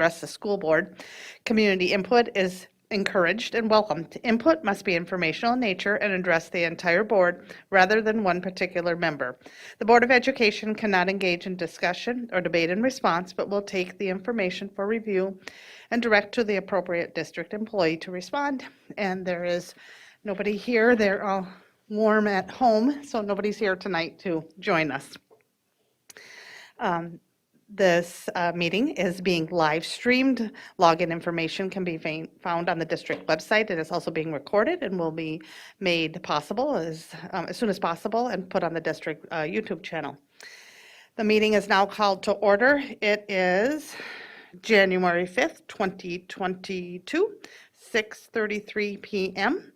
address the school board. Community input is encouraged and welcomed. Input must be informational in nature and address the entire board rather than one particular member. The Board of Education cannot engage in discussion or debate in response, but will take the information for review and direct to the appropriate district employee to respond. And there is nobody here. They're all warm at home, so nobody's here tonight to join us. This meeting is being live streamed. Login information can be found on the district website. It is also being recorded and will be made possible as soon as possible and put on the district YouTube channel. The meeting is now called to order. It is January 5th, 2022, 6:33 p.m.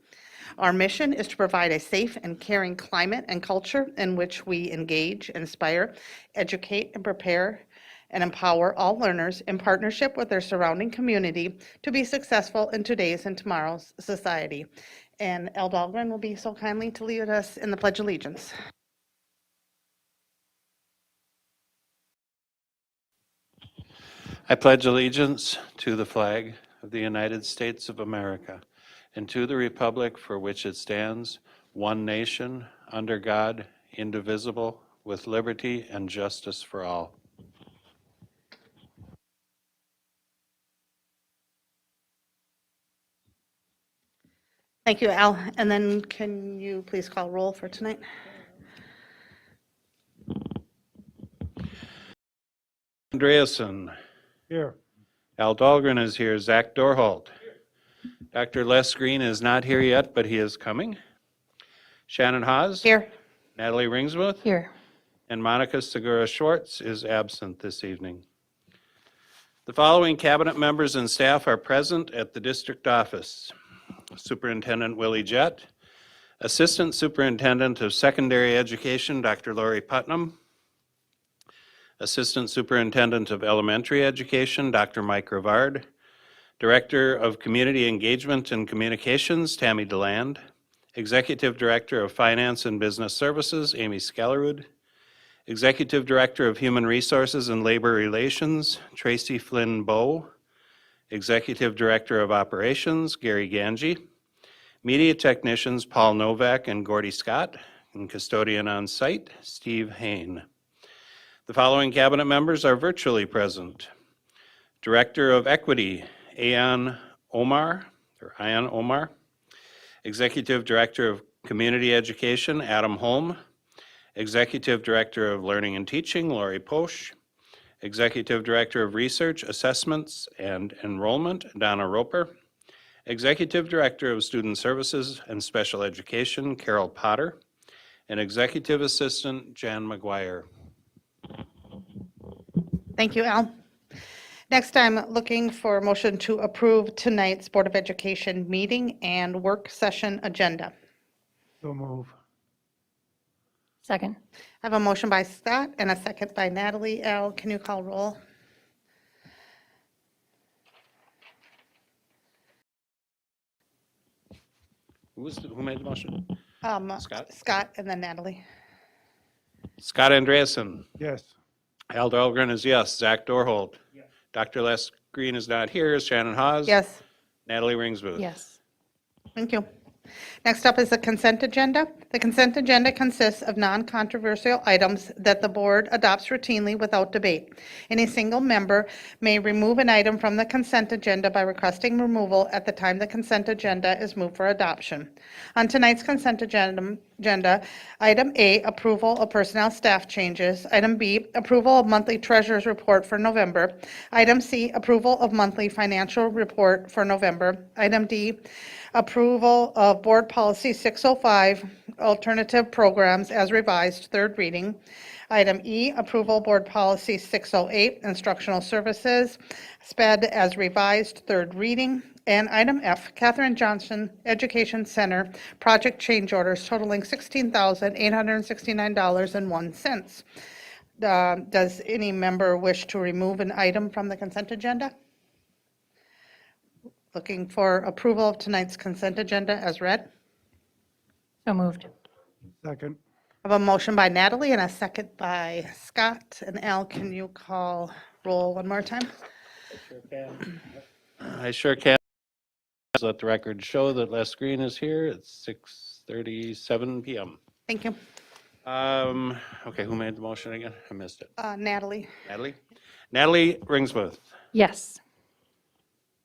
Our mission is to provide a safe and caring climate and culture in which we engage, inspire, educate, and prepare and empower all learners in partnership with their surrounding community to be successful in today's and tomorrow's society. And Al Dahlgren will be so kindly to lead us in the Pledge of Allegiance. I pledge allegiance to the flag of the United States of America and to the republic for which it stands, one nation, under God, indivisible, with liberty and justice for all. Thank you, Al. And then can you please call roll for tonight? Andreasen. Here. Al Dahlgren is here. Zach Dorholt. Dr. Les Green is not here yet, but he is coming. Shannon Haas. Here. Natalie Ringsmuth. Here. And Monica Segura Schwartz is absent this evening. The following cabinet members and staff are present at the district office. Superintendent Willie Jett, Assistant Superintendent of Secondary Education, Dr. Lori Putnam, Assistant Superintendent of Elementary Education, Dr. Mike Rivard, Director of Community Engagement and Communications, Tammy DeLand, Executive Director of Finance and Business Services, Amy Skellerud, Executive Director of Human Resources and Labor Relations, Tracy Flynn Bowe, Executive Director of Operations, Gary Ganji, Media Technicians, Paul Novak and Gordy Scott, and Custodian on Site, Steve Hain. The following cabinet members are virtually present. Director of Equity, Ayan Omar, Executive Director of Community Education, Adam Holm, Executive Director of Learning and Teaching, Lori Posch, Executive Director of Research, Assessments, and Enrollment, Donna Roper, Executive Director of Student Services and Special Education, Carol Potter, and Executive Assistant, Jan McGuire. Thank you, Al. Next, I'm looking for a motion to approve tonight's Board of Education meeting and work session agenda. So move. Second. I have a motion by Scott and a second by Natalie. Al, can you call roll? Who made the motion? Scott? Scott and then Natalie. Scott Andreasen. Yes. Al Dahlgren is yes. Zach Dorholt. Yes. Dr. Les Green is not here. Shannon Haas. Yes. Natalie Ringsmuth. Yes. Thank you. Next up is the consent agenda. The consent agenda consists of non-controversial items that the board adopts routinely without debate. Any single member may remove an item from the consent agenda by requesting removal at the time the consent agenda is moved for adoption. On tonight's consent agenda, item A, approval of personnel staff changes. Item B, approval of monthly treasurer's report for November. Item C, approval of monthly financial report for November. Item D, approval of Board Policy 605, alternative programs as revised, third reading. Item E, approval Board Policy 608, instructional services, SPED as revised, third reading. And item F, Catherine Johnson Education Center, project change orders totaling $16,869.01. Does any member wish to remove an item from the consent agenda? Looking for approval of tonight's consent agenda as read. So moved. Second. I have a motion by Natalie and a second by Scott. And Al, can you call roll one more time? I sure can. Let the record show that Les Green is here at 6:37 PM. Thank you. Okay, who made the motion again? I missed it. Natalie? Natalie? Natalie Ringsmith. Yes.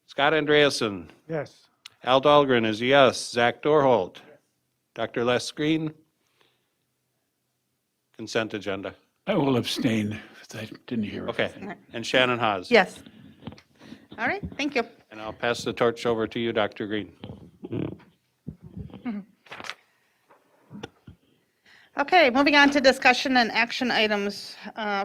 Scott Andreasen. Yes. Al Dahlgren is a yes. Zach Dorholt. Dr. Les Green. Consent agenda. I will abstain, because I didn't hear it. Okay. And Shannon Haas. Yes. All right, thank you. And I'll pass the torch over to you, Dr. Green. Okay, moving on to discussion and action items.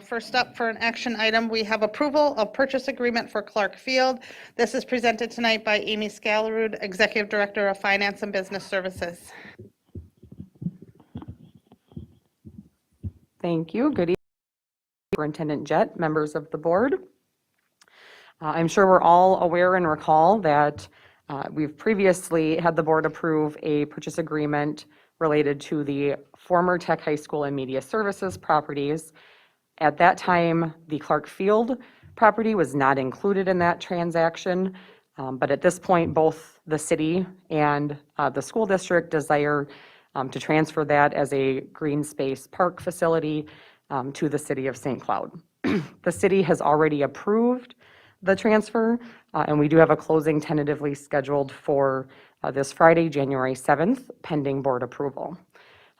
First up for an action item, we have approval of purchase agreement for Clark Field. This is presented tonight by Amy Scalarud, Executive Director of Finance and Business Services. Thank you. Good evening, Superintendent Jett, members of the board. I'm sure we're all aware and recall that we've previously had the board approve a purchase agreement related to the former Tech High School and Media Services properties. At that time, the Clark Field property was not included in that transaction, but at this point, both the city and the school district desire to transfer that as a green space park facility to the city of St. Cloud. The city has already approved the transfer, and we do have a closing tentatively scheduled for this Friday, January 7th, pending board approval.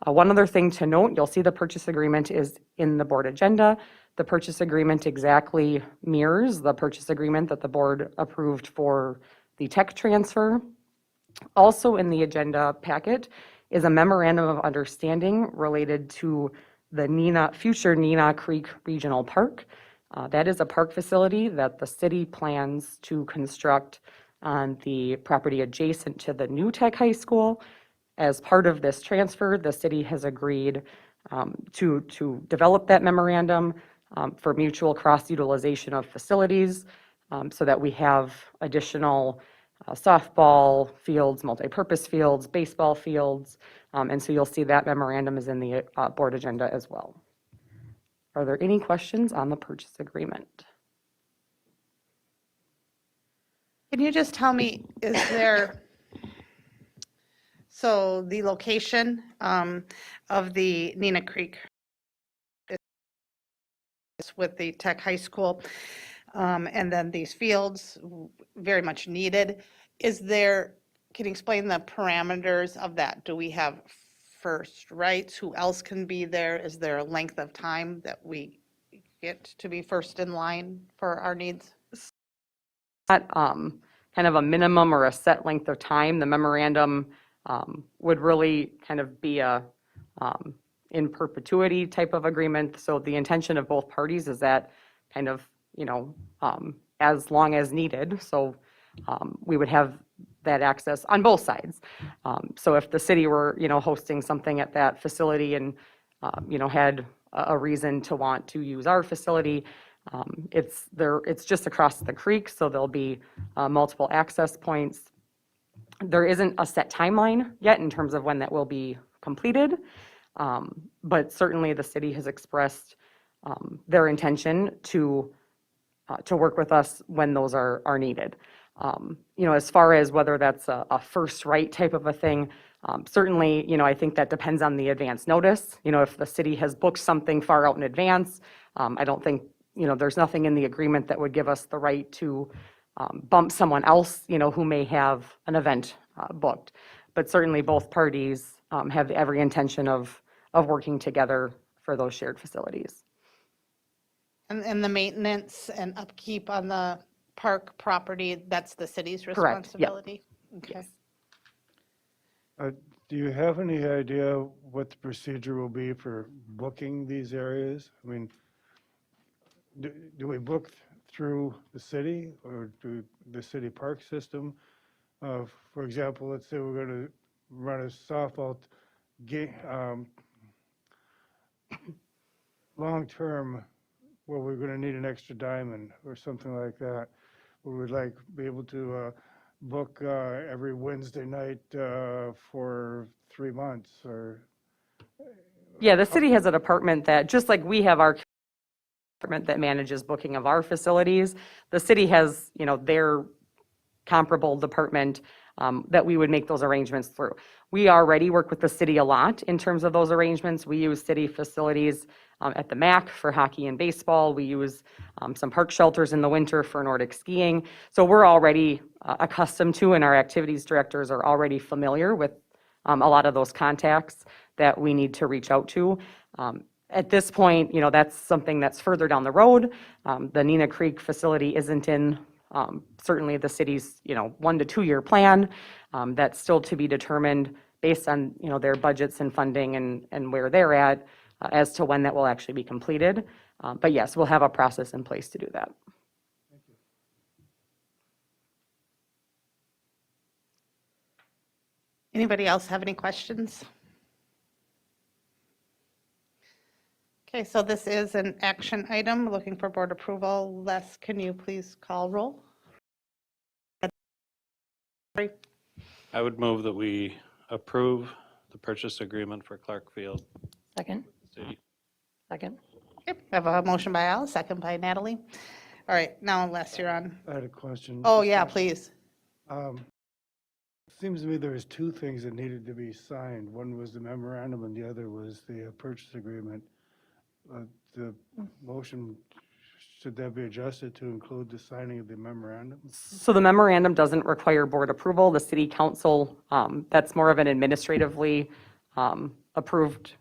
One other thing to note, you'll see the purchase agreement is in the board agenda. The purchase agreement exactly mirrors the purchase agreement that the board approved for the tech transfer. Also in the agenda packet is a memorandum of understanding related to the future Neenah Creek Regional Park. That is a park facility that the city plans to construct on the property adjacent to the new Tech High School. As part of this transfer, the city has agreed to develop that memorandum for mutual cross-utilization of facilities so that we have additional softball fields, multipurpose fields, baseball fields, and so you'll see that memorandum is in the board agenda as well. Are there any questions on the purchase agreement? Can you just tell me, is there, so the location of the Neenah Creek is with the Tech High School, and then these fields, very much needed. Is there, can you explain the parameters of that? Do we have first rights? Who else can be there? Is there a length of time that we get to be first in line for our needs? Not kind of a minimum or a set length of time. The memorandum would really kind of be a in perpetuity type of agreement. So the intention of both parties is that kind of, as long as needed. So we would have that access on both sides. So if the city were, hosting something at that facility and, had a reason to want to use our facility, it's just across the creek, so there'll be multiple access points. There isn't a set timeline yet in terms of when that will be completed, but certainly the city has expressed their intention to work with us when those are needed. As far as whether that's a first right type of a thing, certainly, I think that depends on the advance notice. If the city has booked something far out in advance, I don't think, there's nothing in the agreement that would give us the right to bump someone else, who may have an event booked. But certainly both parties have every intention of working together for those shared facilities. And the maintenance and upkeep on the park property, that's the city's Correct, yep. responsibility? Okay. Do you have any idea what the procedure will be for booking these areas? I mean, do we book through the city or through the city park system? For example, let's say we're going to run a softball game, long-term, where we're going to need an extra diamond or something like that. We would be able to book every Wednesday night for 3 months or. Yeah, the city has a department that, just like we have our department that manages booking of our facilities. The city has, their comparable department that we would make those arrangements through. We already work with the city a lot in terms of those arrangements. We use city facilities at the MAC for hockey and baseball. We use some park shelters in the winter for Nordic skiing. So we're already accustomed to, and our activities directors are already familiar with a lot of those contacts that we need to reach out to. At this point, that's something that's further down the road. The Nina Creek facility isn't in certainly the city's, 1 to 2 year plan. That's still to be determined based on, their budgets and funding and where they're at as to when that will actually be completed. But yes, we'll have a process in place to do that. Anybody else have any questions? Okay, so this is an action item, looking for board approval. Les, can you please call roll? I would move that we approve the purchase agreement for Clark Field Second? City. Second? Yep, I have a motion by Al, second by Natalie. All right, now Les, you're on. I had a question. Oh, yeah, please. Seems to me there was two things that needed to be signed. One was the memorandum and the other was the purchase agreement. The motion, should that be adjusted to include the signing of the memorandum? So the memorandum doesn't require board approval. The city council, that's more of an administratively approved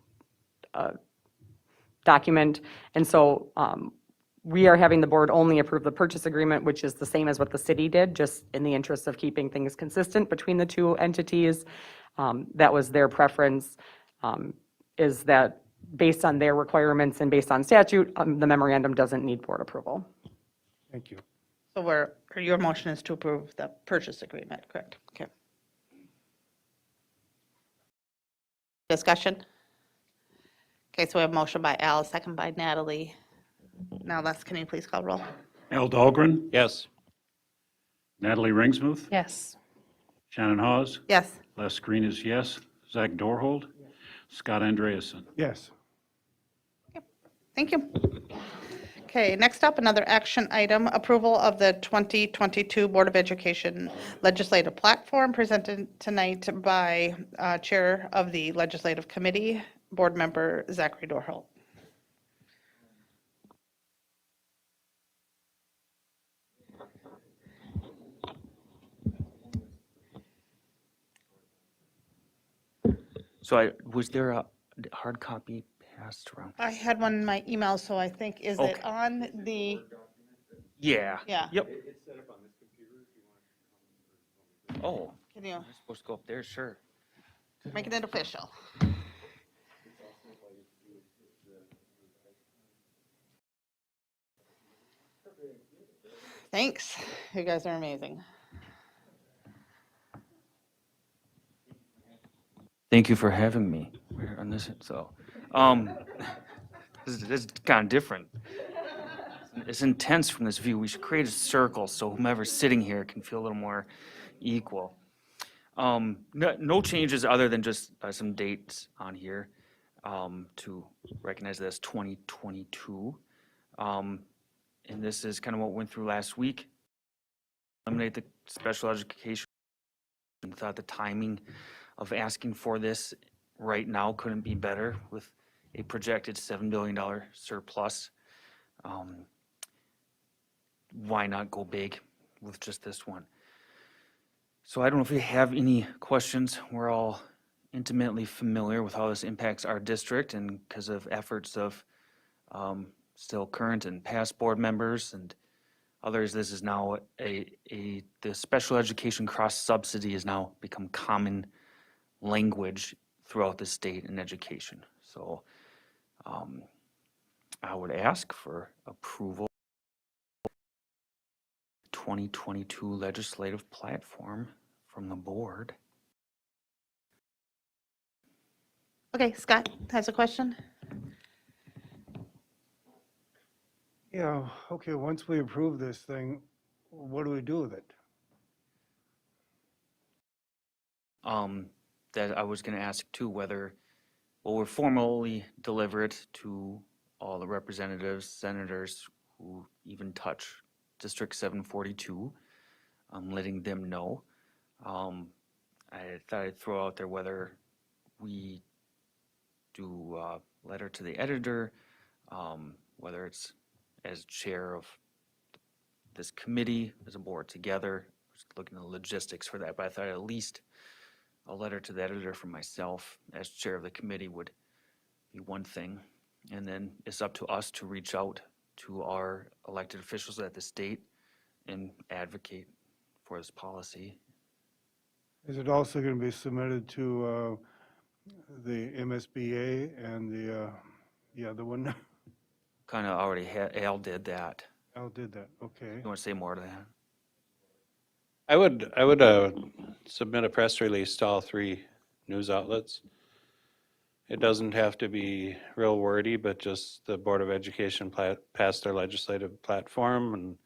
document. And so we are having the board only approve the purchase agreement, which is the same as what the city did, just in the interest of keeping things consistent between the two entities. That was their preference, is that based on their requirements and based on statute, the memorandum doesn't need board approval. Thank you. So your motion is to approve the purchase agreement, correct? Okay. Discussion? Okay, so we have a motion by Al, second by Natalie. Now, Les, can you please call roll? Al Dahlgren, Yes. Natalie Ringsmuth, Yes. Shannon Hawes, Yes. Les Green is yes, Zach Dorhold, Scott Andreasen. Yes. Thank you. Okay, next up, another action item, approval of the 2022 Board of Education Legislative Platform presented tonight by Chair of the Legislative Committee, Board Member Zachary Dorholt. So was there a hard copy passed around? I had one in my email, so I think, is it Okay. on the, Yeah. yeah, Yep. Oh, can you I'm supposed to go up there, sure. make it official? Thanks, you guys are amazing. Thank you for having me here on this, so, this is kind of different. It's intense from this view. We should create a circle so whomever's sitting here can feel a little more equal. No changes other than just some dates on here to recognize this 2022. And this is kind of what went through last week. Eliminate the special education. And thought the timing of asking for this right now couldn't be better with a projected $7 billion surplus. Why not go big with just this one? So I don't know if you have any questions. We're all intimately familiar with how this impacts our district, and because of efforts of still current and past board members and others, this is now the special education cross subsidy has now become common language throughout the state in education. So I would ask for approval 2022 legislative platform from the board. Okay, Scott has a question? Yeah, okay, once we approve this thing, what do we do with it? That I was gonna ask too, whether, well, we'll formally deliver it to all the representatives, senators who even touch District 742, letting them know. I thought I'd throw out there whether we do a letter to the editor, whether it's as chair of this committee, as a board together, just looking at the logistics for that, but I thought at least a letter to the editor from myself as chair of the committee would be one thing. And then it's up to us to reach out to our elected officials at the state and advocate for this policy. Is it also going to be submitted to the MSBA and the other one? Kind of already had, Al did that. Al did that, okay. You want to say more to that? I would submit a press release to all 3 news outlets. It doesn't have to be real wordy, but just the Board of Education passed their legislative platform,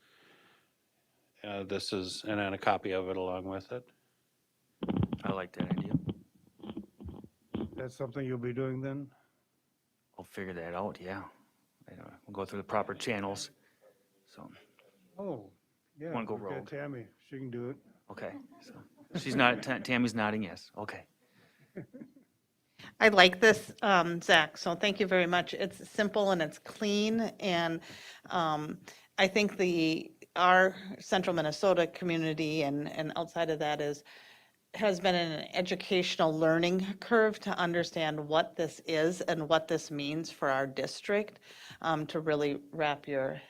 and this is, and then a copy of it along with it. I like that idea. That's something you'll be doing then? I'll figure that out, yeah. We'll go through the proper channels. So, Oh, yeah. Wanna go we've got rogue. Tammy, she can do it. okay. So she's not, Tammy's nodding yes. Okay. I like this, Zach, so thank you very much. It's simple and it's clean, and I think our central Minnesota community and outside of that has been in an educational learning curve to understand what this is and what this means for our district, to really wrap your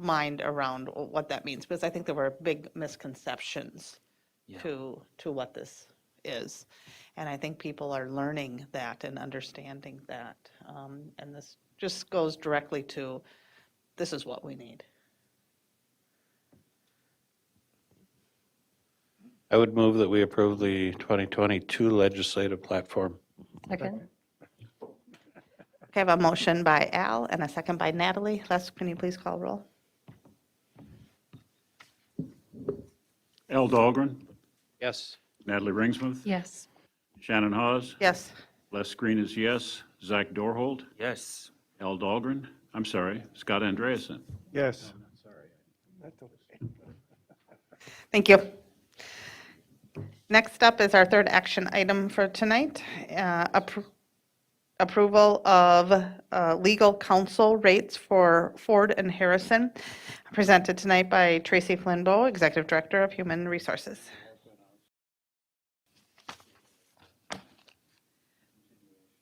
mind around what that means, because I think there were big misconceptions Yeah. to what this is. And I think people are learning that and understanding that. And this just goes directly to, this is what we need. I would move that we approve the 2022 legislative platform. Second? Okay, I have a motion by Al and a second by Natalie. Les, can you please call roll? Al Dahlgren, Yes. Natalie Ringsmith, Yes. Shannon Hawes, Yes. Les Green is yes, Zach Dorhold, Yes. Al Dahlgren, I'm sorry, Scott Andreasen. Yes. Thank you. Next up is our third action item for tonight, approval of legal counsel rates for Ford and Harrison, presented tonight by Tracy Flinbo, Executive Director of Human Resources.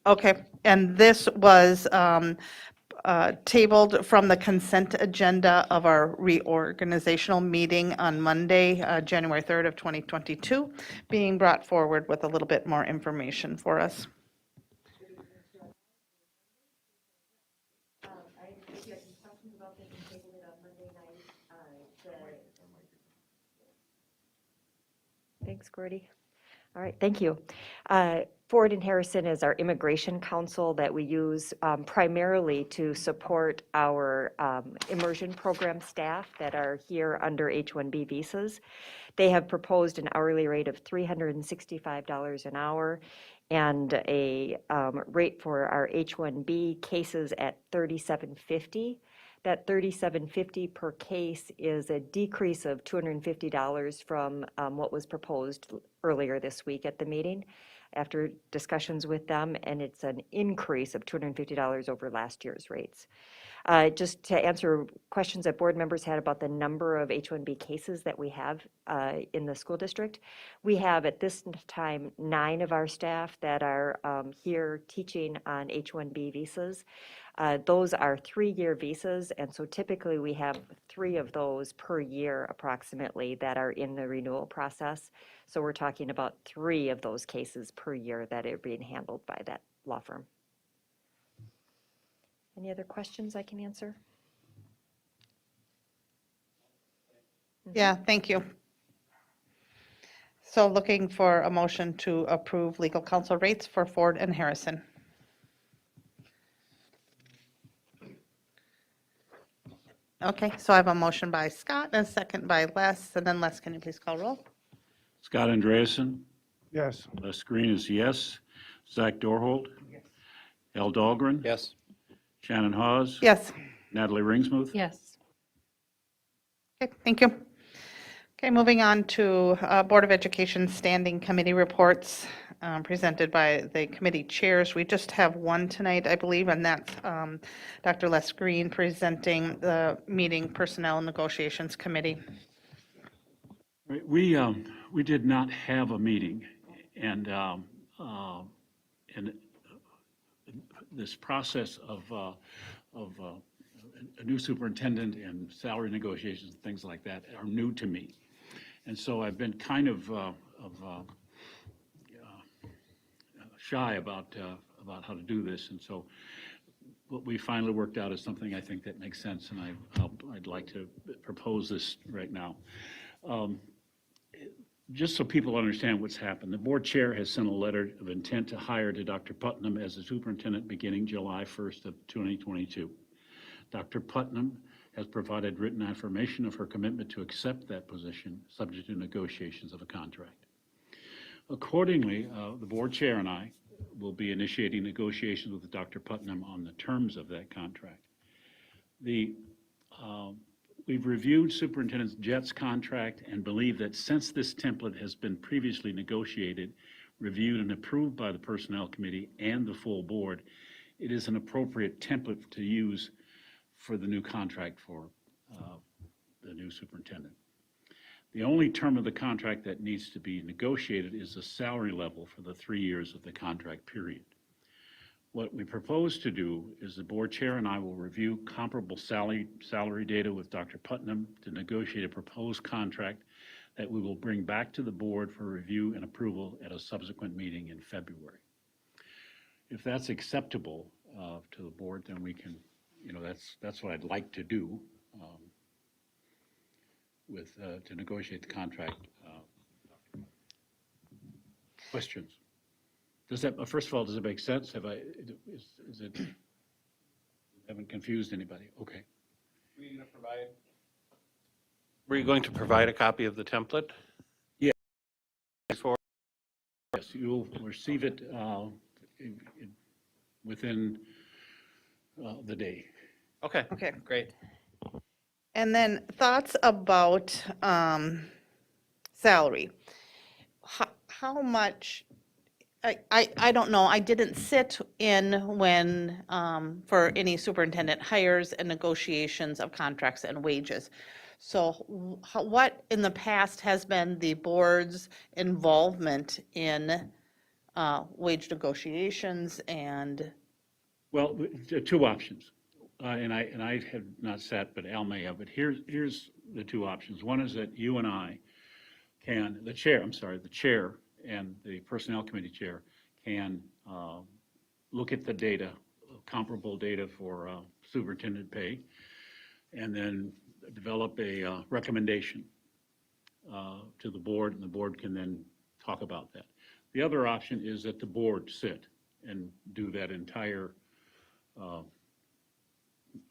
Okay, and this was tabled from the consent agenda of our reorganizational meeting on Monday, January 3rd of 2022, being brought forward with a little bit more information for us. Thanks, Gordy. All right, thank you. Ford and Harrison is our immigration counsel that we use primarily to support our immersion program staff that are here under H-1B visas. They have proposed an hourly rate of $365 an hour and a rate for our H-1B cases at $37.50. That $37.50 per case is a decrease of $250 from what was proposed earlier this week at the meeting after discussions with them, and it's an increase of $250 over last year's rates. Just to answer questions that board members had about the number of H-1B cases that we have in the school district, we have at this time 9 of our staff that are here teaching on H-1B visas. Those are 3-year visas, and so typically we have 3 of those per year approximately that are in the renewal process. So we're talking about 3 of those cases per year that are being handled by that law firm. Any other questions I can answer? Yeah, thank you. So looking for a motion to approve legal counsel rates for Ford and Harrison. Okay, so I have a motion by Scott and a second by Les, and then Les, can you please call roll? Scott Andreasen, Yes. Les Green is yes, Zach Dorhold, Al Dahlgren, Yes. Shannon Hawes. Yes. Natalie Ringsmuth. Yes. Okay, thank you. Okay, moving on to Board of Education Standing Committee reports presented by the committee chairs. We just have one tonight, I believe, and that's Dr. Les Green presenting the meeting Personnel and Negotiations Committee. Right, we did not have a meeting, and this process of a new superintendent and salary negotiations and things like that are new to me. And so I've been kind of shy about how to do this. And so what we finally worked out is something I think that makes sense, and I'd like to propose this right now. Just so people understand what's happened, the board chair has sent a letter of intent to hire to Dr. Putnam as the superintendent beginning July 1st of 2022. Dr. Putnam has provided written affirmation of her commitment to accept that position, subject to negotiations of a contract. Accordingly, the board chair and I will be initiating negotiations with Dr. Putnam on the terms of that contract. We've reviewed Superintendent Jett's contract and believe that since this template has been previously negotiated, reviewed, and approved by the Personnel Committee and the full board, it is an appropriate template to use for the new contract for the new superintendent. The only term of the contract that needs to be negotiated is the salary level for the 3 years of the contract period. What we propose to do is the board chair and I will review comparable salary data with Dr. Putnam to negotiate a proposed contract that we will bring back to the board for review and approval at a subsequent meeting in February. If that's acceptable to the board, then we can, that's what I'd like to do to negotiate the contract. Questions? Does that, first of all, does it make sense? Haven't confused anybody? Okay. Were you going to provide a copy of the template? Yeah. Before? Yes, you'll receive it within the day. Okay. Okay. Great. And then thoughts about salary. How much, I don't know, I didn't sit in when, for any superintendent hires and negotiations of contracts and wages. So what in the past has been the board's involvement in wage negotiations and? Well, there are two options. And I have not sat, but Al may have, but here's the two options. One is that you and I can, the chair and the Personnel Committee chair can look at the data, comparable data for superintendent pay, and then develop a recommendation to the board, and the board can then talk about that. The other option is that the board sit and do that entire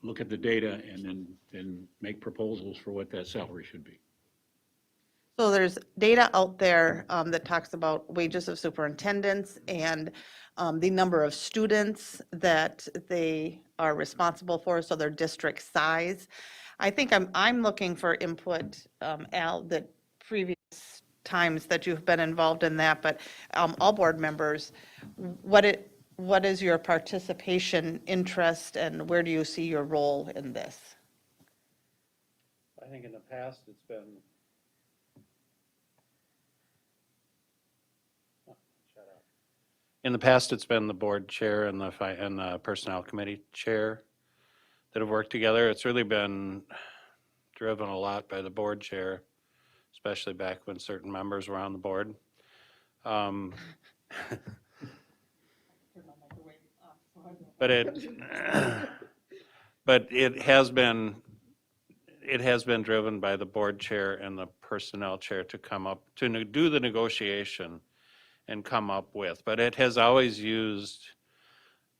look at the data and then make proposals for what that salary should be. So there's data out there that talks about wages of superintendents and the number of students that they are responsible for, so their district size. I think I'm looking for input, Al, that previous times that you've been involved in that, but all board members, what is your participation interest and where do you see your role in this? I think in the past it's been. In the past, it's been the board chair and the personnel committee chair that have worked together. It's really been driven a lot by the board chair, especially back when certain members were on the board. But it has been driven by the board chair and the personnel chair to come up, to do the negotiation and come up with, but it has always used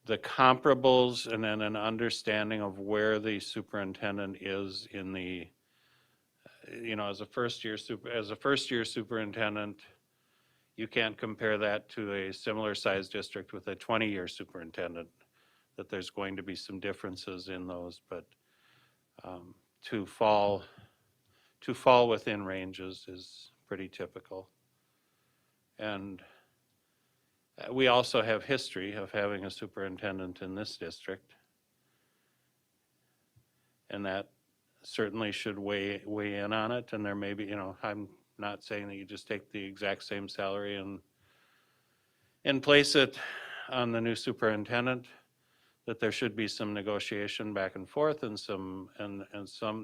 the comparables and then an understanding of where the superintendent is in the, as a first year superintendent, you can't compare that to a similar sized district with a 20-year superintendent that there's going to be some differences in those, but to fall within ranges is pretty typical. And we also have history of having a superintendent in this district. And that certainly should weigh in on it. And there may be, I'm not saying that you just take the exact same salary and place it on the new superintendent, that there should be some negotiation back and forth and some,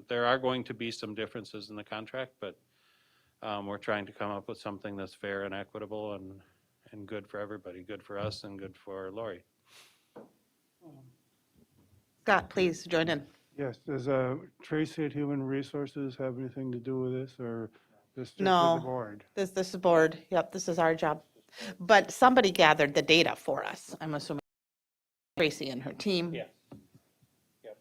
there are going to be some differences in the contract, but we're trying to come up with something that's fair and equitable and good for everybody, good for us and good for Lori. Scott, please join in. Yes, does Tracy at Human Resources have anything to do with this, or this just with No. the board? This is board. Yep, this is our job. But somebody gathered the data for us. I'm assuming Tracy and her team. Yeah. Yep.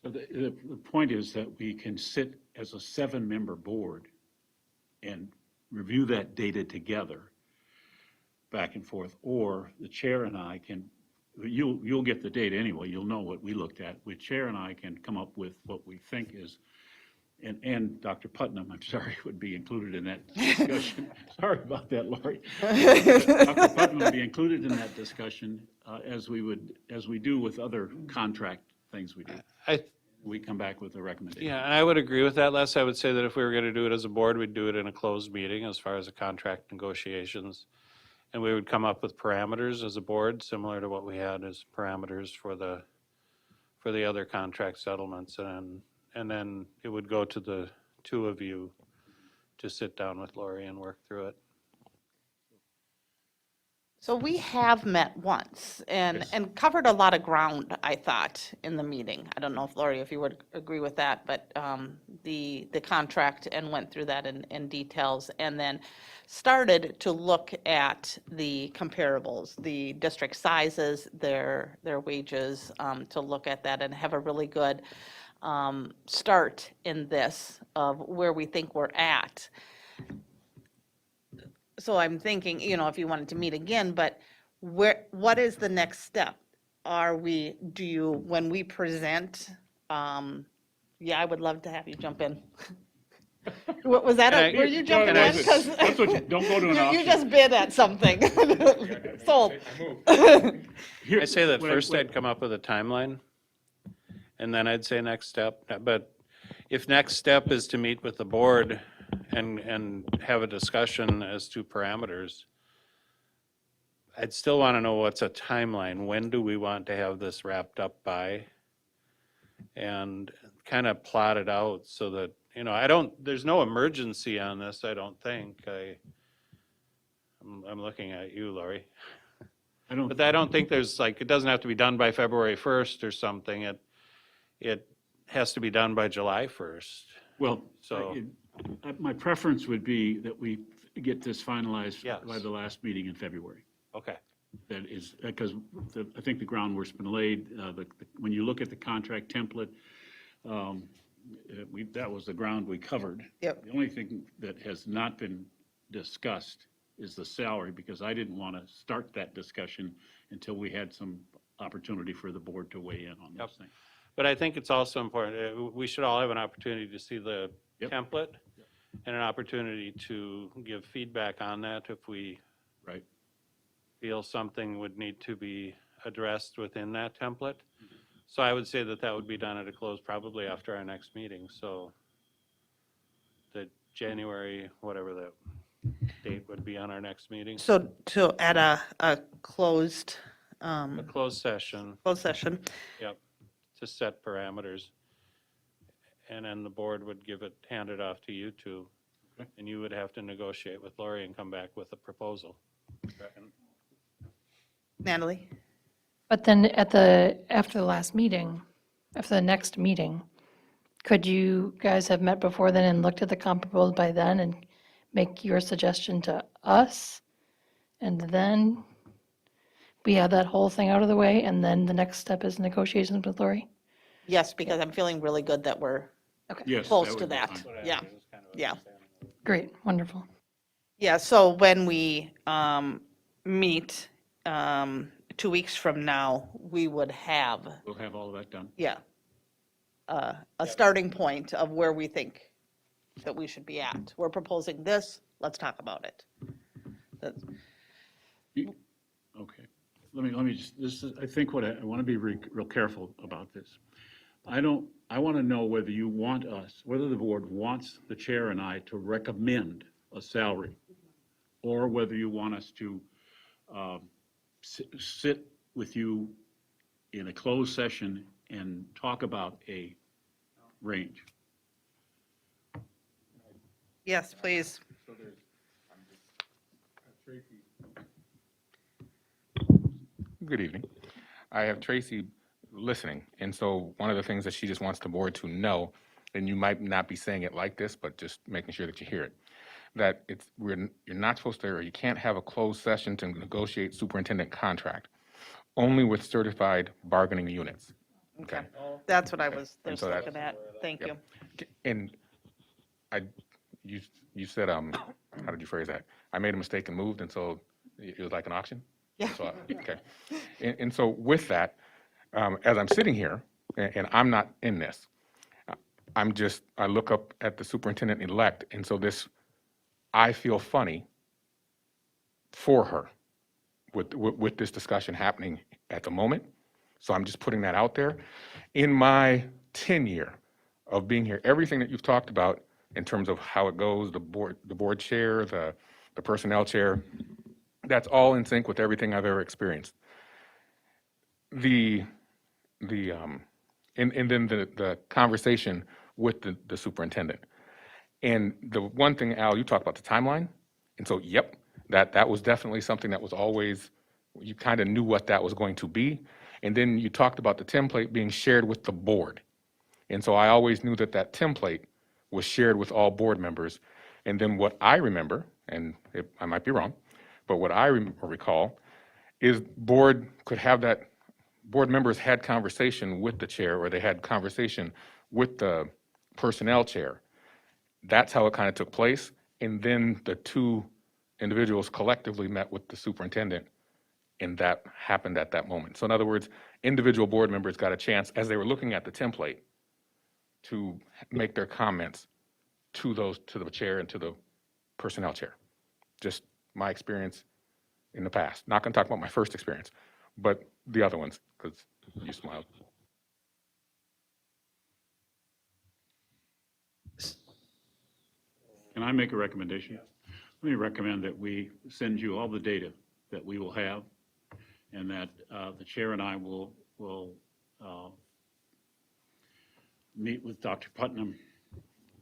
So the point is that we can sit as a 7-member board and review that data together, back and forth, or the chair and I can, you'll get the data anyway, you'll know what we looked at. The chair and I can come up with what we think is, and Dr. Putnam, I'm sorry, would be included in that discussion. Sorry about that, Lori. Dr. Putnam would be included in that discussion, as we do with other contract things we do. We come back with a recommendation. Yeah, and I would agree with that, Les. I would say that if we were going to do it as a board, we'd do it in a closed meeting as far as the contract negotiations. And we would come up with parameters as a board, similar to what we had as parameters for the other contract settlements. And then it would go to the two of you to sit down with Lori and work through it. So we have met once and covered a lot of ground, I thought, in the meeting. I don't know if Lori, if you would agree with that, but the contract, and went through that in details, and then started to look at the comparables, the district sizes, their wages, to look at that and have a really good start in this of where we think we're at. So I'm thinking, if you wanted to meet again, but what is the next step? When we present, I would love to have you jump in. What was that? Were you jumping in? 'Cause That's what don't go to an you auction. just bid at something. Sold. Here- I say that what first what- I'd come up with a timeline, and then I'd say next step. But if next step is to meet with the board and have a discussion as to parameters, I'd still want to know what's a timeline. When do we want to have this wrapped up by? And kind of plot it out so that, there's no emergency on this, I don't think. I'm looking at you, Lori. But I don't think there's it doesn't have to be done by February 1st or something. It has to be done by July 1st. Well, So- my preference would be that we get this finalized Yes. by the last meeting in February. Okay. That is, because I think the groundwork's been laid. When you look at the contract template, that was the ground we covered. Yep. The only thing that has not been discussed is the salary, because I didn't want to start that discussion until we had some opportunity for the board to weigh in on Yep. those things. But I think it's also important, we should all have an opportunity to see the Yep. template and an opportunity to give feedback on that if we Right. feel something would need to be addressed within that template. So I would say that would be done at a close probably after our next meeting, so the January, whatever that date would be on our next meeting. So at a closed A closed session, session, yep, to set parameters. And then the board would hand it off to you two. Okay. And you would have to negotiate with Lori and come back with a proposal. Natalie? But then after the last meeting, after the next meeting, could you guys have met before then and looked at the comparables by then and make your suggestion to us? And then we have that whole thing out of the way, and then the next step is negotiations with Lori? Yes, because I'm feeling really good that we're Yes. close would to be that. fine. Yeah, yeah. Great, wonderful. Yeah, so when we meet, 2 weeks from now, we would have, We'll have all of that done. yeah, a starting point of where we think that we should be at. We're proposing this, let's talk about it. That's- Okay. Let me just, this is, I think what I want to be real careful about this. I want to know whether you want us, whether the board wants the chair and I to recommend a salary, or whether you want us to sit with you in a closed session and talk about a range. Yes, please. Good evening. I have Tracy listening, and so one of the things that she just wants the board to know, and you might not be saying it like this, but just making sure that you hear it, that you're not supposed to, or you can't have a closed session to negotiate superintendent contract, only with certified bargaining units. Okay. That's what I was And just so that- looking at. Thank you. And you said, how did you phrase that? I made a mistake and moved, and so it was like an auction? Yeah. So, okay. And so with that, as I'm sitting here, and I'm not in this, I look up at the superintendent-elect, and so I feel funny for her with this discussion happening at the moment. So I'm just putting that out there. In my tenure of being here, everything that you've talked about in terms of how it goes, the board chair, the personnel chair, that's all in sync with everything I've ever experienced. And then the conversation with the superintendent. And the one thing, Al, you talked about the timeline. And so, yep, that was definitely something that was always, you kind of knew what that was going to be. And then you talked about the template being shared with the board. And so I always knew that template was shared with all board members. And then what I remember, and I might be wrong, but what I recall is board members had conversation with the chair, or they had conversation with the personnel chair. That's how it kind of took place. And then the two individuals collectively met with the superintendent, and that happened at that moment. So in other words, individual board members got a chance, as they were looking at the template, to make their comments to the chair and to the personnel chair. Just my experience in the past. Not going to talk about my first experience, but the other ones, because you smiled. Can I make a recommendation? Let me recommend that we send you all the data that we will have, and that the chair and I will meet with Dr. Putnam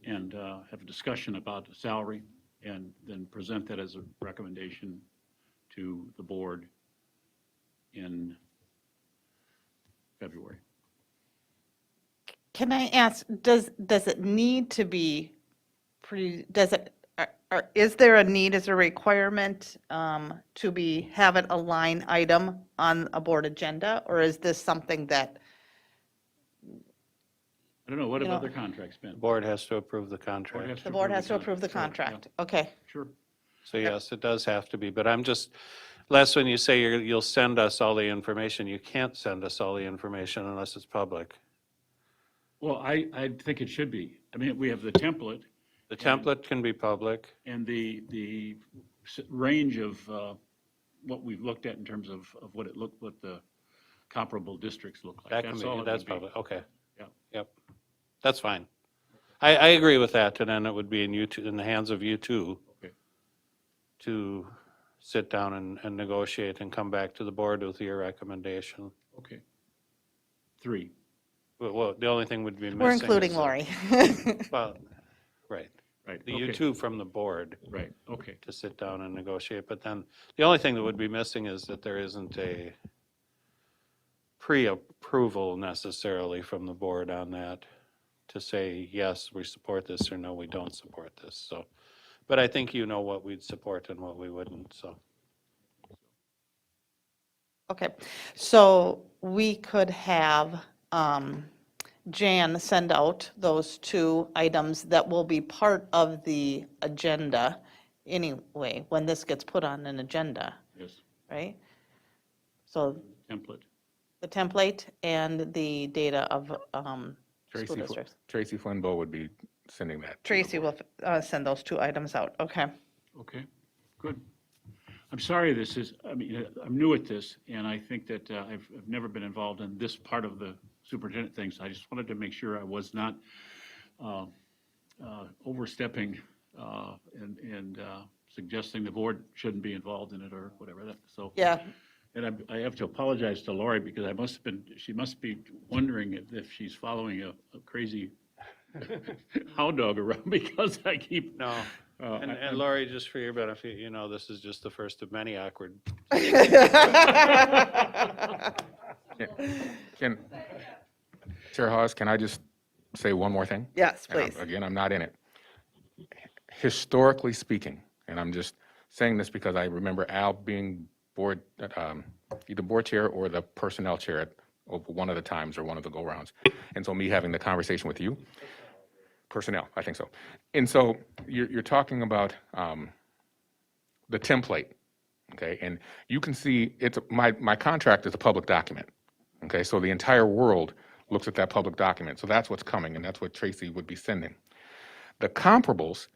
and have a discussion about the salary, and then present that as a recommendation to the board in February. Can I ask, does it need to be, is there a need, is there a requirement to have it a line item on a board agenda? Or is this something that, I don't know, what have You know- other contracts been? The board has to approve the contract. the board has to approve the Sure, yeah, contract? Okay. Sure. So yes, it does have to be, but I'm just, Les, when you say you'll send us all the information, you can't send us all the information unless it's public. Well, I think it should be. I mean, we have the template The template can be public. and the range of what we've looked at in terms of what the comparable districts look like. That can That's be, all it that's would be. public, okay. Yeah. Yep, that's fine. I agree with that, and then it would be in the hands of you two Okay. to sit down and negotiate and come back to the board with your recommendation. Okay. 3. Well, the only thing would be missing. We're including is Lori. Well, right, Right. you okay, two from the board Right, okay. to sit down and negotiate, but then the only thing that would be missing is that there isn't a pre-approval necessarily from the board on that to say, yes, we support this, or no, we don't support this, so. But I think you know what we'd support and what we wouldn't, so. Okay, so we could have Jan send out those 2 items that will be part of the agenda anyway, when this gets put on an agenda, Yes. right? So Template. the template and the data of school districts. Tracy Flinbo would be sending that. to the Tracy board. will send those two items out. Okay. Okay, good. I'm sorry this is, I mean, I'm new at this, and I think that I've never been involved in this part of the superintendent things. I just wanted to make sure I was not overstepping and suggesting the board shouldn't be involved in it or whatever. So, Yeah. and I have to apologize to Lori because she must be wondering if she's following a crazy hound dog around because I keep. No. And Lori, just for your benefit, you know, this is just the first of many awkward. Can, Chair Hawes, can I just say one more thing? Yes, And please. again, I'm not in it. Historically speaking, and I'm just saying this because I remember Al being board, either board chair or the personnel chair at one of the times or one of the go-rounds. And so me having the conversation with you, personnel, I think so. And so you're talking about the template, okay? And you can see it's my contract is a public document, okay? So the entire world looks at that public document. So that's what's coming, and that's what Tracy would be sending. The comparables,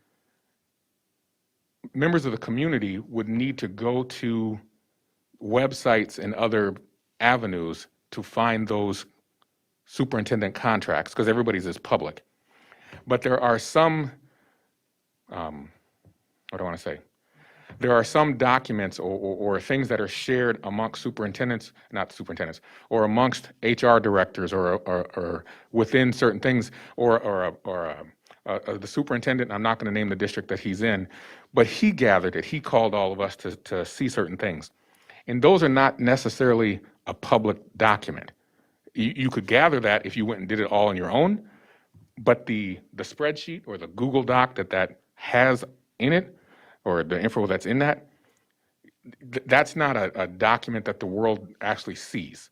members of the community would need to go to websites and other avenues to find those superintendent contracts, because everybody's is public. But there are some, what do I want to say? There are some documents or things that are shared amongst superintendents, not superintendents, or amongst HR directors or within certain things, or the superintendent, I'm not going to name the district that he's in, but he gathered it. He called all of us to see certain things. And those are not necessarily a public document. You could gather that if you went and did it all on your own, but the spreadsheet or the Google Doc that has in it, or the info that's in that, that's not a document that the world actually sees.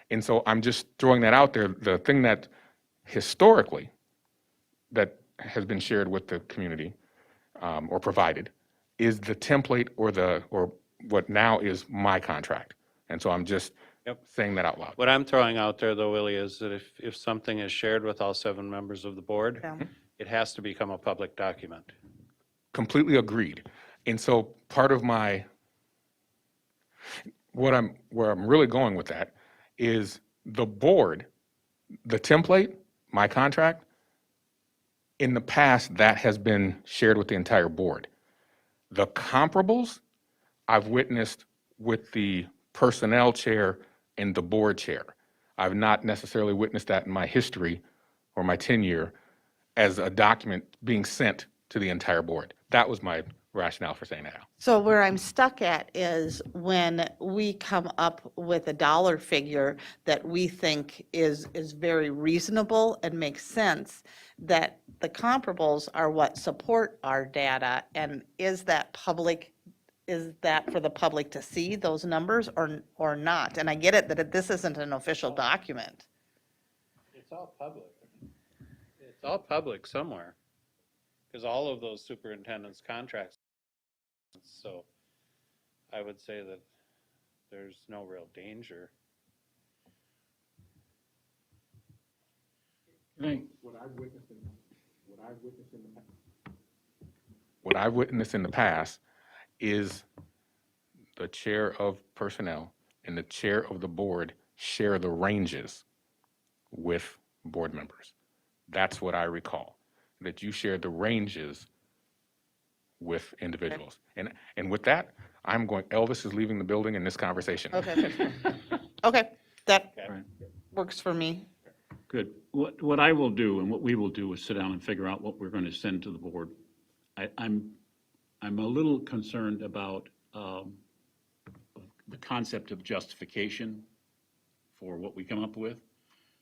And so I'm just throwing that out there. The thing that historically that has been shared with the community or provided is the template or what now is my contract. And so I'm just saying that out loud. What I'm throwing out there, though, Willie, is that if something is shared with all 7 members of the board, Yeah. it has to become a public document. Completely agreed. And so part of where I'm really going with that is the board, the template, my contract, in the past, that has been shared with the entire board. The comparables I've witnessed with the personnel chair and the board chair. I've not necessarily witnessed that in my history or my tenure as a document being sent to the entire board. That was my rationale for saying that. So where I'm stuck at is when we come up with a dollar figure that we think is very reasonable and makes sense, that the comparables are what support our data, and is that public, is that for the public to see those numbers or not? And I get it that this isn't an official document. It's all public. It's all public somewhere, because all of those superintendent's contracts. So I would say that there's no real danger. What I've witnessed in the past is the chair of personnel and the chair of the board share the ranges with board members. That's what I recall, that you share the ranges with individuals. And with that, Elvis is leaving the building in this conversation. Okay. Okay, that Right. works for me. Good. What I will do and what we will do is sit down and figure out what we're going to send to the board. I'm a little concerned about the concept of justification for what we come up with.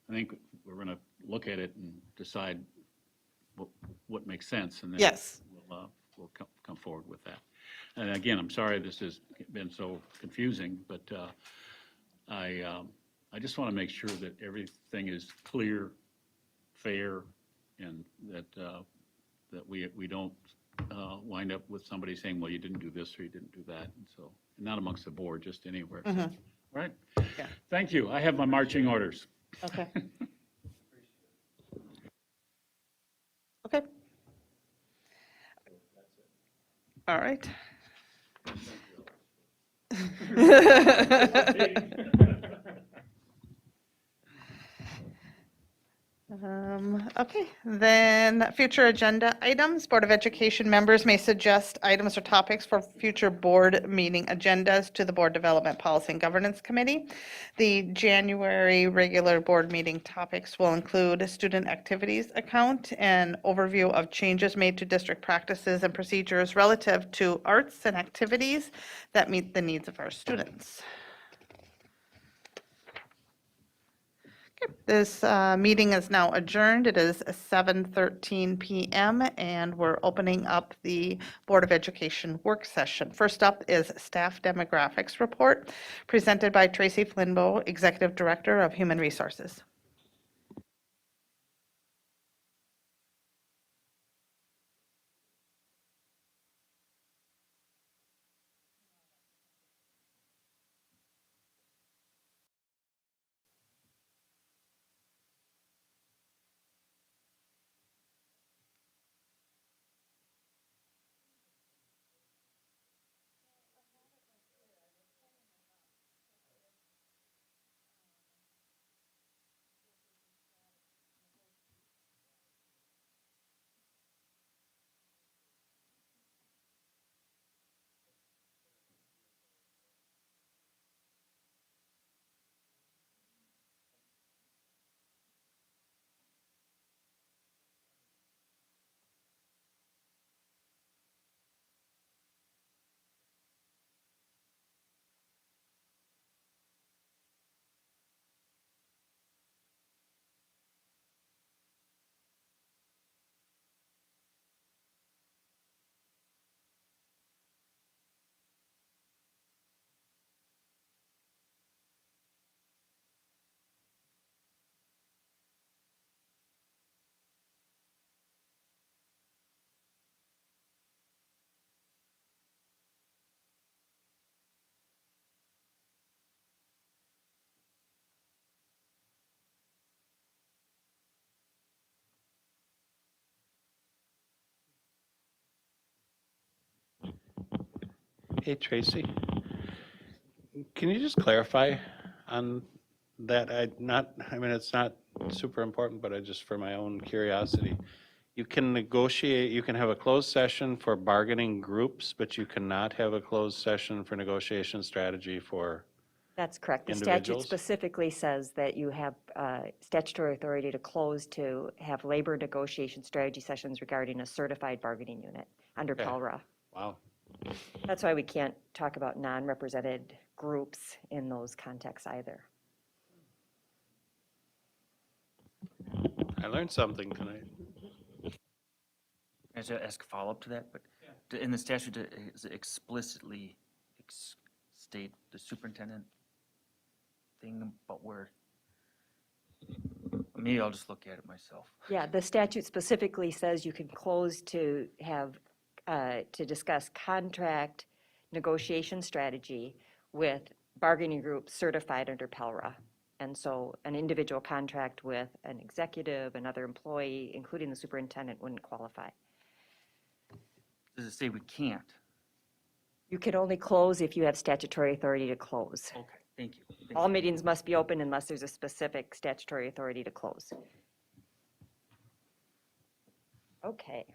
I think we're going to look at it and decide what makes sense, and then Yes. we'll come forward with that. And again, I'm sorry this has been so confusing, but I just want to make sure that everything is clear, fair, and that we don't wind up with somebody saying, well, you didn't do this or you didn't do that. And so, not amongst the board, just anywhere. So Right? Yeah. Thank you. I have my marching orders. Okay. Okay. All right. Okay, then future agenda items. Board of Education members may suggest items or topics for future board meeting agendas to the Board Development Policy and Governance Committee. The January regular board meeting topics will include a student activities account and overview of changes made to district practices and procedures relative to arts and activities that meet the needs of our students. This meeting is now adjourned. It is 7:13 PM, and we're opening up the Board of Education work session. First up is Staff Demographics Report, presented by Tracy Flinbo, Executive Director of Human Resources. Hey, Tracy, can you just clarify on that? I mean, it's not super important, but just for my own curiosity. You can negotiate, you can have a closed session for bargaining groups, but you cannot have a closed session for negotiation strategy for, That's correct. The statute Individuals? specifically says that you have statutory authority to close to have labor negotiation strategy sessions regarding a certified bargaining unit under Okay. PELRA. wow. That's why we can't talk about non-represented groups in those contexts either. I learned something tonight. I should ask a follow-up to that, but in the statute, does it explicitly state the superintendent thing about where? Maybe I'll just look at it myself. Yeah, the statute specifically says you can close to have, to discuss contract negotiation strategy with bargaining groups certified under PELRA. And so an individual contract with an executive, another employee, including the superintendent, wouldn't qualify. Does it say we can't? You can only close if you have statutory authority to close. Okay, thank you. Thank All you. meetings must be open unless there's a specific statutory authority to close. Okay.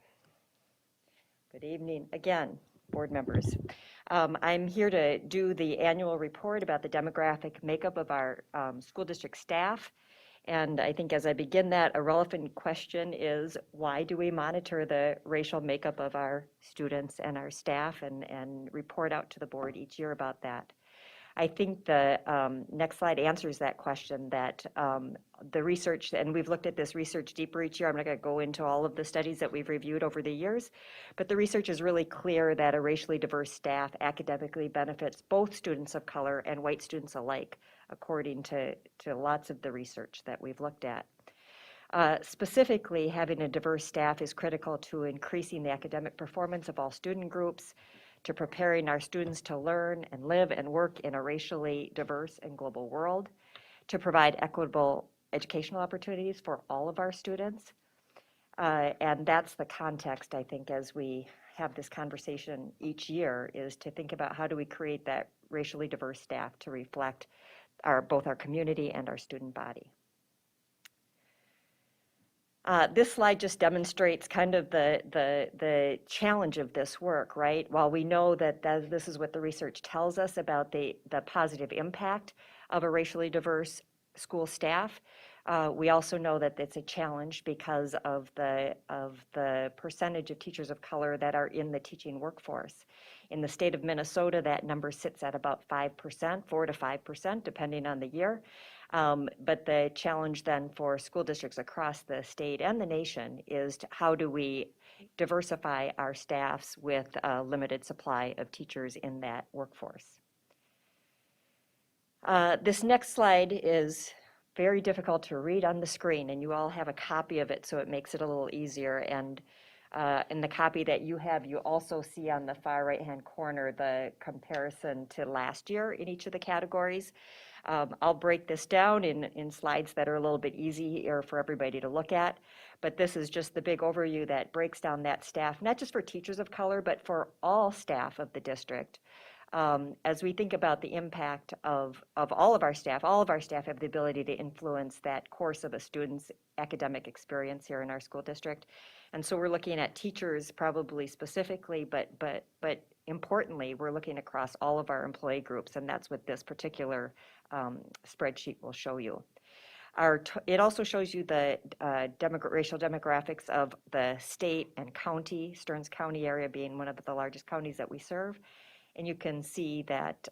Good evening again, board members. I'm here to do the annual report about the demographic makeup of our school district staff. And I think as I begin that, a relevant question is, why do we monitor the racial makeup of our students and our staff and report out to the board each year about that? I think the next slide answers that question, that the research, and we've looked at this research deeper each year. I'm not going to go into all of the studies that we've reviewed over the years, but the research is really clear that a racially diverse staff academically benefits both students of color and white students alike, according to lots of the research that we've looked at. Specifically, having a diverse staff is critical to increasing the academic performance of all student groups, to preparing our students to learn and live and work in a racially diverse and global world, to provide equitable educational opportunities for all of our students. And that's the context, I think, as we have this conversation each year, is to think about how do we create that racially diverse staff to reflect both our community and our student body. This slide just demonstrates kind of the challenge of this work, right? While we know that this is what the research tells us about the positive impact of a racially diverse school staff, we also know that it's a challenge because of the percentage of teachers of color that are in the teaching workforce. In the state of Minnesota, that number sits at about 5%, 4 to 5%, depending on the year. But the challenge then for school districts across the state and the nation is how do we diversify our staffs with a limited supply of teachers in that workforce. This next slide is very difficult to read on the screen, and you all have a copy of it, so it makes it a little easier. And in the copy that you have, you also see on the far right-hand corner the comparison to last year in each of the categories. I'll break this down in slides that are a little bit easier for everybody to look at, but this is just the big overview that breaks down that staff, not just for teachers of color, but for all staff of the district. As we think about the impact of all of our staff have the ability to influence that course of a student's academic experience here in our school district. And so we're looking at teachers probably specifically, but importantly, we're looking across all of our employee groups, and that's what this particular spreadsheet will show you. It also shows you the racial demographics of the state and county, Stearns County area being one of the largest counties that we serve. And you can see that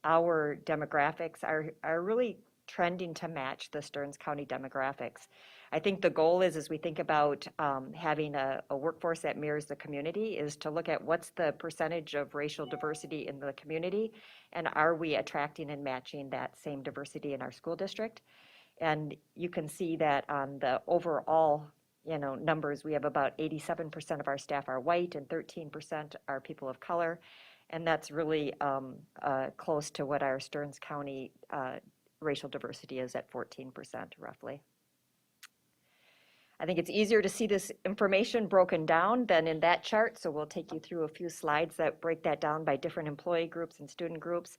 our demographics are really trending to match the Stearns County demographics. I think the goal is, as we think about having a workforce that mirrors the community, is to look at what's the percentage of racial diversity in the community, and are we attracting and matching that same diversity in our school district? And you can see that on the overall numbers, we have about 87% of our staff are white and 13% are people of color. And that's really close to what our Stearns County racial diversity is at 14%, roughly. I think it's easier to see this information broken down than in that chart, so we'll take you through a few slides that break that down by different employee groups and student groups.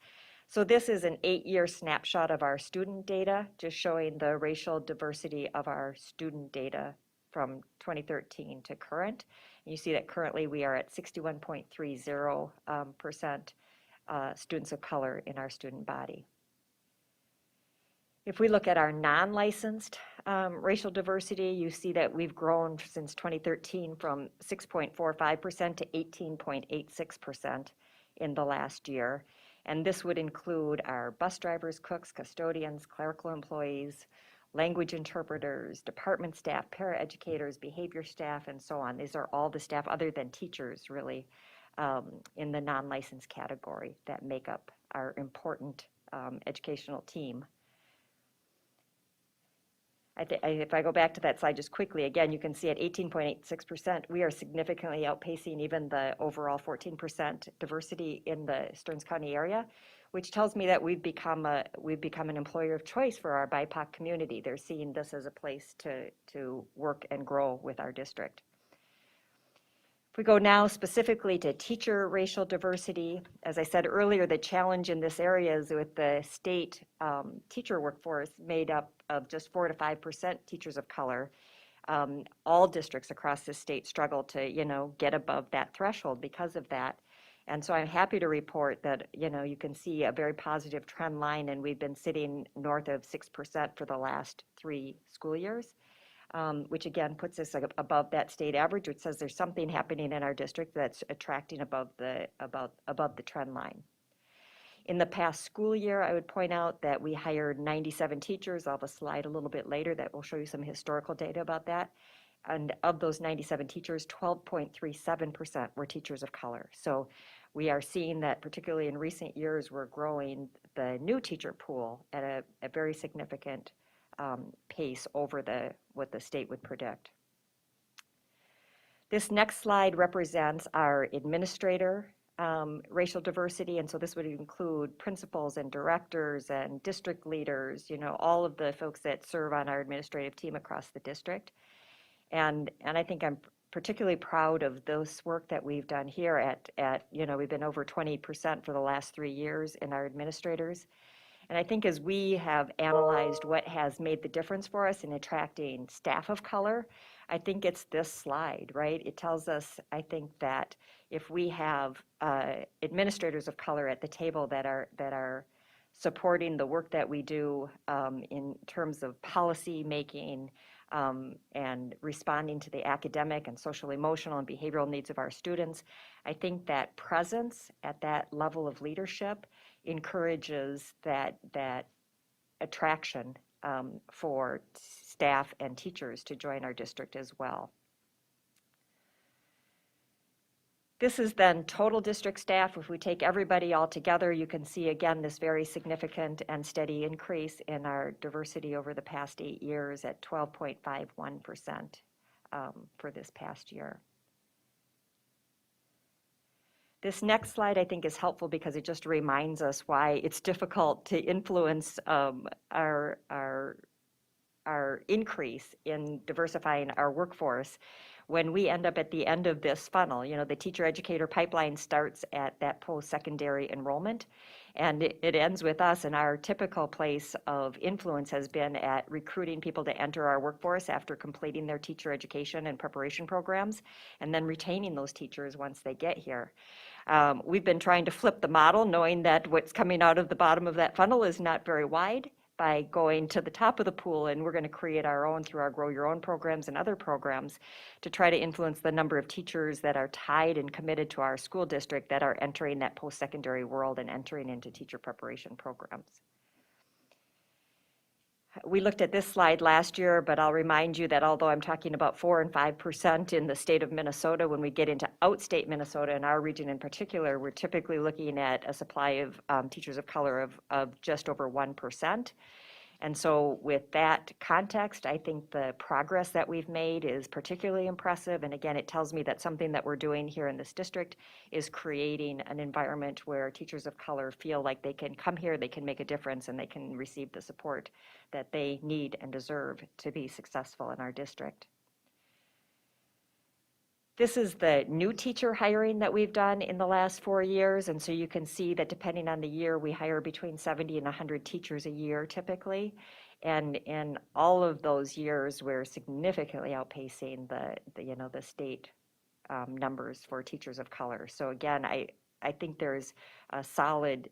So this is an 8-year snapshot of our student data, just showing the racial diversity of our student data from 2013 to current. And you see that currently we are at 61.30% students of color in our student body. If we look at our non-licensed racial diversity, you see that we've grown since 2013 from 6.45% to 18.86% in the last year. And this would include our bus drivers, cooks, custodians, clerical employees, language interpreters, department staff, paraeducators, behavior staff, and so on. These are all the staff other than teachers, really, in the non-licensed category that make up our important educational team. If I go back to that slide just quickly, again, you can see at 18.86%, we are significantly outpacing even the overall 14% diversity in the Stearns County area, which tells me that we've become an employer of choice for our BIPOC community. They're seeing this as a place to work and grow with our district. If we go now specifically to teacher racial diversity, as I said earlier, the challenge in this area is with the state teacher workforce made up of just 4 to 5% teachers of color. All districts across the state struggle to, get above that threshold because of that. And so I'm happy to report that, you can see a very positive trend line, and we've been sitting north of 6% for the last 3 school years. Which again puts us above that state average, which says there's something happening in our district that's attracting above the trend line. In the past school year, I would point out that we hired 97 teachers. I'll have a slide a little bit later that will show you some historical data about that. And of those 97 teachers, 12.37% were teachers of color. So we are seeing that, particularly in recent years, we're growing the new teacher pool at a very significant pace over what the state would predict. This next slide represents our administrator racial diversity, and so this would include principals and directors and district leaders, all of the folks that serve on our administrative team across the district. And I think I'm particularly proud of this work that we've done here we've been over 20% for the last 3 years in our administrators. And I think as we have analyzed what has made the difference for us in attracting staff of color, I think it's this slide, right? It tells us, I think, that if we have administrators of color at the table that are supporting the work that we do in terms of policy making and responding to the academic and social, emotional, and behavioral needs of our students, I think that presence at that level of leadership encourages that attraction for staff and teachers to join our district as well. This is then total district staff. If we take everybody all together, you can see again this very significant and steady increase in our diversity over the past 8 years at 12.51% for this past year. This next slide I think is helpful because it just reminds us why it's difficult to influence our increase in diversifying our workforce when we end up at the end of this funnel. The teacher educator pipeline starts at that post-secondary enrollment, and it ends with us, and our typical place of influence has been at recruiting people to enter our workforce after completing their teacher education and preparation programs, and then retaining those teachers once they get here. We've been trying to flip the model, knowing that what's coming out of the bottom of that funnel is not very wide, by going to the top of the pool, and we're going to create our own through our Grow Your Own programs and other programs to try to influence the number of teachers that are tied and committed to our school district that are entering that post-secondary world and entering into teacher preparation programs. We looked at this slide last year, but I'll remind you that although I'm talking about 4 and 5% in the state of Minnesota, when we get into outstate Minnesota, in our region in particular, we're typically looking at a supply of teachers of color of just over 1%. And so with that context, I think the progress that we've made is particularly impressive. And again, it tells me that something that we're doing here in this district is creating an environment where teachers of color feel like they can come here, they can make a difference, and they can receive the support that they need and deserve to be successful in our district. This is the new teacher hiring that we've done in the last 4 years. And so you can see that depending on the year, we hire between 70 and 100 teachers a year typically. And in all of those years, we're significantly outpacing the state numbers for teachers of color. So again, I think there's a solid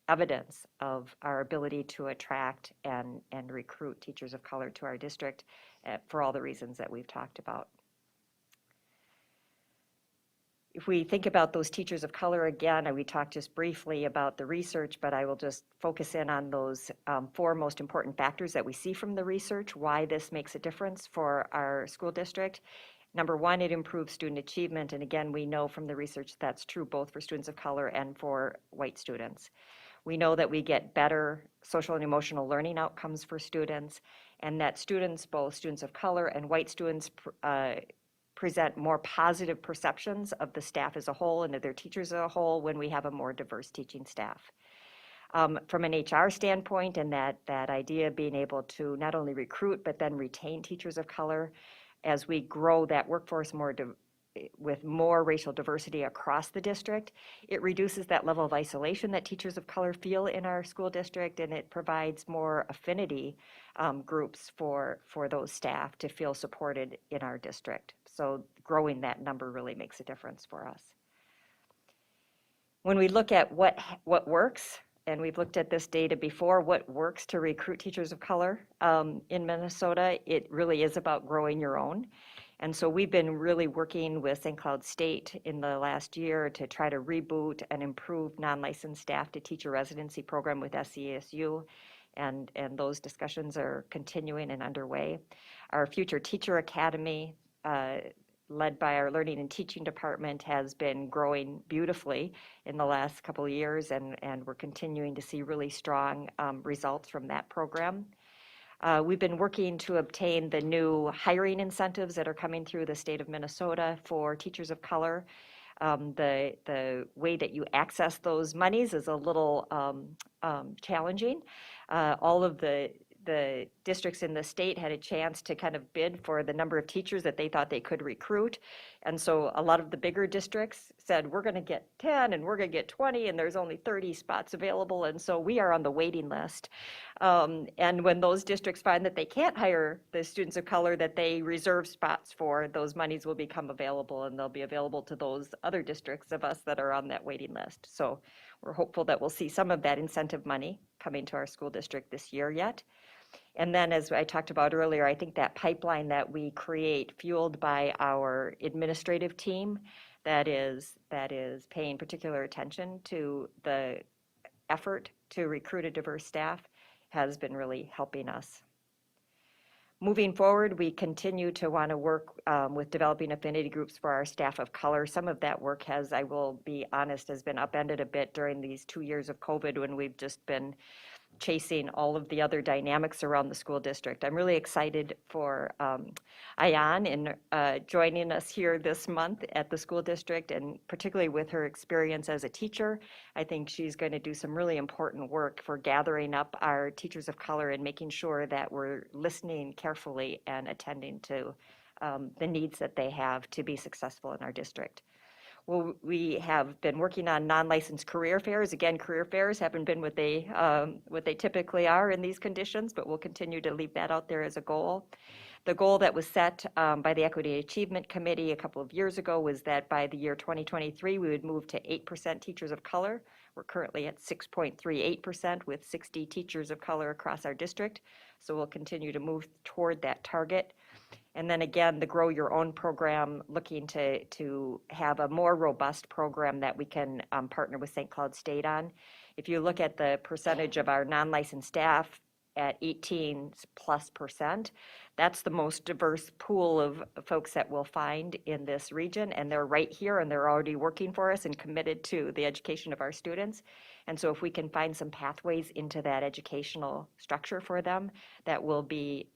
evidence of our ability to attract and recruit teachers of color to our district for all the reasons that we've talked about. If we think about those teachers of color again, and we talked just briefly about the research, but I will just focus in on those 4 most important factors that we see from the research, why this makes a difference for our school district. Number 1, it improves student achievement. And again, we know from the research that's true both for students of color and for white students. We know that we get better social and emotional learning outcomes for students, and that students, both students of color and white students, present more positive perceptions of the staff as a whole and of their teachers as a whole when we have a more diverse teaching staff. From an HR standpoint, and that idea of being able to not only recruit but then retain teachers of color, as we grow that workforce with more racial diversity across the district, it reduces that level of isolation that teachers of color feel in our school district, and it provides more affinity groups for those staff to feel supported in our district. So growing that number really makes a difference for us. When we look at what works, and we've looked at this data before, what works to recruit teachers of color in Minnesota, it really is about growing your own. And so we've been really working with St. Cloud State in the last year to try to reboot and improve non-licensed staff to teacher residency program with SCASU. And those discussions are continuing and underway. Our Future Teacher Academy, led by our Learning and Teaching Department, has been growing beautifully in the last couple of years, and we're continuing to see really strong results from that program. We've been working to obtain the new hiring incentives that are coming through the state of Minnesota for teachers of color. The way that you access those monies is a little challenging. All of the districts in the state had a chance to kind of bid for the number of teachers that they thought they could recruit. And so a lot of the bigger districts said, we're going to get 10 and we're going to get 20 and there's only 30 spots available. And so we are on the waiting list. And when those districts find that they can't hire the students of color that they reserve spots for, those monies will become available and they'll be available to those other districts of us that are on that waiting list. So we're hopeful that we'll see some of that incentive money coming to our school district this year yet. And then, as I talked about earlier, I think that pipeline that we create, fueled by our administrative team, that is paying particular attention to the effort to recruit a diverse staff, has been really helping us. Moving forward, we continue to want to work with developing affinity groups for our staff of color. Some of that work has, I will be honest, has been upended a bit during these 2 years of COVID when we've just been chasing all of the other dynamics around the school district. I'm really excited for Ayan in joining us here this month at the school district, and particularly with her experience as a teacher. I think she's going to do some really important work for gathering up our teachers of color and making sure that we're listening carefully and attending to the needs that they have to be successful in our district. Well, we have been working on non-licensed career fairs. Again, career fairs haven't been what they typically are in these conditions, but we'll continue to leave that out there as a goal. The goal that was set by the Equity Achievement Committee a couple of years ago was that by the year 2023, we would move to 8% teachers of color. We're currently at 6.38% with 60 teachers of color across our district. So we'll continue to move toward that target. And then again, the Grow Your Own program, looking to have a more robust program that we can partner with St. Cloud State on. If you look at the percentage of our non-licensed staff at 18+%, that's the most diverse pool of folks that we'll find in this region. And they're right here and they're already working for us and committed to the education of our students. And so if we can find some pathways into that educational structure for them that will be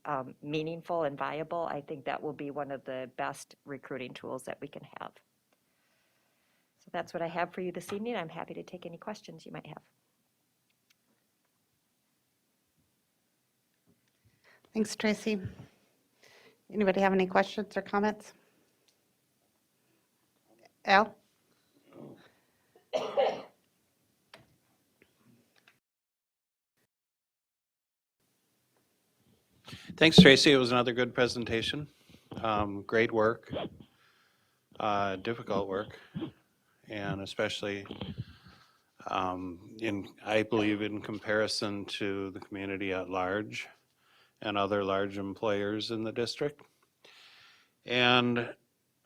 meaningful and viable, I think that will be one of the best recruiting tools that we can have. So that's what I have for you this evening. I'm happy to take any questions you might have. Thanks, Tracy. Anybody have any questions or comments? Al? Thanks, Tracy. It was another good presentation. Great work, difficult work, and especially I believe in comparison to the community at large and other large employers in the district. And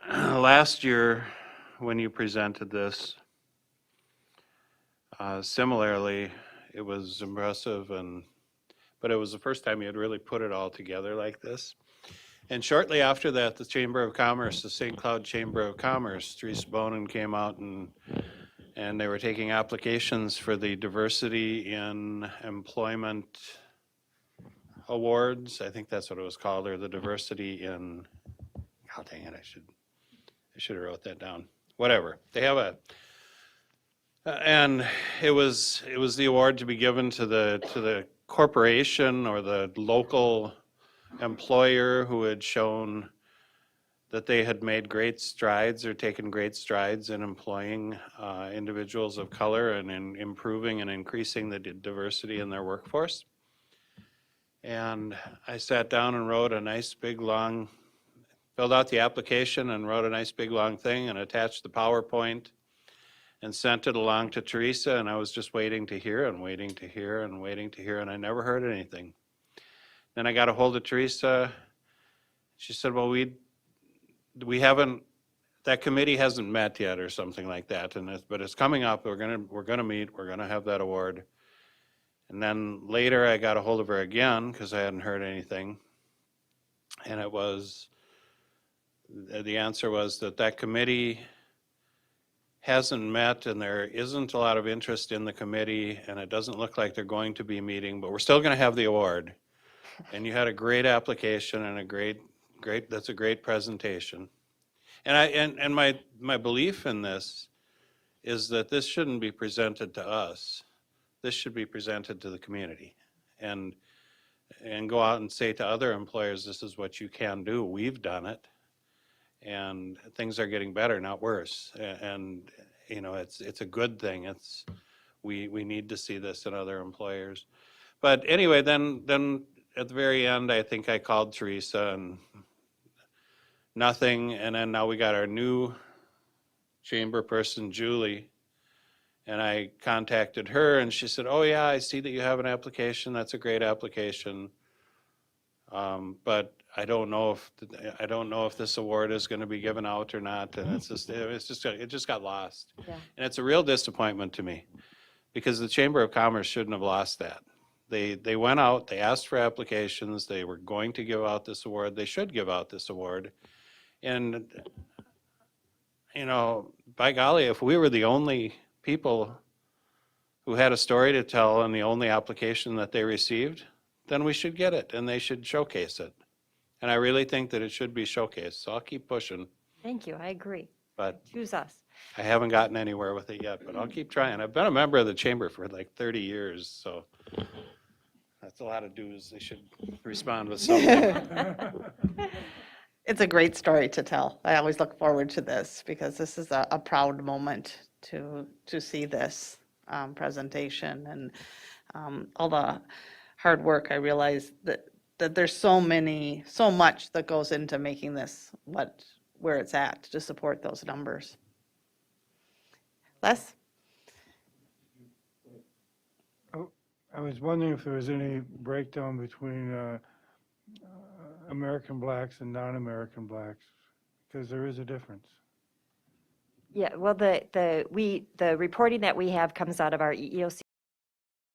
last year, when you presented this, similarly, it was impressive, but it was the first time you had really put it all together like this. And shortly after that, the Chamber of Commerce, the St. Cloud Chamber of Commerce, Teresa Bonin came out and they were taking applications for the Diversity in Employment Awards. I think that's what it was called, or the Diversity in, oh dang it, I should have wrote that down. Whatever. They have and it was the award to be given to the corporation or the local employer who had shown that they had made great strides or taken great strides in employing individuals of color and in improving and increasing the diversity in their workforce. And I sat down and wrote a nice big long, filled out the application and wrote a nice big long thing and attached the PowerPoint and sent it along to Teresa, and I was just waiting to hear and waiting to hear and waiting to hear, and I never heard anything. Then I got a hold of Teresa. She said, well, we haven't, that committee hasn't met yet or something like that, but it's coming up. We're gonna meet, we're gonna have that award. And then later I got a hold of her again because I hadn't heard anything. And it was, the answer was that committee hasn't met and there isn't a lot of interest in the committee and it doesn't look like they're going to be meeting, but we're still going to have the award. And you had a great application and that's a great presentation. And my belief in this is that this shouldn't be presented to us. This should be presented to the community. And go out and say to other employers, this is what you can do. We've done it. And things are getting better, not worse. And, you know, it's a good thing. We need to see this in other employers. But anyway, then at the very end, I think I called Teresa and nothing. And then now we got our new chamber person, Julie. And I contacted her and she said, oh yeah, I see that you have an application. That's a great application. But I don't know if this award is going to be given out or not. And it just got lost. Yeah. And it's a real disappointment to me because the Chamber of Commerce shouldn't have lost that. They went out, they asked for applications, they were going to give out this award. They should give out this award. And, you know, by golly, if we were the only people who had a story to tell and the only application that they received, then we should get it and they should showcase it. And I really think that it should be showcased, so I'll keep pushing, Thank you, I agree. but Choose us. I haven't gotten anywhere with it yet, but I'll keep trying. I've been a member of the chamber for like 30 years, so that's a lot of dues. They should respond with something. It's a great story to tell. I always look forward to this because this is a proud moment to see this presentation and all the hard work. I realize that there's so much that goes into making this where it's at to support those numbers. Les? I was wondering if there was any breakdown between American blacks and non-American blacks, because there is a difference. Yeah, well, the reporting that we have comes out of our EEOC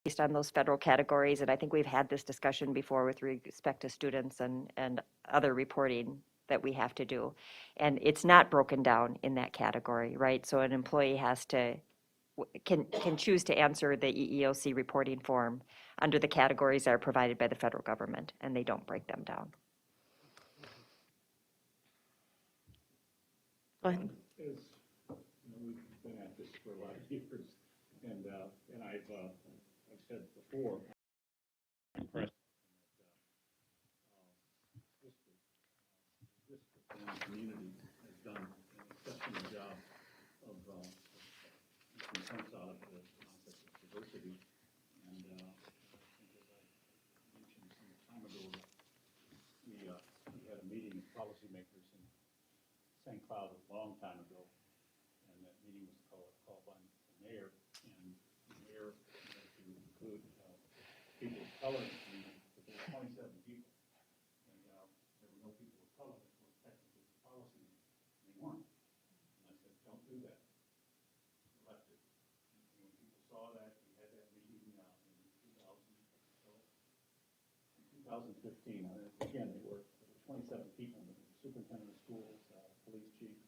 based on those federal categories, and I think we've had this discussion before with respect to students and other reporting that we have to do. And it's not broken down in that category, right? So an employee can choose to answer the EEOC reporting form under the categories that are provided by the federal government, and they don't break them down. Go ahead. As, you know, we've been at this for a lot of years, and I've said before, I'm impressed this community has done an exceptional job of making sense out of the concept of diversity. And I think as I mentioned some time ago, we had a meeting of policymakers in St. Cloud a long time ago, and that meeting was called by the mayor, and the mayor had to include people of color in the community, but there were 27 people, and there were no people of color that were technically policy, and they weren't. And I said, don't do that. Left it. And when people saw that, we had that meeting in 2015. Again, there were 27 people, the superintendent of schools, police chief,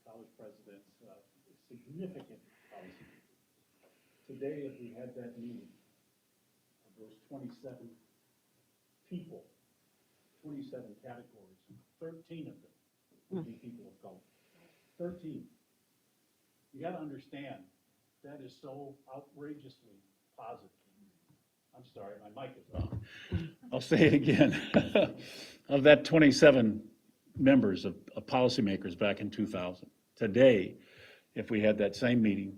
college presidents, significant policy. Today, if we had that meeting, of those 27 people, 27 categories, 13 of them would be people of color. 13. You got to understand, that is so outrageously positive. I'm sorry, my mic is on. I'll say it again. Of that 27 members of policymakers back in 2000, today, if we had that same meeting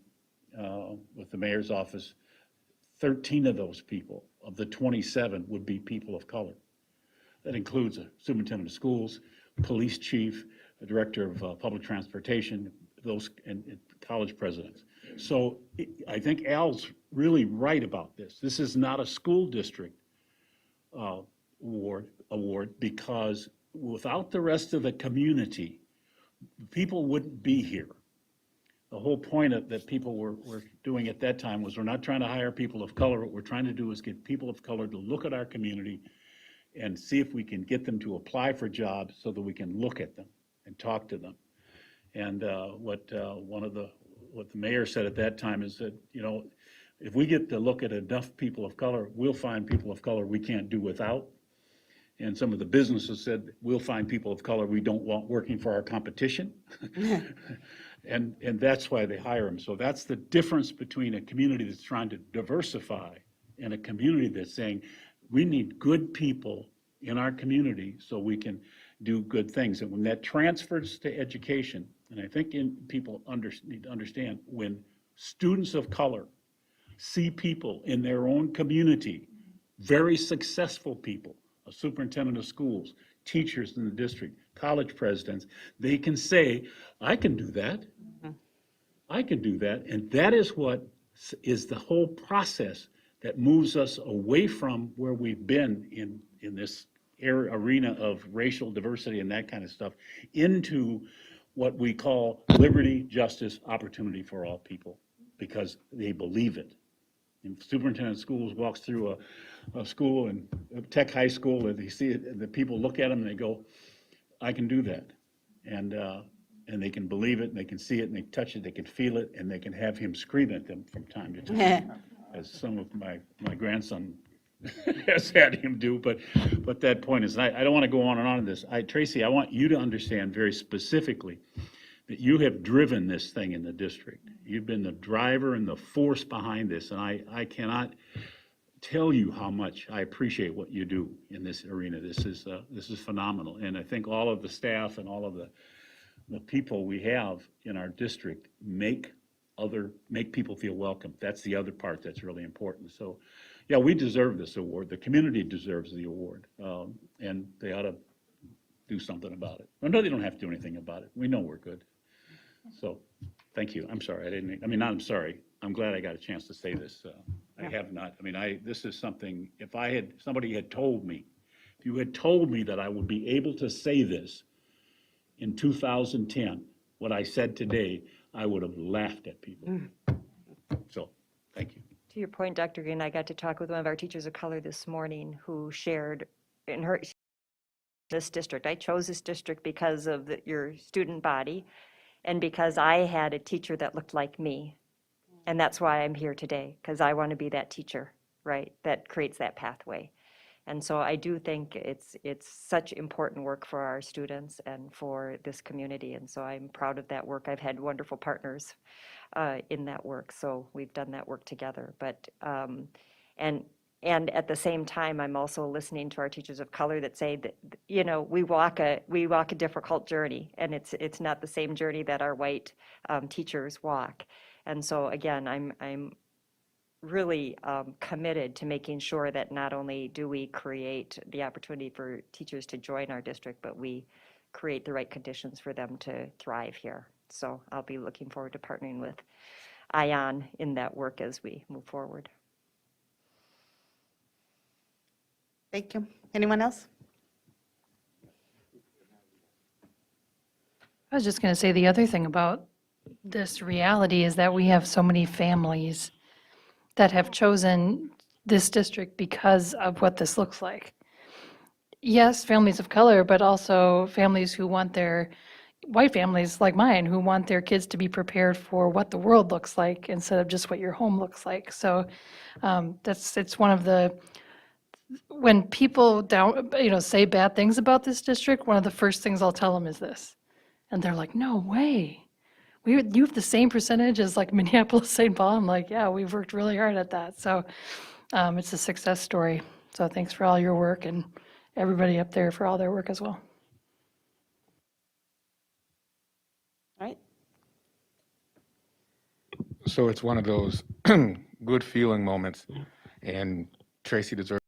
with the mayor's office, 13 of those people, of the 27, would be people of color. That includes a superintendent of schools, police chief, the director of public transportation, those and college presidents. So I think Al's really right about this. This is not a school district award because without the rest of the community, people wouldn't be here. The whole point that people were doing at that time was we're not trying to hire people of color. What we're trying to do is get people of color to look at our community and see if we can get them to apply for jobs so that we can look at them and talk to them. And what the mayor said at that time is that, you know, if we get to look at enough people of color, we'll find people of color we can't do without. And some of the businesses said, we'll find people of color we don't want working for our competition. And that's why they hire them. So that's the difference between a community that's trying to diversify and a community that's saying, we need good people in our community so we can do good things. And when that transfers to education, and I think people need to understand, when students of color see people in their own community, very successful people, a superintendent of schools, teachers in the district, college presidents, they can say, I can do that. I can do that. And that is what is the whole process that moves us away from where we've been in this arena of racial diversity and that kind of stuff into what we call liberty, justice, opportunity for all people, because they believe it. And superintendent of schools walks through a school and a tech high school, and they see it, and the people look at them and they go, I can do that. And they can believe it, and they can see it, and they touch it, they can feel it, and they can have him scream at them from time to time, as some of my grandson has had him do. But that point is, I don't want to go on and on in this. Tracy, I want you to understand very specifically that you have driven this thing in the district. You've been the driver and the force behind this, and I cannot tell you how much I appreciate what you do in this arena. This is phenomenal, and I think all of the staff and all of the people we have in our district make people feel welcome. That's the other part that's really important. So, yeah, we deserve this award. The community deserves the award, and they ought to do something about it. Well, no, they don't have to do anything about it. We know we're good. So, thank you. I'm sorry, I'm sorry. I'm glad I got a chance to say this. I have not. This is something, if somebody had told me, if you had told me that I would be able to say this in 2010, what I said today, I would have laughed at people. So, thank you. To your point, Dr. Green, I got to talk with one of our teachers of color this morning who shared in this district. I chose this district because of your student body and because I had a teacher that looked like me. And that's why I'm here today, because I want to be that teacher, right, that creates that pathway. And so I do think it's such important work for our students and for this community. And so I'm proud of that work. I've had wonderful partners in that work. So we've done that work together. But and at the same time, I'm also listening to our teachers of color that say that, you know, we walk a difficult journey, and it's not the same journey that our white teachers walk. And so again, I'm really committed to making sure that not only do we create the opportunity for teachers to join our district, but we create the right conditions for them to thrive here. So I'll be looking forward to partnering with ION in that work as we move forward. Thank you. Anyone else? I was just going to say the other thing about this reality is that we have so many families that have chosen this district because of what this looks like. Yes, families of color, but also families who want their, white families like mine, who want their kids to be prepared for what the world looks like instead of just what your home looks like. So it's one of the, when people say bad things about this district, one of the first things I'll tell them is this. And they're like, no way. You have the same percentage as like Minneapolis, St. Paul. I'm like, yeah, we've worked really hard at that. So it's a success story. So thanks for all your work and everybody up there for all their work as well. All right. So it's one of those good feeling moments, and Tracy deserves,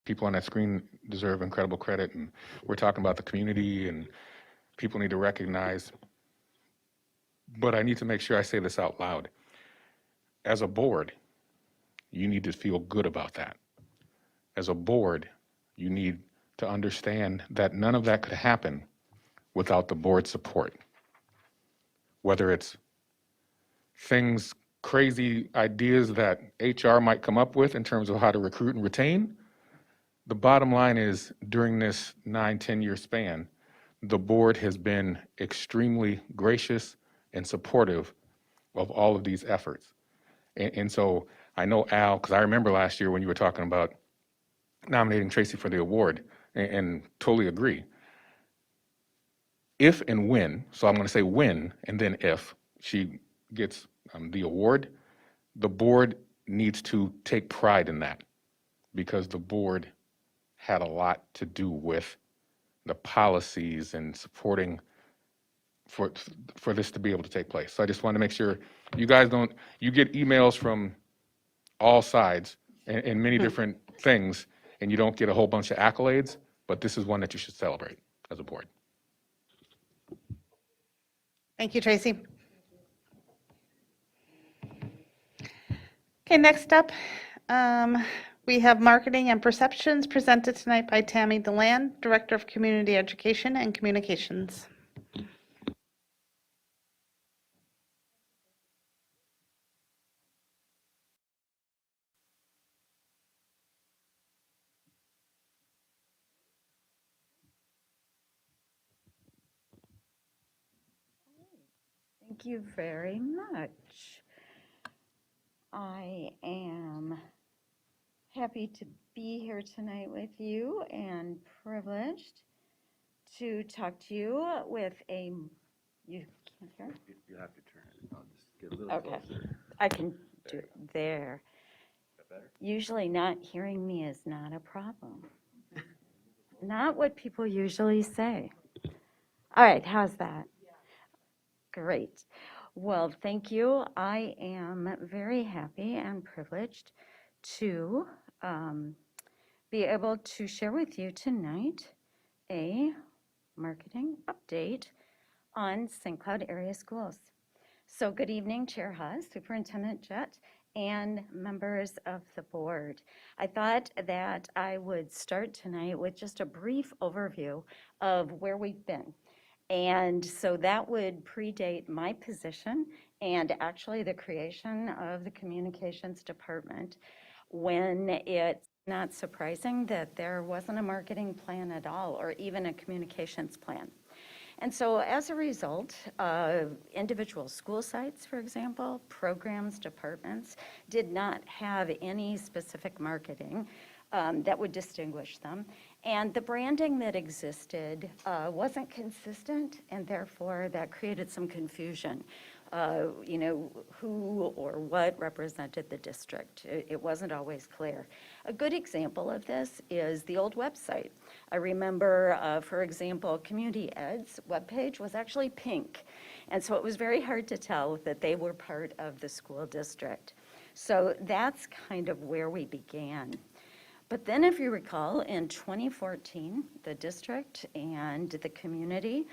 people on that screen deserve incredible credit, and we're talking about the community and people need to recognize, but I need to make sure I say this out loud. As a board, you need to feel good about that. As a board, you need to understand that none of that could happen without the board support. Whether it's things, crazy ideas that HR might come up with in terms of how to recruit and retain, the bottom line is during this 9-10-year span, the board has been extremely gracious and supportive of all of these efforts. And so I know Al, because I remember last year when you were talking about nominating Tracy for the award, and totally agree. If and when, so I'm going to say when and then if she gets the award, the board needs to take pride in that, because the board had a lot to do with the policies and supporting for this to be able to take place. So I just want to make sure you guys don't, you get emails from all sides and many different things, and you don't get a whole bunch of accolades, but this is one that you should celebrate as a board. Thank you, Tracy. Okay, next up, we have Marketing and Perceptions presented tonight by Tammy Deland, Director of Community Education and Communications. Thank you very much. I am happy to be here tonight with you and privileged to talk to you with a, you can't hear? You have to turn it. I'll just get a little Okay. closer. I can do it there. Usually not hearing me is not a problem. Not what people usually say. All right, how's that? Great. Well, thank you. I am very happy and privileged to be able to share with you tonight a marketing update on St. Cloud area schools. So good evening, Chair Haas, Superintendent Jett, and members of the board. I thought that I would start tonight with just a brief overview of where we've been. And so that would predate my position and actually the creation of the communications department, when it's not surprising that there wasn't a marketing plan at all, or even a communications plan. And so as a result, individual school sites, for example, programs, departments, did not have any specific marketing that would distinguish them. And the branding that existed wasn't consistent, and therefore that created some confusion. You know, who or what represented the district. It wasn't always clear. A good example of this is the old website. I remember, for example, Community Ed's webpage was actually pink. And so it was very hard to tell that they were part of the school district. So that's kind of where we began. But then, if you recall, in 2014, the district and the community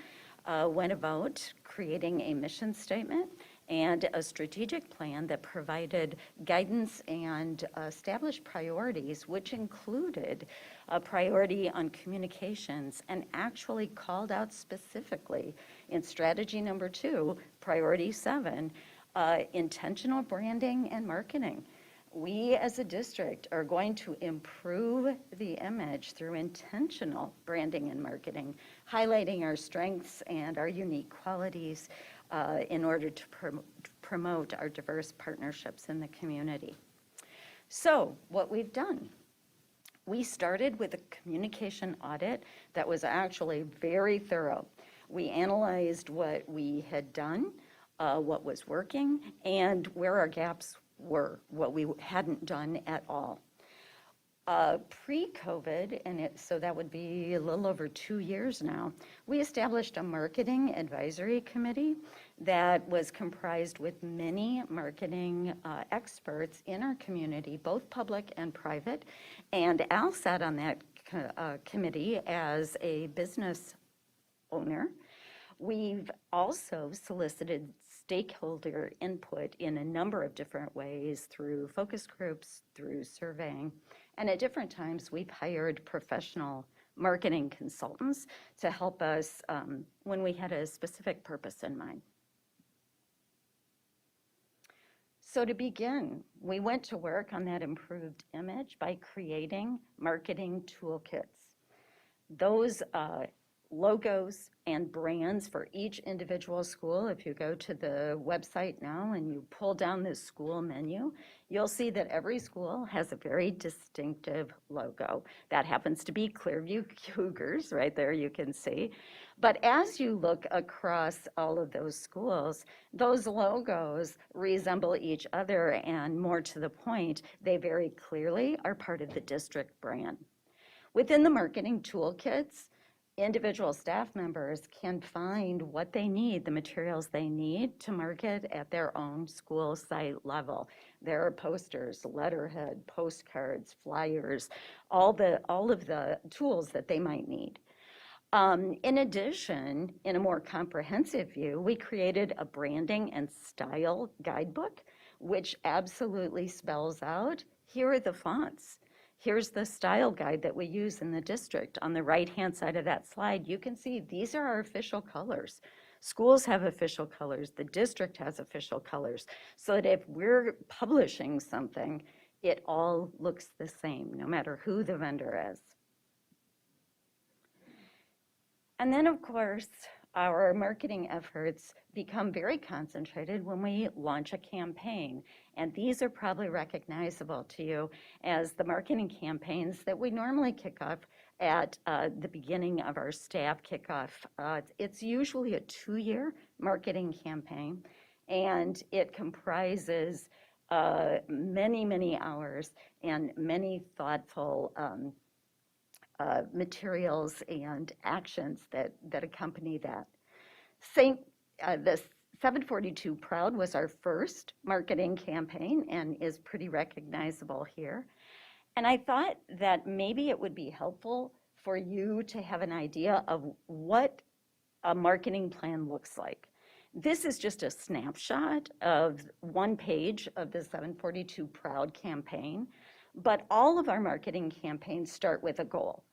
went about creating a mission statement and a strategic plan that provided guidance and established priorities, which included a priority on communications, and actually called out specifically in strategy number 2, priority 7, intentional branding and marketing. We as a district are going to improve the image through intentional branding and marketing, highlighting our strengths and our unique qualities in order to promote our diverse partnerships in the community. So what we've done, we started with a communication audit that was actually very thorough. We analyzed what we had done, what was working, and where our gaps were, what we hadn't done at all. Pre-COVID, so that would be a little over 2 years now, we established a marketing advisory committee that was comprised with many marketing experts in our community, both public and private. And Al sat on that committee as a business owner. We've also solicited stakeholder input in a number of different ways, through focus groups, through surveying, and at different times we've hired professional marketing consultants to help us when we had a specific purpose in mind. So to begin, we went to work on that improved image by creating marketing toolkits. Those logos and brands for each individual school. If you go to the website now and you pull down this school menu, you'll see that every school has a very distinctive logo. That happens to be Clearview Cougars, right there you can see. But as you look across all of those schools, those logos resemble each other, and more to the point, they very clearly are part of the district brand. Within the marketing toolkits, individual staff members can find what they need, the materials they need to market at their own school site level. There are posters, letterhead, postcards, flyers, all of the tools that they might need. In addition, in a more comprehensive view, we created a branding and style guidebook, which absolutely spells out, here are the fonts. Here's the style guide that we use in the district. On the right-hand side of that slide, you can see these are our official colors. Schools have official colors. The district has official colors. So that if we're publishing something, it all looks the same, no matter who the vendor is. And then, of course, our marketing efforts become very concentrated when we launch a campaign. And these are probably recognizable to you as the marketing campaigns that we normally kick off at the beginning of our staff kickoff. It's usually a 2-year marketing campaign, and it comprises many, many hours and many thoughtful materials and actions that accompany that. The 742 Proud was our first marketing campaign and is pretty recognizable here. And I thought that maybe it would be helpful for you to have an idea of what a marketing plan looks like. This is just a snapshot of one page of the 742 Proud campaign, but all of our marketing campaigns start with a goal.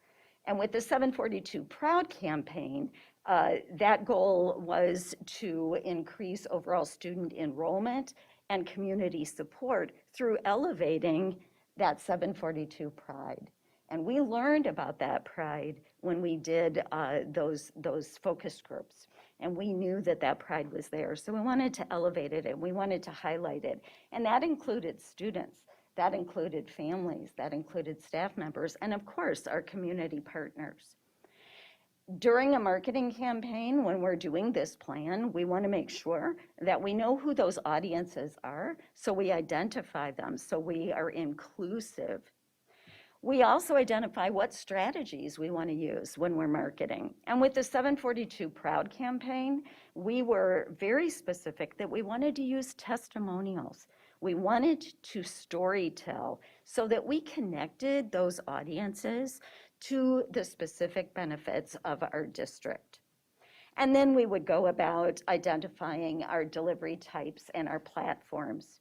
And with the 742 Proud campaign, that goal was to increase overall student enrollment and community support through elevating that 742 Pride. And we learned about that pride when we did those focus groups. And we knew that that pride was there. So we wanted to elevate it and we wanted to highlight it. And that included students. That included families, that included staff members, and of course, our community partners. During a marketing campaign, when we're doing this plan, we want to make sure that we know who those audiences are, so we identify them, so we are inclusive. We also identify what strategies we want to use when we're marketing. And with the 742 Proud campaign, we were very specific that we wanted to use testimonials. We wanted to storytell so that we connected those audiences to the specific benefits of our district. And then we would go about identifying our delivery types and our platforms.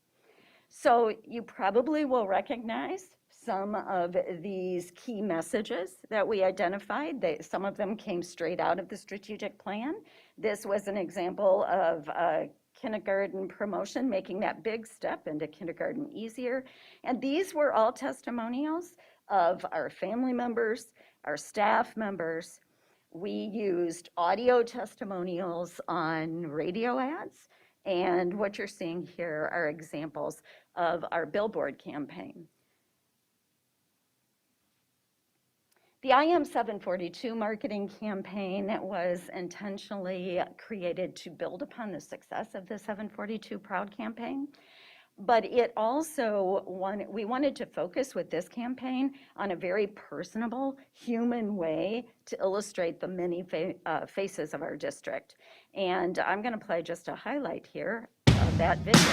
So you probably will recognize some of these key messages that we identified. Some of them came straight out of the strategic plan. This was an example of kindergarten promotion, making that big step into kindergarten easier. And these were all testimonials of our family members, our staff members. We used audio testimonials on radio ads. And what you're seeing here are examples of our billboard campaign. The IM 742 marketing campaign was intentionally created to build upon the success of the 742 Proud campaign, but it also, we wanted to focus with this campaign on a very personable, human way to illustrate the many faces of our district. And I'm going to play just a highlight here of that video.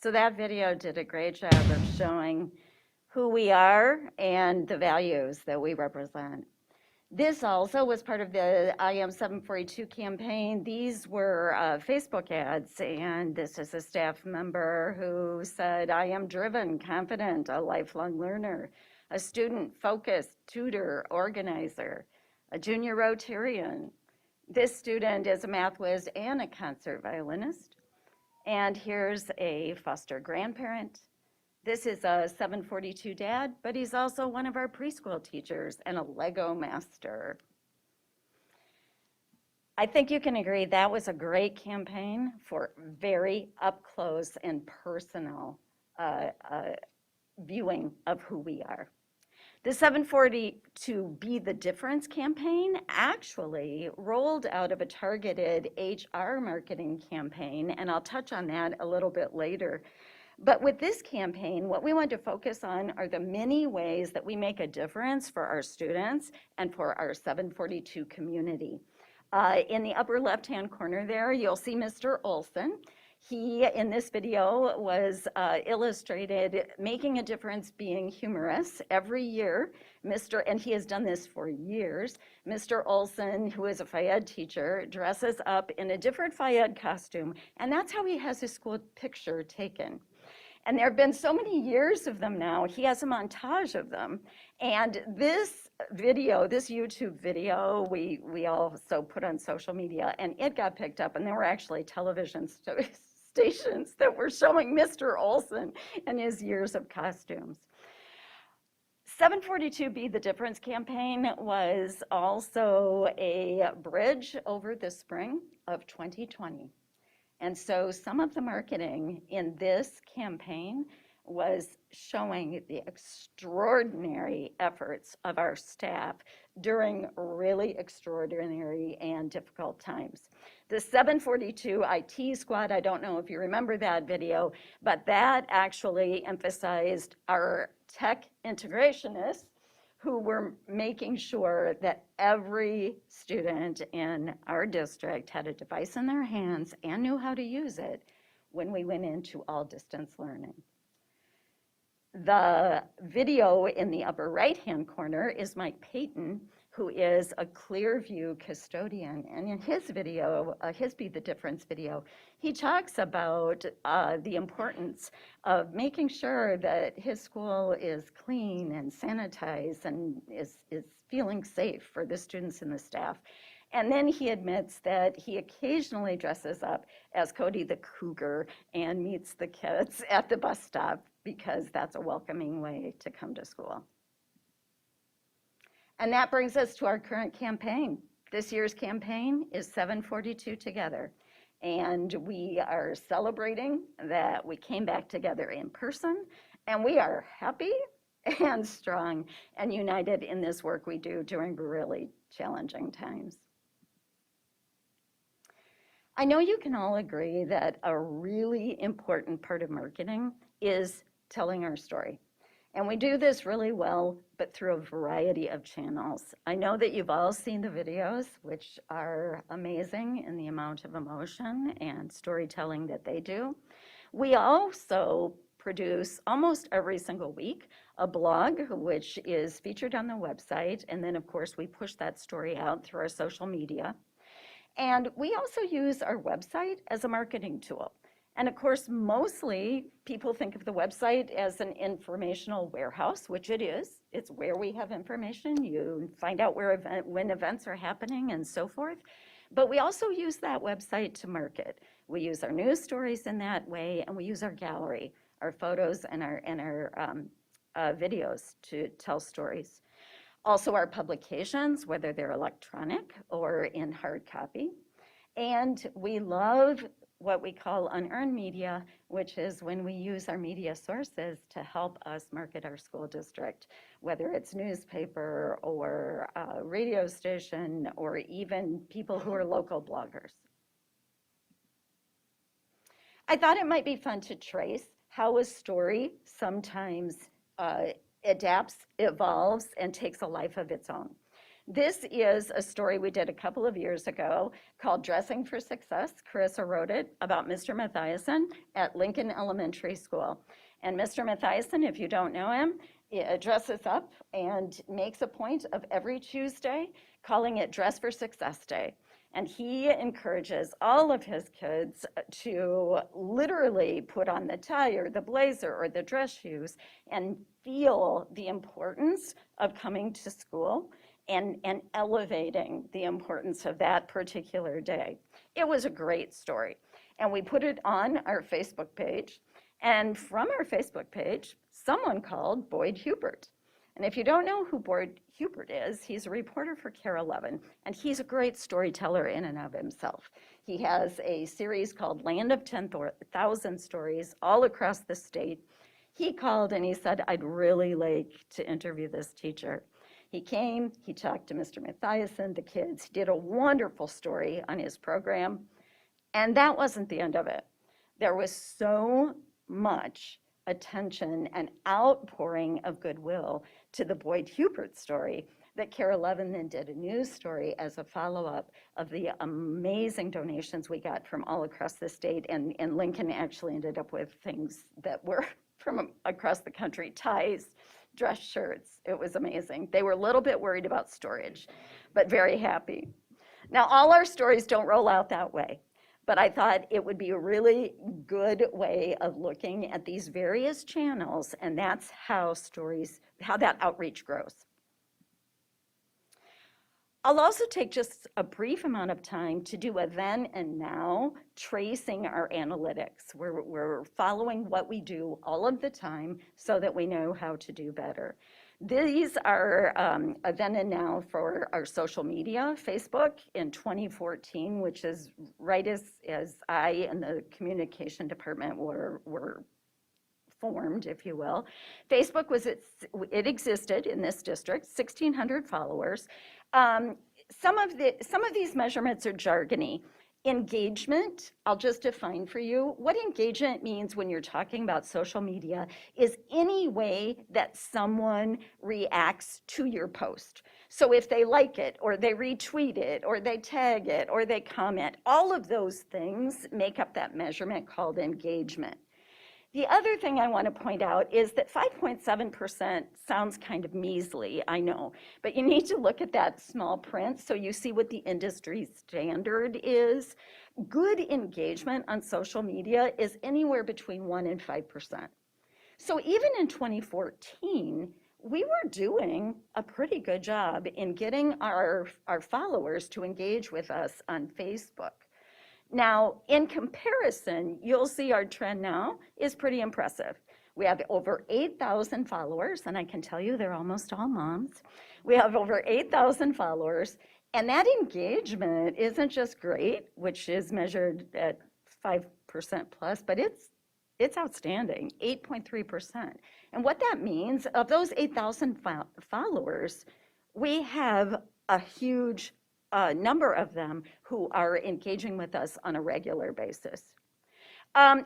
So that video did a great job of showing who we are and the values that we represent. This also was part of the I Am 742 campaign. These were Facebook ads, and this is a staff member who said, I am driven, confident, a lifelong learner, a student-focused tutor, organizer, a junior Rotarian. This student is a math whiz and a concert violinist. And here's a foster grandparent. This is a 742 dad, but he's also one of our preschool teachers and a Lego master. I think you can agree that was a great campaign for very up close and personal viewing of who we are. The 742 Be the Difference campaign actually rolled out of a targeted HR marketing campaign, and I'll touch on that a little bit later. But with this campaign, what we want to focus on are the many ways that we make a difference for our students and for our 742 community. In the upper left-hand corner there, you'll see Mr. Olson. He, in this video, was illustrated making a difference being humorous every year. And he has done this for years. Mr. Olson, who is a Phi-Ed teacher, dresses up in a different Phi-Ed costume, and that's how he has his school picture taken. And there have been so many years of them now, he has a montage of them. And this video, this YouTube video, we also put on social media, and it got picked up, and there were actually television stations that were showing Mr. Olson and his years of costumes. 742 Be the Difference campaign was also a bridge over the spring of 2020. And so some of the marketing in this campaign was showing the extraordinary efforts of our staff during really extraordinary and difficult times. The 742 IT squad, I don't know if you remember that video, but that actually emphasized our tech integrationists who were making sure that every student in our district had a device in their hands and knew how to use it when we went into all distance learning. The video in the upper right-hand corner is Mike Payton, who is a Clearview custodian. And in his video, his Be the Difference video, he talks about the importance of making sure that his school is clean and sanitized and is feeling safe for the students and the staff. And then he admits that he occasionally dresses up as Cody the Cougar and meets the kids at the bus stop because that's a welcoming way to come to school. And that brings us to our current campaign. This year's campaign is 742 Together. And we are celebrating that we came back together in person, and we are happy and strong and united in this work we do during really challenging times. I know you can all agree that a really important part of marketing is telling our story. And we do this really well, but through a variety of channels. I know that you've all seen the videos, which are amazing in the amount of emotion and storytelling that they do. We also produce almost every single week a blog, which is featured on the website. And then, of course, we push that story out through our social media. And we also use our website as a marketing tool. And of course, mostly people think of the website as an informational warehouse, which it is. It's where we have information. You find out when events are happening and so forth. But we also use that website to market. We use our news stories in that way, and we use our gallery, our photos and our videos to tell stories. Also our publications, whether they're electronic or in hard copy. And we love what we call unearned media, which is when we use our media sources to help us market our school district, whether it's newspaper or radio station or even people who are local bloggers. I thought it might be fun to trace how a story sometimes adapts, evolves, and takes a life of its own. This is a story we did a couple of years ago called Dressing for Success. Carissa wrote it about Mr. Mathiasen at Lincoln Elementary School. And Mr. Mathiasen, if you don't know him, dresses up and makes a point of every Tuesday calling it Dress for Success Day. And he encourages all of his kids to literally put on the tie or the blazer or the dress shoes and feel the importance of coming to school and elevating the importance of that particular day. It was a great story. And we put it on our Facebook page. And from our Facebook page, someone called Boyd Hubert. And if you don't know who Boyd Hubert is, he's a reporter for KARE 11, and he's a great storyteller in and of himself. He has a series called Land of 10,000 Stories all across the state. He called and he said, I'd really like to interview this teacher. He came, he talked to Mr. Mathiasen, the kids, did a wonderful story on his program, and that wasn't the end of it. There was so much attention and outpouring of goodwill to the Boyd Hubert story that KARE 11 then did a news story as a follow-up of the amazing donations we got from all across the state, and Lincoln actually ended up with things that were from across the country, ties, dress shirts. It was amazing. They were a little bit worried about storage, but very happy. Now, all our stories don't roll out that way. But I thought it would be a really good way of looking at these various channels, and that's how that outreach grows. I'll also take just a brief amount of time to do a then and now tracing our analytics. We're following what we do all of the time so that we know how to do better. These are a then and now for our social media. Facebook in 2014, which is right as I and the communication department were formed, if you will. Facebook it existed in this district, 1,600 followers. Some of these measurements are jargony. Engagement, I'll just define for you. What engagement means when you're talking about social media is any way that someone reacts to your post. So if they like it, or they retweet it, or they tag it, or they comment, all of those things make up that measurement called engagement. The other thing I want to point out is that 5.7% sounds kind of measly, I know, but you need to look at that small print so you see what the industry standard is. Good engagement on social media is anywhere between 1 and 5%. So even in 2014, we were doing a pretty good job in getting our followers to engage with us on Facebook. Now, in comparison, you'll see our trend now is pretty impressive. We have over 8,000 followers, and I can tell you they're almost all moms. We have over 8,000 followers, and that engagement isn't just great, which is measured at 5% plus, but it's outstanding, 8.3%. And what that means, of those 8,000 followers, we have a huge number of them who are engaging with us on a regular basis.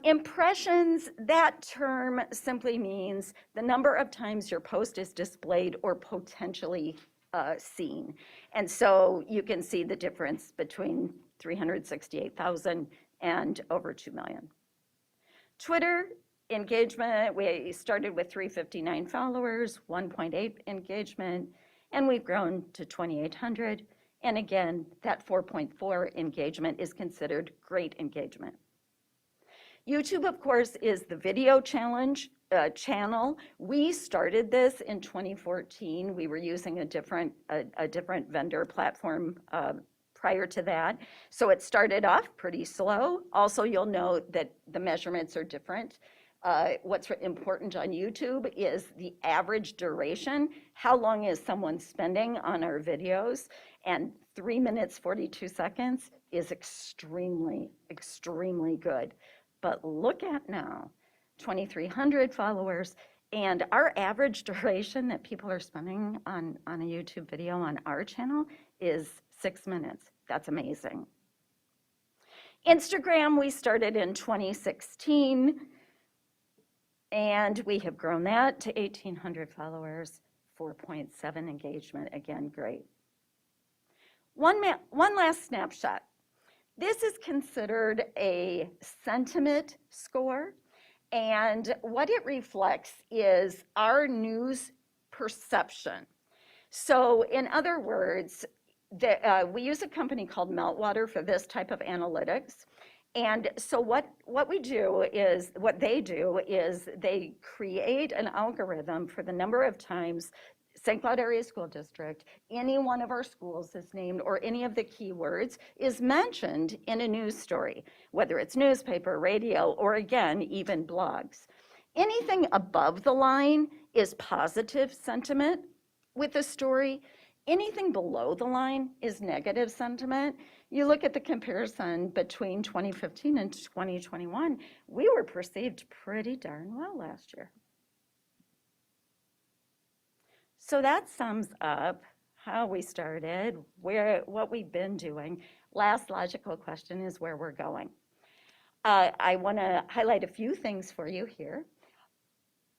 Impressions, that term simply means the number of times your post is displayed or potentially seen. And so you can see the difference between 368,000 and over 2 million. Twitter engagement, we started with 359 followers, 1.8 engagement, and we've grown to 2,800. And again, that 4.4 engagement is considered great engagement. YouTube, of course, is the video challenge channel. We started this in 2014. We were using a different vendor platform prior to that. So it started off pretty slow. Also, you'll note that the measurements are different. What's important on YouTube is the average duration. How long is someone spending on our videos? And 3 minutes, 42 seconds is extremely, extremely good. But look at now, 2,300 followers, and our average duration that people are spending on a YouTube video on our channel is 6 minutes. That's amazing. Instagram, we started in 2016. And we have grown that to 1,800 followers, 4.7 engagement, again, great. One last snapshot. This is considered a sentiment score, and what it reflects is our news perception. So in other words, we use a company called Meltwater for this type of analytics. And so what they do is they create an algorithm for the number of times St. Cloud Area School District, any one of our schools is named, or any of the keywords is mentioned in a news story, whether it's newspaper, radio, or again, even blogs. Anything above the line is positive sentiment with a story. Anything below the line is negative sentiment. You look at the comparison between 2015 and 2021, we were perceived pretty darn well last year. So that sums up how we started, what we've been doing. Last logical question is where we're going. I want to highlight a few things for you here.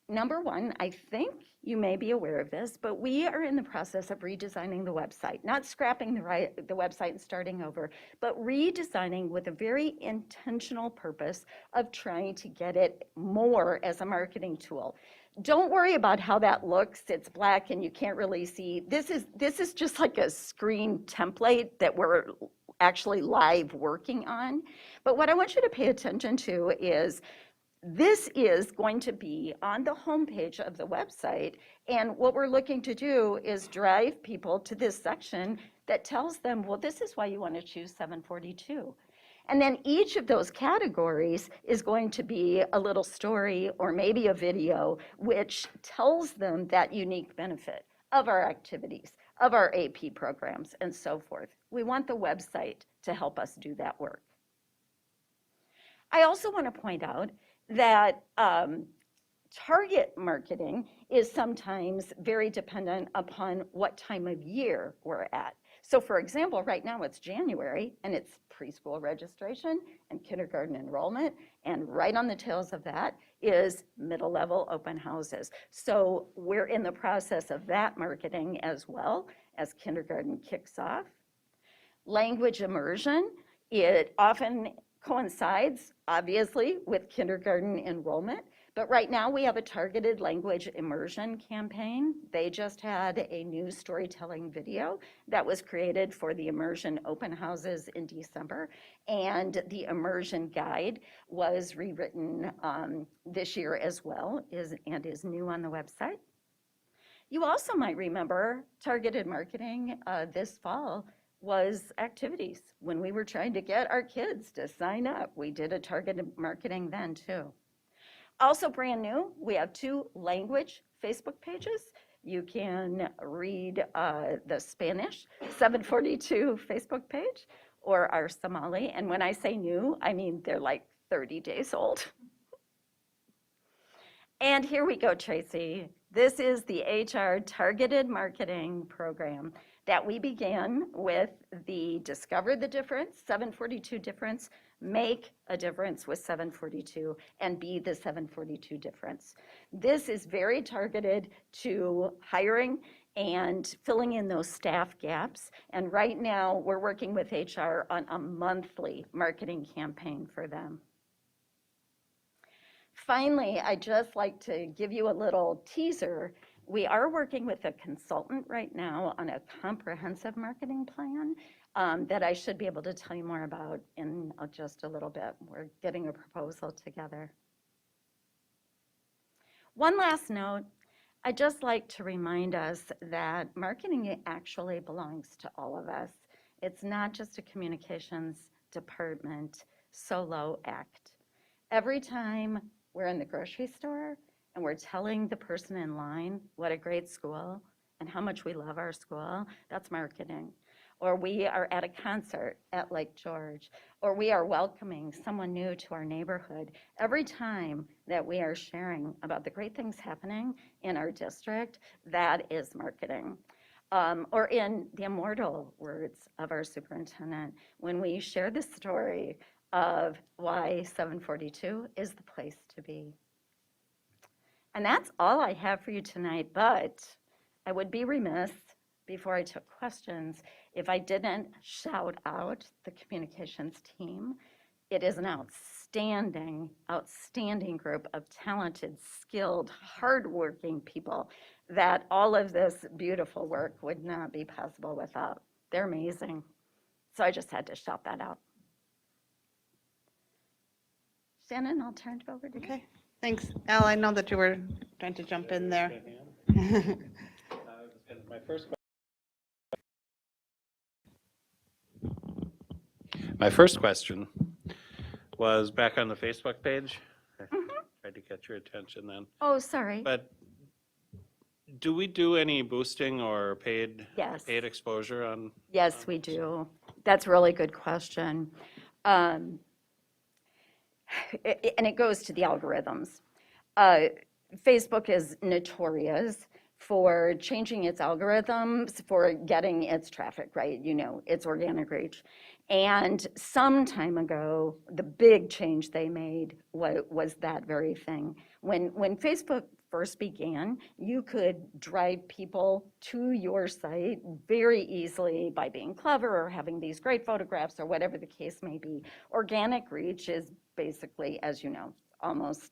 Number one, I think you may be aware of this, but we are in the process of redesigning the website, not scrapping the website and starting over, but redesigning with a very intentional purpose of trying to get it more as a marketing tool. Don't worry about how that looks. It's black and you can't really see. This is just like a screen template that we're actually live working on. But what I want you to pay attention to is this is going to be on the homepage of the website, and what we're looking to do is drive people to this section that tells them, well, this is why you want to choose 742. And then each of those categories is going to be a little story or maybe a video which tells them that unique benefit of our activities, of our AP programs, and so forth. We want the website to help us do that work. I also want to point out that target marketing is sometimes very dependent upon what time of year we're at. So for example, right now it's January and it's preschool registration and kindergarten enrollment, and right on the tails of that is middle level open houses. So we're in the process of that marketing as well as kindergarten kicks off. Language immersion, it often coincides, obviously, with kindergarten enrollment. But right now we have a targeted language immersion campaign. They just had a new storytelling video that was created for the immersion open houses in December. And the immersion guide was rewritten this year as well and is new on the website. You also might remember targeted marketing this fall was activities. When we were trying to get our kids to sign up, we did a targeted marketing then too. Also brand new, we have 2 language Facebook pages. You can read the Spanish 742 Facebook page or our Somali. And when I say new, I mean they're like 30 days old. And here we go, Tracy. This is the HR targeted marketing program that we began with the Discover the Difference, 742 difference, make a difference with 742, and be the 742 difference. This is very targeted to hiring and filling in those staff gaps. And right now, we're working with HR on a monthly marketing campaign for them. Finally, I'd just like to give you a little teaser. We are working with a consultant right now on a comprehensive marketing plan that I should be able to tell you more about in just a little bit. We're getting a proposal together. One last note, I'd just like to remind us that marketing actually belongs to all of us. It's not just a communications department solo act. Every time we're in the grocery store and we're telling the person in line what a great school and how much we love our school, that's marketing. Or we are at a concert at Lake George, or we are welcoming someone new to our neighborhood. Every time that we are sharing about the great things happening in our district, that is marketing. Or in the immortal words of our superintendent, when we share the story of why 742 is the place to be. And that's all I have for you tonight, but I would be remiss before I took questions If I didn't shout out the communications team, it is an outstanding, outstanding group of talented, skilled, hardworking people that all of this beautiful work would not be possible without. They're amazing. So I just had to shout that out. Shannon, I'll turn it over to you. Okay, thanks. Al, I know that you were trying to jump in there. My first question was back on the Facebook page. I tried to catch your attention then. Oh, sorry. But do we do any boosting or paid Yes. exposure on? Yes, we do. That's a really good question. And it goes to the algorithms. Facebook is notorious for changing its algorithms, for getting its traffic, right? You know, its organic reach. And some time ago, the big change they made was that very thing. When Facebook first began, you could drive people to your site very easily by being clever or having these great photographs or whatever the case may be. Organic reach is basically, as you know, almost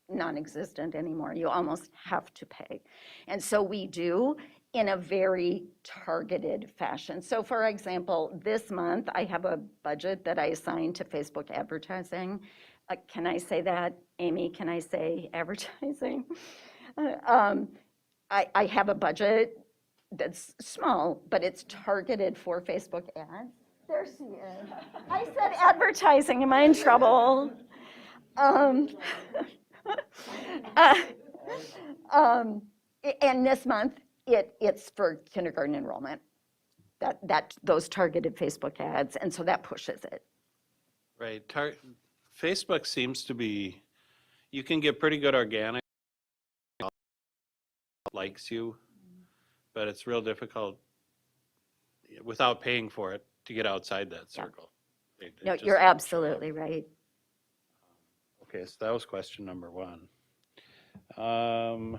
non-existent anymore. You almost have to pay. And so we do in a very targeted fashion. So for example, this month I have a budget that I assigned to Facebook advertising. Can I say that? Amy, can I say advertising? I have a budget that's small, but it's targeted for Facebook ads. There she is. I said advertising. Am I in trouble? And this month, it's for kindergarten enrollment. Those targeted Facebook ads, and so that pushes it. Right. Facebook seems to be, you can get pretty good organic, likes you, but it's real difficult without paying for it to get outside that circle. No, you're absolutely right. Okay, so that was question number one. I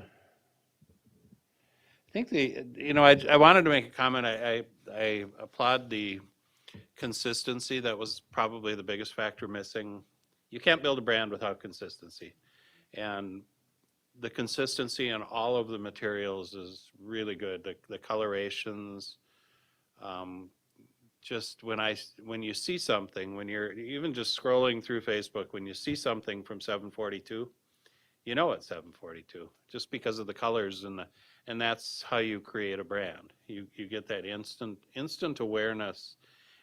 think I wanted to make a comment. I applaud the consistency. That was probably the biggest factor missing. You can't build a brand without consistency. And the consistency in all of the materials is really good. The colorations, just when you see something, when you're even just scrolling through Facebook, when you see something from 742, you know it's 742 just because of the colors and that's how you create a brand. You get that instant awareness,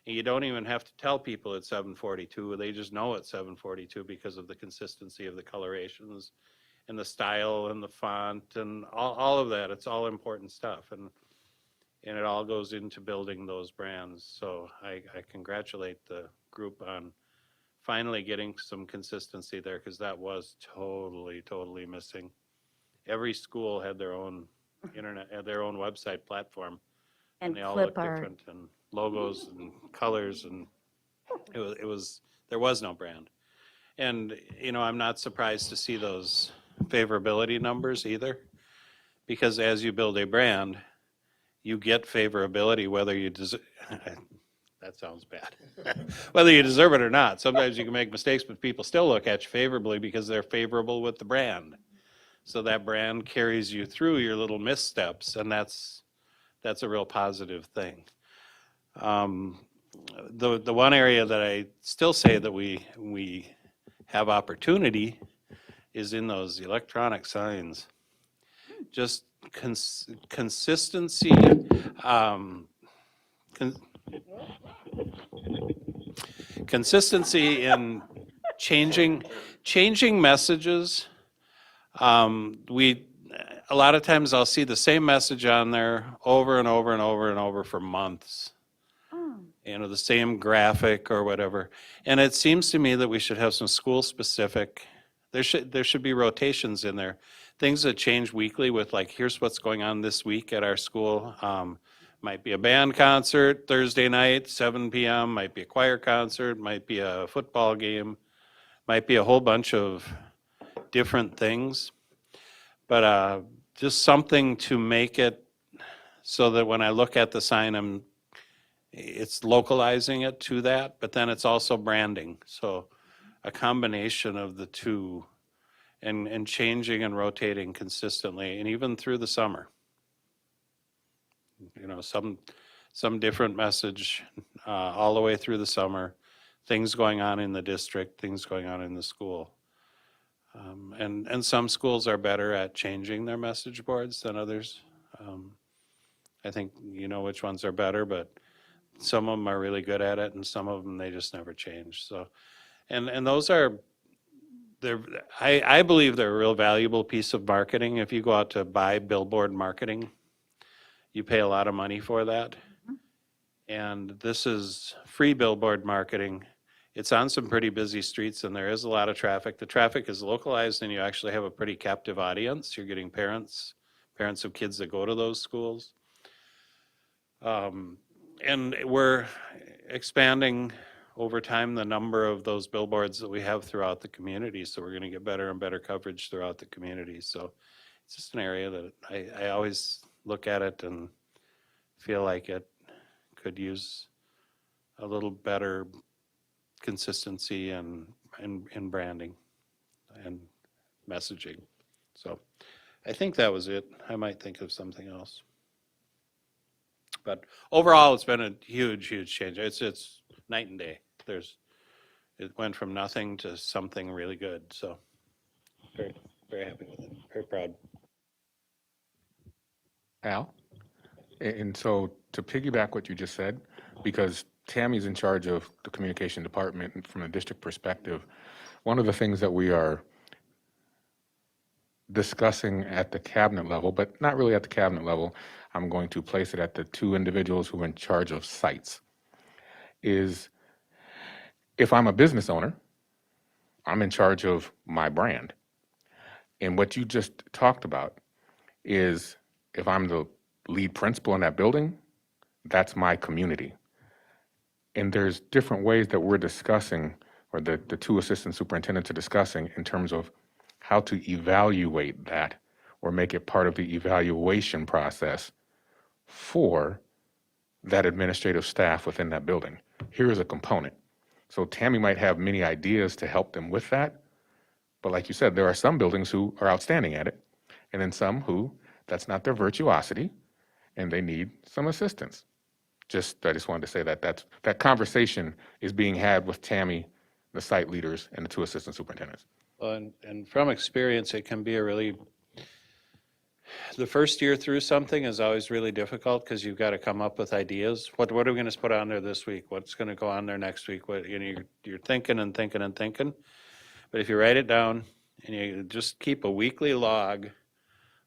and you don't even have to tell people it's 742. They just know it's 742 because of the consistency of the colorations and the style and the font and all of that. It's all important stuff, and it all goes into building those brands. So I congratulate the group on finally getting some consistency there, because that was totally missing. Every school had their own internet, had their own website platform, and they all looked different, and logos and colors, and there was no brand. And I'm not surprised to see those favorability numbers either, because as you build a brand, you get favorability whether you deserve. That sounds bad. Whether you deserve it or not. Sometimes you can make mistakes, but people still look at you favorably because they're favorable with the brand. So that brand carries you through your little missteps, and that's a real positive thing. The one area that I still say that we have opportunity is in those electronic signs. Just consistency. Consistency in changing messages. A lot of times I'll see the same message on there over and over and over and over for months. The same graphic or whatever. And it seems to me that we should have some school specific. There should be rotations in there. Things that change weekly with, like, here's what's going on this week at our school. Might be a band concert Thursday night, 7 p.m., might be a choir concert, might be a football game, might be a whole bunch of different things. But just something to make it so that when I look at the sign, it's localizing it to that, but then it's also branding. So a combination of the two and changing and rotating consistently and even through the summer. You know, some different message all the way through the summer, things going on in the district, things going on in the school. And some schools are better at changing their message boards than others. I think you know which ones are better, but some of them are really good at it and some of them they just never change. So, and those are, I believe they're a real valuable piece of marketing. If you go out to buy billboard marketing, you pay a lot of money for that. And this is free billboard marketing. It's on some pretty busy streets and there is a lot of traffic. The traffic is localized and you actually have a pretty captive audience. You're getting parents of kids that go to those schools. And we're expanding over time the number of those billboards that we have throughout the community. So we're going to get better and better coverage throughout the community. So it's just an area that I always look at it and feel like it could use a little better consistency and branding and messaging. So I think that was it. I might think of something else. But overall, it's been a huge, huge change. It's night and day. It went from nothing to something really good. So very, very happy with it. Very proud. Al? And so to piggyback what you just said, because Tammy's in charge of the communication department and from a district perspective, one of the things that we are discussing at the cabinet level, but not really at the cabinet level, I'm going to place it at the two individuals who are in charge of sites, is if I'm a business owner, I'm in charge of my brand. And what you just talked about is if I'm the lead principal in that building, that's my community. And there's different ways that we're discussing, or the two assistant superintendents are discussing in terms of how to evaluate that or make it part of the evaluation process for that administrative staff within that building. Here is a component. So Tammy might have many ideas to help them with that, but like you said, there are some buildings who are outstanding at it, and then some who that's not their virtuosity, and they need some assistance. I just wanted to say that that conversation is being had with Tammy, the site leaders, and the two assistant superintendents. And from experience, it can be the first year through something is always really difficult because you've got to come up with ideas. What are we going to put on there this week? What's going to go on there next week? You're thinking and thinking and thinking. But if you write it down and you just keep a weekly log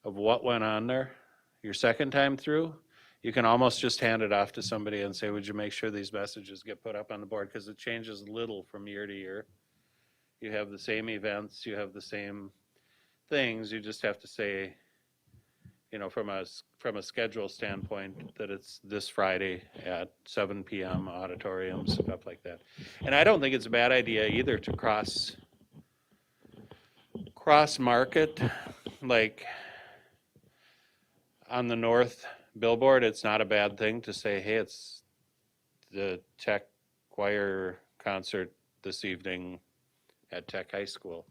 of what went on there, your second time through, you can almost just hand it off to somebody and say, would you make sure these messages get put up on the board? Because it changes little from year to year. You have the same events, you have the same things, you just have to say, from a schedule standpoint, that it's this Friday at 7 p.m. auditorium, stuff like that. And I don't think it's a bad idea either to cross market, like on the north billboard, it's not a bad thing to say, hey, it's the Tech choir concert this evening at Tech High School.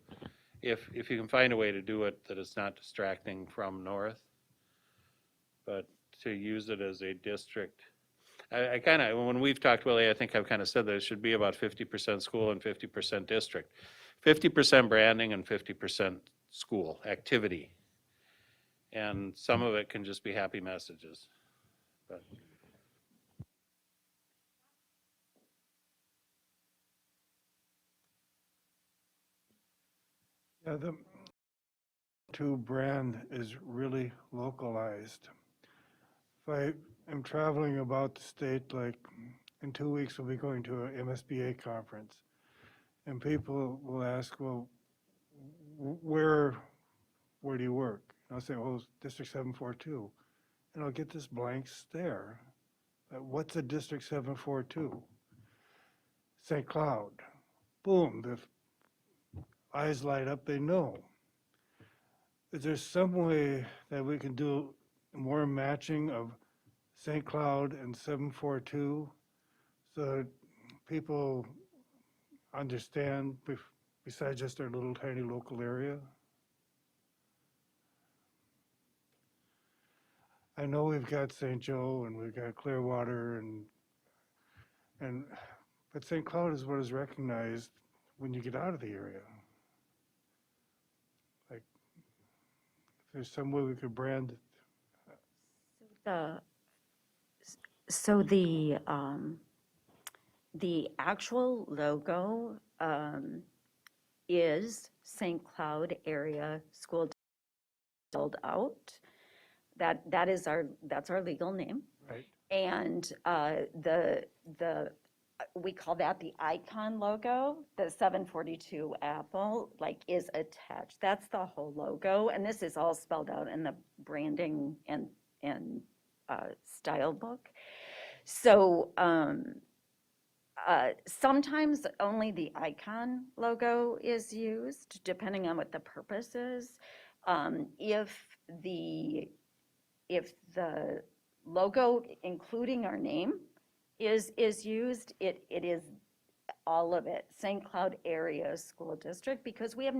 If you can find a way to do it that it's not distracting from north, but to use it as a district. I kind of, when we've talked, Willie, I think I've kind of said that it should be about 50% school and 50% district. 50% branding and 50% school activity. And some of it can just be happy messages. But. Yeah, the brand is really localized. If I am traveling about the state, like in 2 weeks we'll be going to an MSBA conference, and people will ask, well, where do you work? And I'll say, well, District 742. And I'll get this blank stare. What's a District 742? St. Cloud. Boom, the eyes light up, they know. Is there some way that we can do more matching of St. Cloud and 742 so people understand besides just our little tiny local area? I know we've got St. Joe and we've got Clearwater but St. Cloud is what is recognized when you get out of the area. Like, if there's some way we could brand it. So the actual logo is St. Cloud Area School District out. That's our legal name. Right. And we call that the icon logo, the 742 apple, like, is attached. That's the whole logo, and this is all spelled out in the branding and style book. So sometimes only the icon logo is used, depending on what the purpose is. If the logo, including our name, is used, it is all of it, St. Cloud Area School District, because we have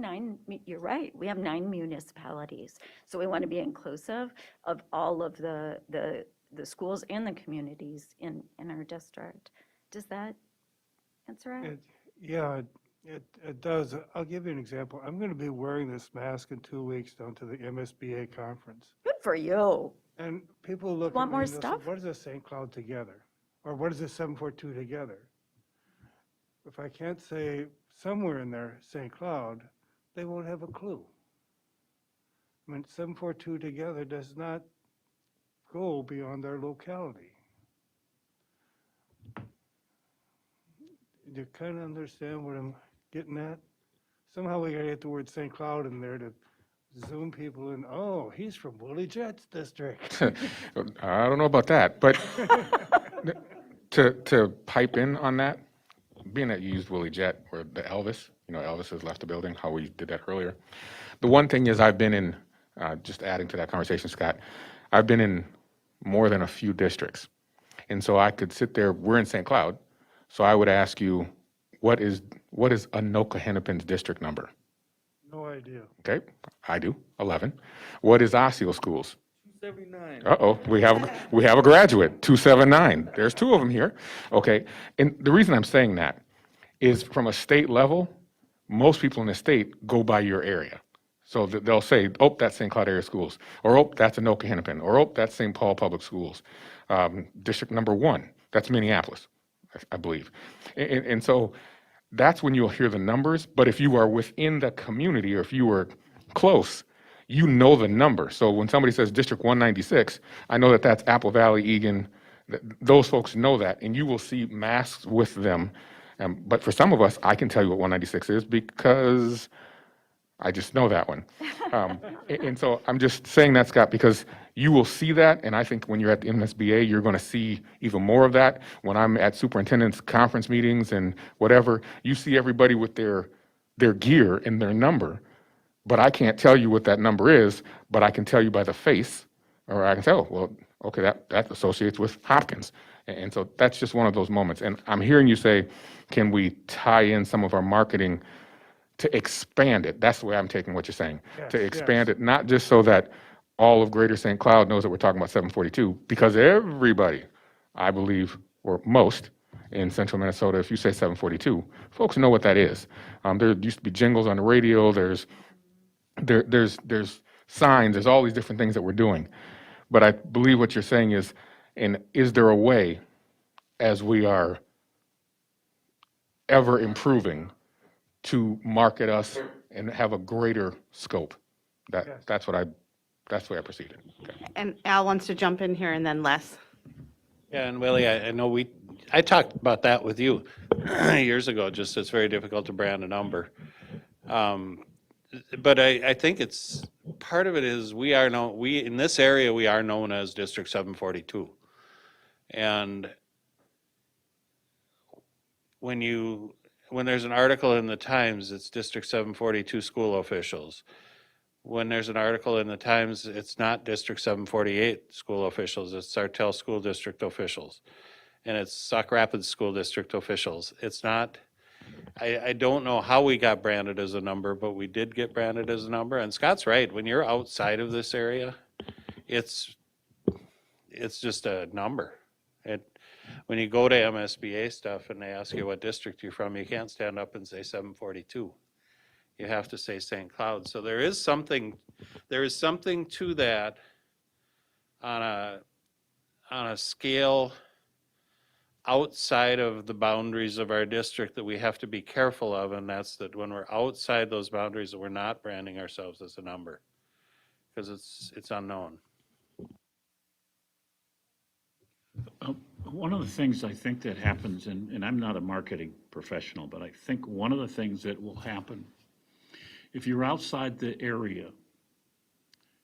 you're right, we have 9 municipalities. So we want to be inclusive of all of the schools and the communities in our district. Does that answer it? Yeah, it does. I'll give you an example. I'm going to be wearing this mask in 2 weeks down to the MSBA conference. Good for you. And people look Want at me more and they'll say, stuff? what is a St. Cloud together? Or what is a 742 together? If I can't say somewhere in there St. Cloud, they won't have a clue. I mean, 742 together does not go beyond our locality. Do you kind of understand what I'm getting at? Somehow we gotta get the word St. Cloud in there to zoom people in. Oh, he's from Willie Jett's district. I don't know about that, but to pipe in on that, being that you used Willie Jett or the Elvis, Elvis has left the building, how we did that earlier. The one thing is I've been in, just adding to that conversation, Scott, I've been in more than a few districts. And so I could sit there, we're in St. Cloud, so I would ask you, what is Anoka Hennepin's district number? No idea. Okay, I do, 11. What is Osseo Schools? 279. Uh-oh, we have a graduate, 279. There's 2 of them here. Okay, and the reason I'm saying that is from a state level, most people in the state go by your area. So they'll say, oh, that's St. Cloud Area Schools, or oh, that's Anoka Hennepin, or oh, that's St. Paul Public Schools. District number 1, that's Minneapolis, I believe. And so that's when you'll hear the numbers, but if you are within the community or if you were close, you know the number. So when somebody says District 196, I know that that's Apple Valley, Egan, those folks know that, and you will see masks with them. But for some of us, I can tell you what 196 is because I just know that one. And so I'm just saying that, Scott, because you will see that, and I think when you're at the MSBA, you're going to see even more of that. When I'm at superintendent's conference meetings and whatever, you see everybody with their gear and their number, but I can't tell you what that number is, but I can tell you by the face, or I can say, oh, well, okay, that associates with Hopkins. And so that's just one of those moments. And I'm hearing you say, can we tie in some of our marketing to expand it? That's the way I'm taking what you're saying. To expand it, not just so that all of Greater St. Cloud knows that we're talking about 742, because everybody, I believe, or most in central Minnesota, if you say 742, folks know what that is. There used to be jingles on the radio, there's signs, there's all these different things that we're doing. But I believe what you're saying is, and is there a way, as we are ever improving, to market us and have a greater scope? That's the way I proceeded. Okay. And Al wants to jump in here, and then Les. Yeah, and Willie, I know I talked about that with you years ago, just it's very difficult to brand a number. But I think it's, part of it is in this area, we are known as District 742. And when there's an article in the Times, it's District 742 school officials. When there's an article in the Times, it's not District 748 school officials, it's Sartell School District officials. and it's Sauk Rapids School District officials. It's not, I don't know how we got branded as a number, but we did get branded as a number. And Scott's right, when you're outside of this area, it's just a number. When you go to MSBA stuff and they ask you what district you're from, you can't stand up and say 742. You have to say St. Cloud. So there is something to that on a scale outside of the boundaries of our district that we have to be careful of, and that's that when we're outside those boundaries, that we're not branding ourselves as a number, because it's unknown. One of the things I think that happens, and I'm not a marketing professional, but I think one of the things that will happen, if you're outside the area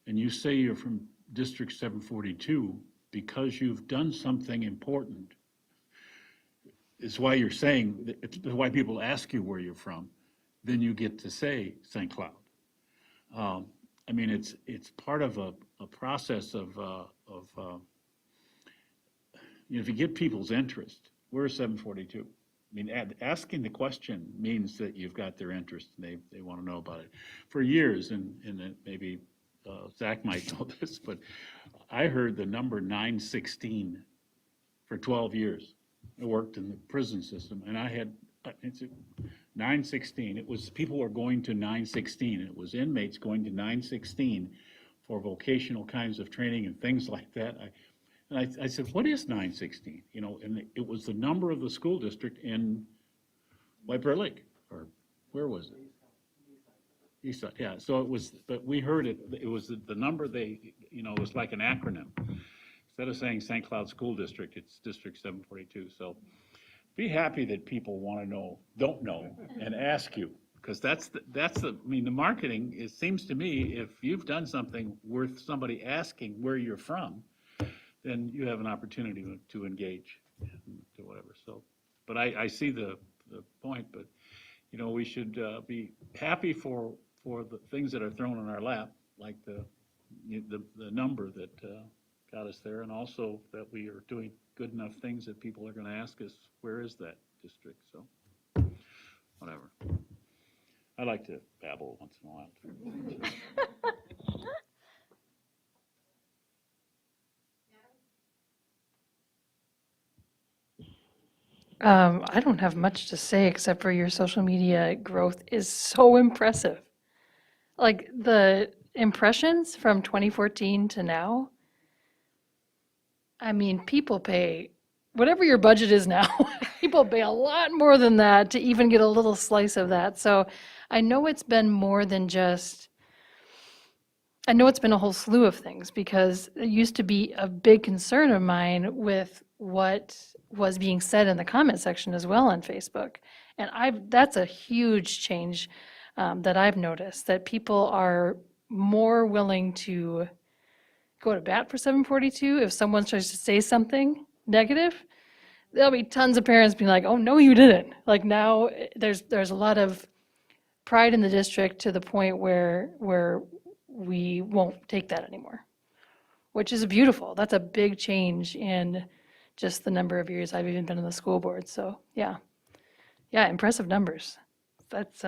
and you say you're from District 742 because you've done something important, is why you're saying, it's why people ask you where you're from, then you get to say St. Cloud. I mean, it's part of a process of you know, if you get people's interest, where's 742? I mean, asking the question means that you've got their interest and they want to know about it. For years, and maybe Zach might know this, but I heard the number 916 for 12 years. I worked in the prison system, and I had, it's 916. It was, people were going to 916. It was inmates going to 916 for vocational kinds of training and things like that. I said, what is 916? You know, and it was the number of the school district in White Bear Lake, or where was it? Eastside, yeah. So it was, but we heard it, it was the number they, you know, it was like an acronym. Instead of saying St. Cloud School District, it's District 742. So be happy that people want to know, don't know, and ask you. Because that's the, I mean, the marketing, it seems to me, if you've done something worth somebody asking where you're from, then you have an opportunity to engage, to whatever. So, but I see the point, but, you know, we should be happy for the things that are thrown in our lap, like the number that got us there, and also that we are doing good enough things that people are going to ask us, where is that district? So, whatever. I like to babble once in a while. I don't have much to say except for your social media growth is so impressive. Like the impressions from 2014 to now, I mean, people pay, whatever your budget is now, people pay a lot more than that to even get a little slice of that. So I know it's been more than just, I know it's been a whole slew of things, because it used to be a big concern of mine with what was being said in the comment section as well on Facebook. And that's a huge change that I've noticed, that people are more willing to go to bat for 742. If someone tries to say something negative, there'll be tons of parents being like, oh, no, you didn't. Like now there's a lot of pride in the district to the point where we won't take that anymore, which is beautiful. That's a big change in just the number of years I've even been on the school board. So yeah, impressive numbers. That's,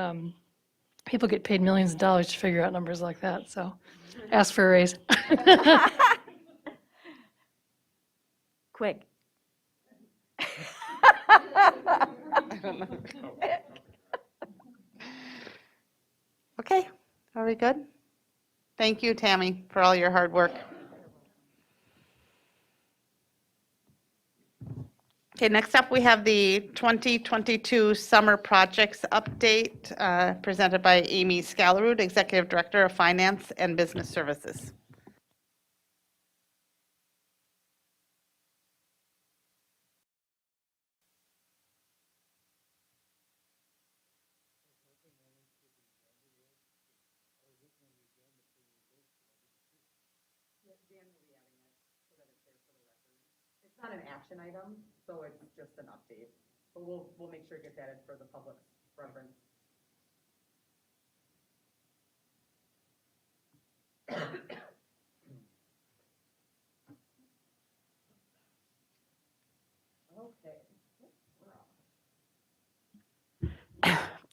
people get paid millions of dollars to figure out numbers like that. So ask for a raise. Quick. Okay, are we good? Thank you, Tammy, for all your hard work. Okay, next up, we have the 2022 Summer Projects Update presented by Amy Scalarud, Executive Director of Finance and Business Services. It's not an action item, so it's just an update. But we'll make sure to get that in for the public's reference.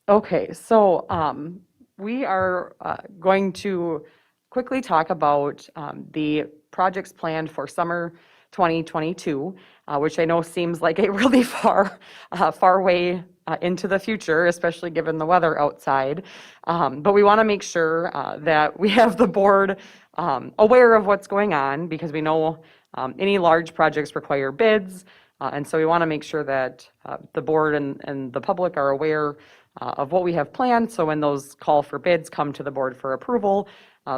Okay, so we are going to quickly talk about the projects planned for summer 2022, which I know seems like a really far way into the future, especially given the weather outside. But we want to make sure that we have the board aware of what's going on, because we know any large projects require bids. And so we want to make sure that the board and the public are aware of what we have planned, so when those call for bids come to the board for approval,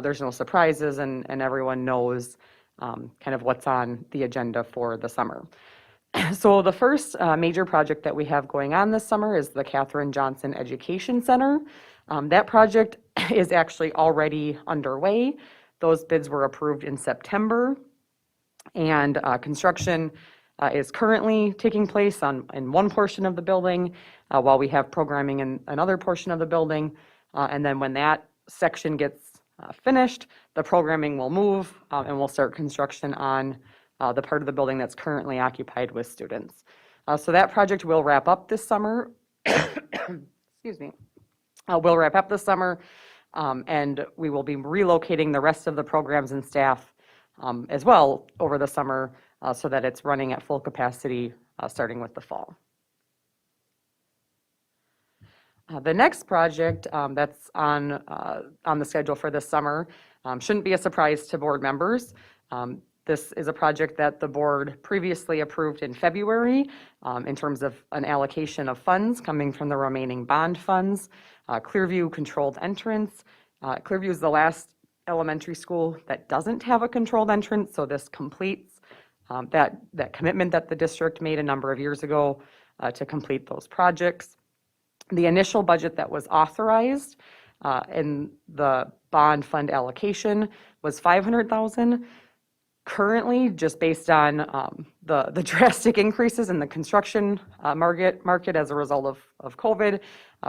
there's no surprises, and everyone knows kind of what's on the agenda for the summer. So the first major project that we have going on this summer is the Katherine Johnson Education Center. That project is actually already underway. Those bids were approved in September, and construction is currently taking place in one portion of the building, while we have programming in another portion of the building. And then when that section gets finished, the programming will move, and we'll start construction on the part of the building that's currently occupied with students. So that project will wrap up this summer. Excuse me. Will wrap up this summer, and we will be relocating the rest of the programs and staff as well over the summer, so that it's running at full capacity starting with the fall. The next project that's on the schedule for this summer shouldn't be a surprise to board members. This is a project that the board previously approved in February in terms of an allocation of funds coming from the remaining bond funds. Clearview controlled entrance. Clearview is the last elementary school that doesn't have a controlled entrance, so this completes that commitment that the district made a number of years ago to complete those projects. The initial budget that was authorized in the bond fund allocation was $500,000. Currently, just based on the drastic increases in the construction market as a result of COVID,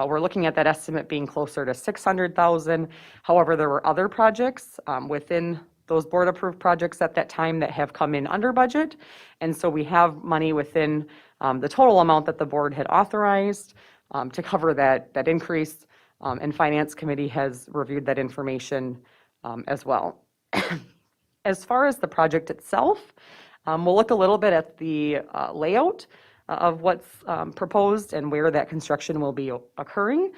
we're looking at that estimate being closer to $600,000. However, there were other projects within those board-approved projects at that time that have come in under budget, and so we have money within the total amount that the board had authorized to cover that increase, and Finance Committee has reviewed that information as well. As far as the project itself, we'll look a little bit at the layout of what's proposed and where that construction will be occurring.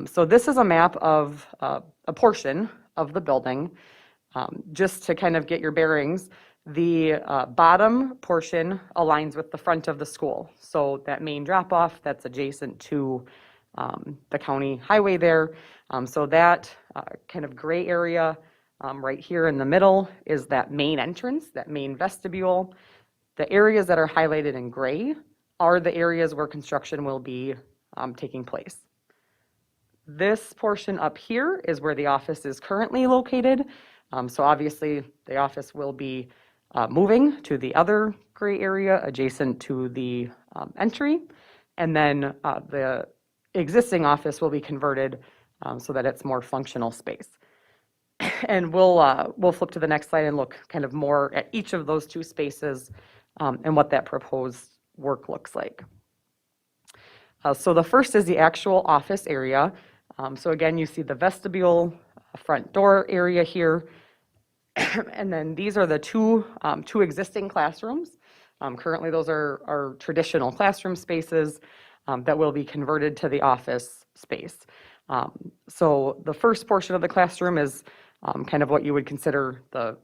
So this is a map of a portion of the building. Just to kind of get your bearings, the bottom portion aligns with the front of the school. So that main drop-off that's adjacent to the county highway there. So that kind of gray area right here in the middle is that main entrance, that main vestibule. The areas that are highlighted in gray are the areas where construction will be taking place. This portion up here is where the office is currently located. So obviously the office will be moving to the other gray area adjacent to the entry. And then the existing office will be converted so that it's more functional space. And we'll flip to the next slide and look kind of more at each of those two spaces and what that proposed work looks like. So the first is the actual office area. So again, you see the vestibule, front door area here. And then these are the two existing classrooms. Currently, those are traditional classroom spaces that will be converted to the office space. So the first portion of the classroom is kind of what you would consider the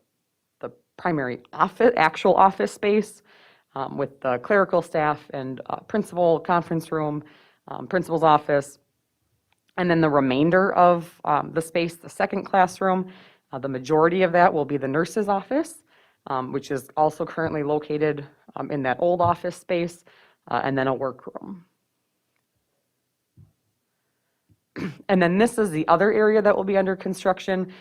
primary actual office space with the clerical staff and principal conference room, principal's office. And then the remainder of the space, the second classroom, the majority of that will be the nurse's office, which is also currently located in that old office space, and then a workroom. And then this is the other area that will be under construction.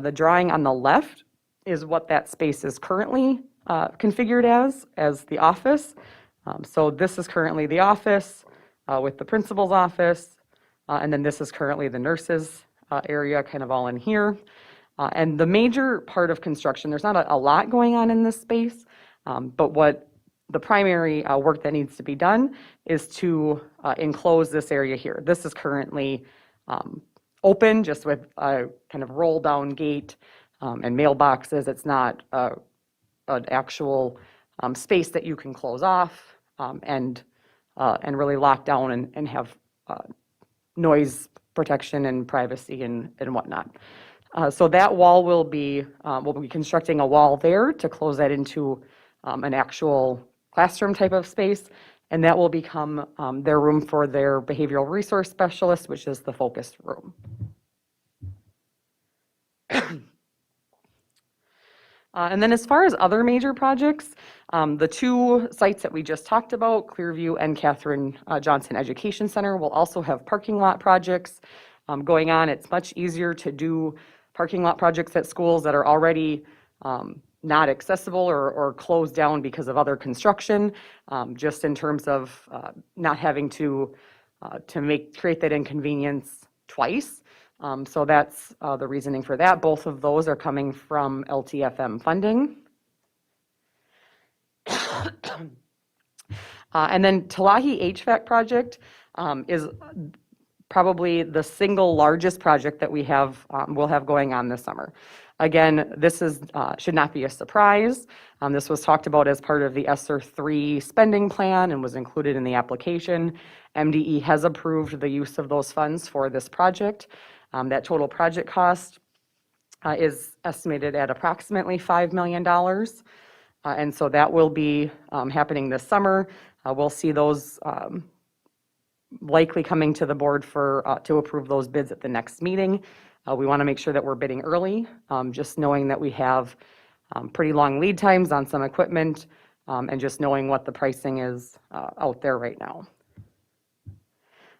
The drawing on the left is what that space is currently configured as the office. So this is currently the office with the principal's office, and then this is currently the nurse's area, kind of all in here. And the major part of construction, there's not a lot going on in this space, but what the primary work that needs to be done is to enclose this area here. This is currently open, just with a kind of roll-down gate and mailboxes. It's not an actual space that you can close off and really lock down and have noise protection and privacy and whatnot. So that wall we'll be constructing a wall there to close that into an actual classroom type of space, and that will become their room for their behavioral resource specialist, which is the focus room. And then as far as other major projects, the two sites that we just talked about, Clearview and Catherine Johnson Education Center, will also have parking lot projects going on. It's much easier to do parking lot projects at schools that are already not accessible or closed down because of other construction, just in terms of not having to create that inconvenience twice. So that's the reasoning for that. Both of those are coming from LTFM funding. And then Talahi HVAC project is probably the single largest project that we will have going on this summer. Again, this should not be a surprise. This was talked about as part of the ESSER 3 spending plan and was included in the application. MDE has approved the use of those funds for this project. That total project cost is estimated at approximately $5 million. And so that will be happening this summer. We'll see those likely coming to the board to approve those bids at the next meeting. We want to make sure that we're bidding early, just knowing that we have pretty long lead times on some equipment, and just knowing what the pricing is out there right now.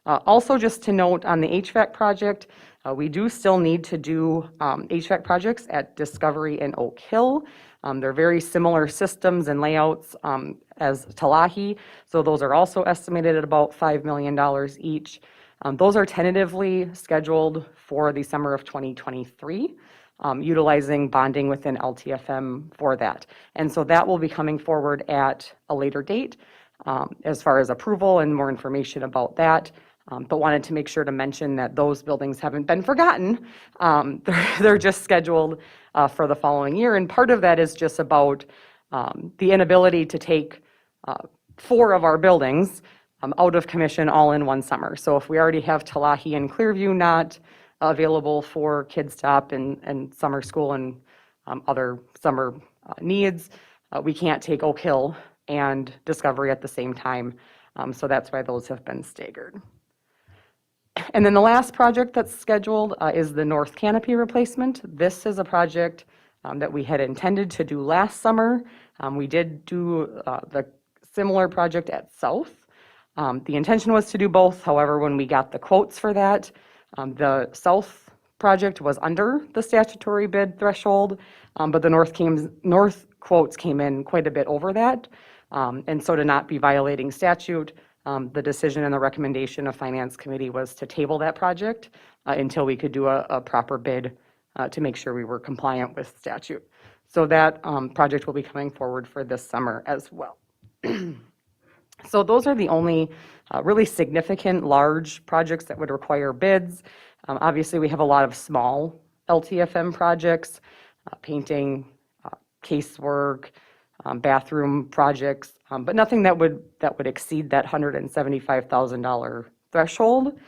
Also, just to note on the HVAC project, we do still need to do HVAC projects at Discovery and Oak Hill. They're very similar systems and layouts as Talahi, so those are also estimated at about $5 million each. Those are tentatively scheduled for the summer of 2023, utilizing bonding within LTFM for that. And so that will be coming forward at a later date as far as approval and more information about that. But wanted to make sure to mention that those buildings haven't been forgotten. They're just scheduled for the following year. And part of that is just about the inability to take 4 of our buildings out of commission all in one summer. So if we already have Talahi and Clearview not available for Kids Stop and summer school and other summer needs, we can't take Oak Hill and Discovery at the same time. So that's why those have been staggered. And then the last project that's scheduled is the North Canopy replacement. This is a project that we had intended to do last summer. We did do the similar project at South. The intention was to do both. However, when we got the quotes for that, the South project was under the statutory bid threshold, but the North quotes came in quite a bit over that. And so to not be violating statute, the decision and the recommendation of Finance Committee was to table that project until we could do a proper bid to make sure we were compliant with statute. So that project will be coming forward for this summer as well. So those are the only really significant large projects that would require bids. Obviously, we have a lot of small LTFM projects, painting, casework, bathroom projects, but nothing that would exceed that $175,000 threshold.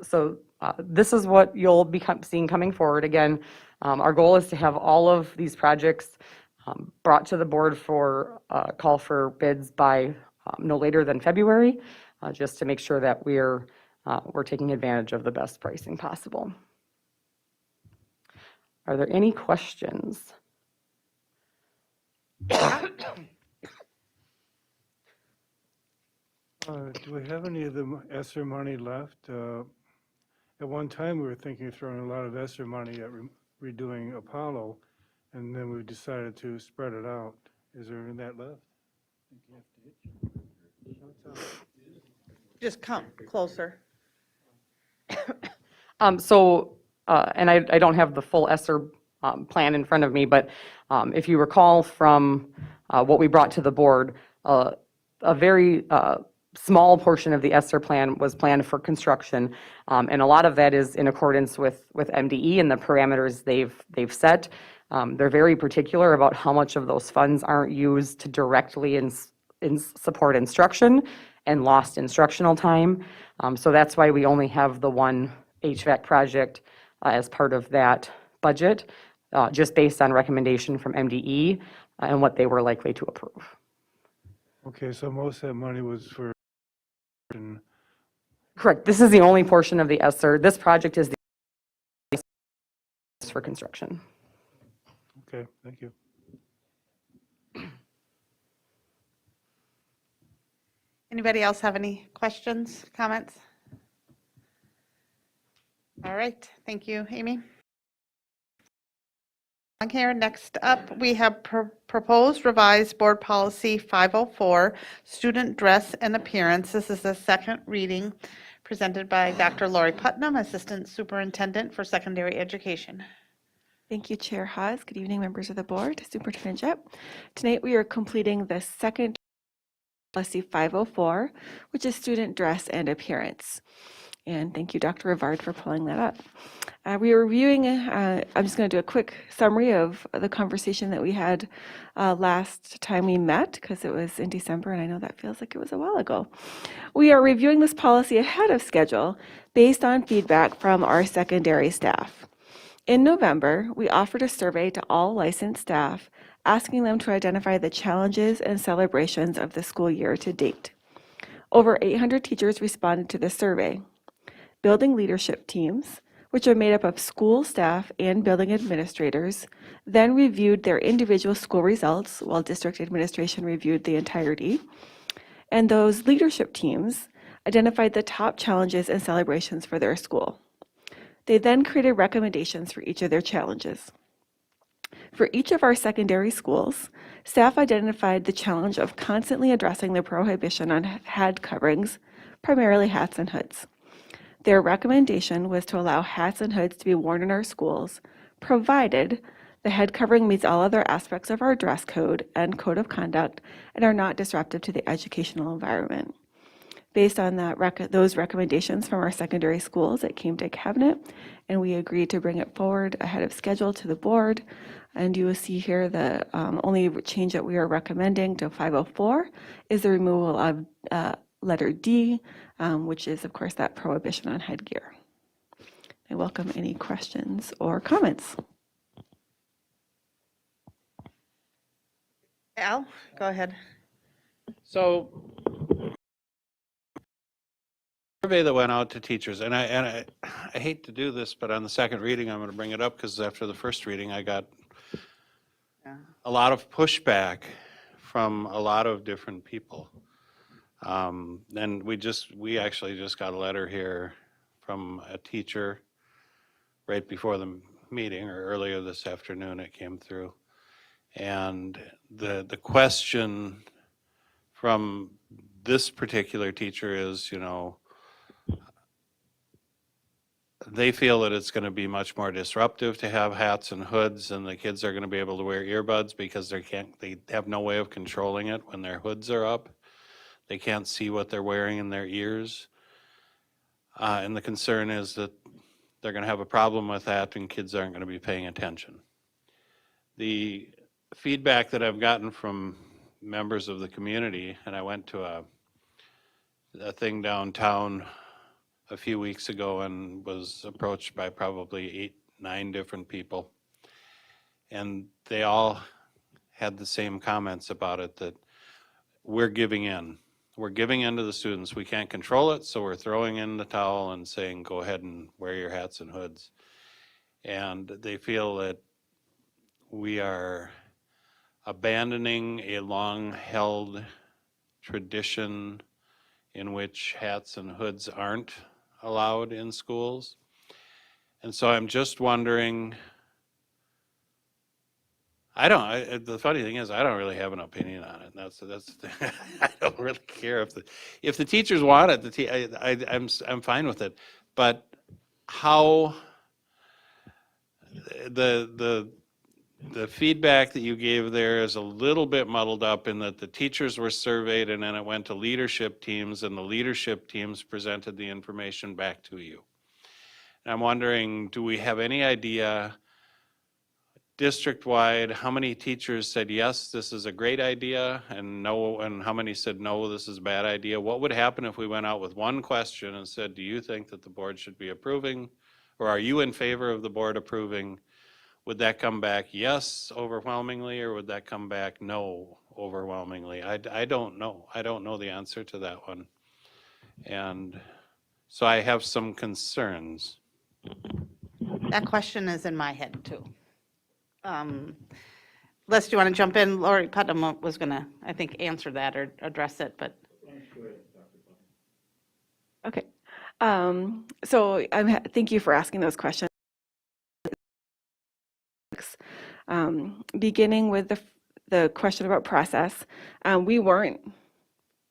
So this is what you'll be seeing coming forward. Again, our goal is to have all of these projects brought to the board for call for bids by no later than February, just to make sure that we're taking advantage of the best pricing possible. Are there any questions? Do we have any of the ESSER money left? At one time, we were thinking of throwing a lot of ESSER money at redoing Apollo, and then we decided to spread it out. Is there any of that left? Just come closer. And I don't have the full ESSER plan in front of me, but if you recall from what we brought to the board, a very small portion of the ESSER plan was planned for construction. And a lot of that is in accordance with MDE and the parameters they've set. They're very particular about how much of those funds aren't used to directly support instruction and lost instructional time. So that's why we only have the one HVAC project as part of that budget, just based on recommendation from MDE and what they were likely to approve. Okay, so most of that money was for, Correct. This is the only portion of the ESSER. This project is the for construction. okay, thank you. Anybody else have any questions, comments? All right, thank you, Amy. Okay, next up, we have proposed revised board policy 504, student dress and appearance. This is the second reading presented by Dr. Lori Putnam, Assistant Superintendent for Secondary Education. Thank you, Chair Haas. Good evening, members of the board, Superintendent Jett. Tonight, we are completing the second policy 504, which is student dress and appearance. And thank you, Dr. Rivard, for pulling that up. We are reviewing, I'm just going to do a quick summary of the conversation that we had last time we met, because it was in December, and I know that feels like it was a while ago. We are reviewing this policy ahead of schedule based on feedback from our secondary staff. In November, we offered a survey to all licensed staff, asking them to identify the challenges and celebrations of the school year to date. Over 800 teachers responded to the survey. Building leadership teams, which are made up of school staff and building administrators, then reviewed their individual school results while district administration reviewed the entirety. And those leadership teams identified the top challenges and celebrations for their school. They then created recommendations for each of their challenges. For each of our secondary schools, staff identified the challenge of constantly addressing the prohibition on head coverings, primarily hats and hoods. Their recommendation was to allow hats and hoods to be worn in our schools, provided the head covering meets all other aspects of our dress code and code of conduct and are not disruptive to the educational environment. Based on those recommendations from our secondary schools, it came to cabinet, and we agreed to bring it forward ahead of schedule to the board. And you will see here the only change that we are recommending to 504 is the removal of letter D, which is, of course, that prohibition on headgear. I welcome any questions or comments. Al, go ahead. So, survey that went out to teachers, and I hate to do this, but on the second reading, I'm going to bring it up because after the first reading, I got a lot of pushback from a lot of different people. And we actually just got a letter here from a teacher right before the meeting, or earlier this afternoon it came through. And the question from this particular teacher is, they feel that it's going to be much more disruptive to have hats and hoods, and the kids are going to be able to wear earbuds because they have no way of controlling it when their hoods are up. They can't see what they're wearing in their ears. And the concern is that they're going to have a problem with that and kids aren't going to be paying attention. The feedback that I've gotten from members of the community, and I went to a thing downtown a few weeks ago and was approached by probably 8-9 different people. And they all had the same comments about it, that we're giving in. We're giving in to the students. We can't control it, so we're throwing in the towel and saying, go ahead and wear your hats and hoods. And they feel that we are abandoning a long-held tradition in which hats and hoods aren't allowed in schools. And so I'm just wondering, the funny thing is, I don't really have an opinion on it. That's I don't really care if the teachers want it. I'm fine with it. But how the the feedback that you gave there is a little bit muddled up in that the teachers were surveyed and then it went to leadership teams and the leadership teams presented the information back to you. And I'm wondering, do we have any idea district-wide, how many teachers said, yes, this is a great idea, and no, and how many said, no, this is a bad idea? What would happen if we went out with one question and said, do you think that the board should be approving? Or are you in favor of the board approving? Would that come back yes overwhelmingly, or would that come back no overwhelmingly? I don't know. I don't know the answer to that one. And so I have some concerns. That question is in my head, too. Les, do you want to jump in? Lori Putnam was going to, I think, answer that or address it, but. Okay. So thank you for asking those questions. Beginning with the question about process, we weren't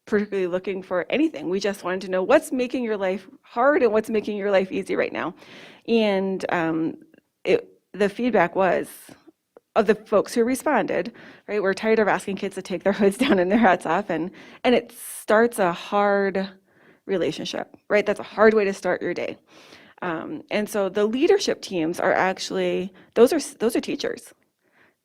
particularly looking for anything. We just wanted to know what's making your life hard and what's making your life easy right now. And the feedback was, of the folks who responded, right, we're tired of asking kids to take their hoods down and their hats off, and it starts a hard relationship, right? That's a hard way to start your day. And so the leadership teams are actually, those are teachers.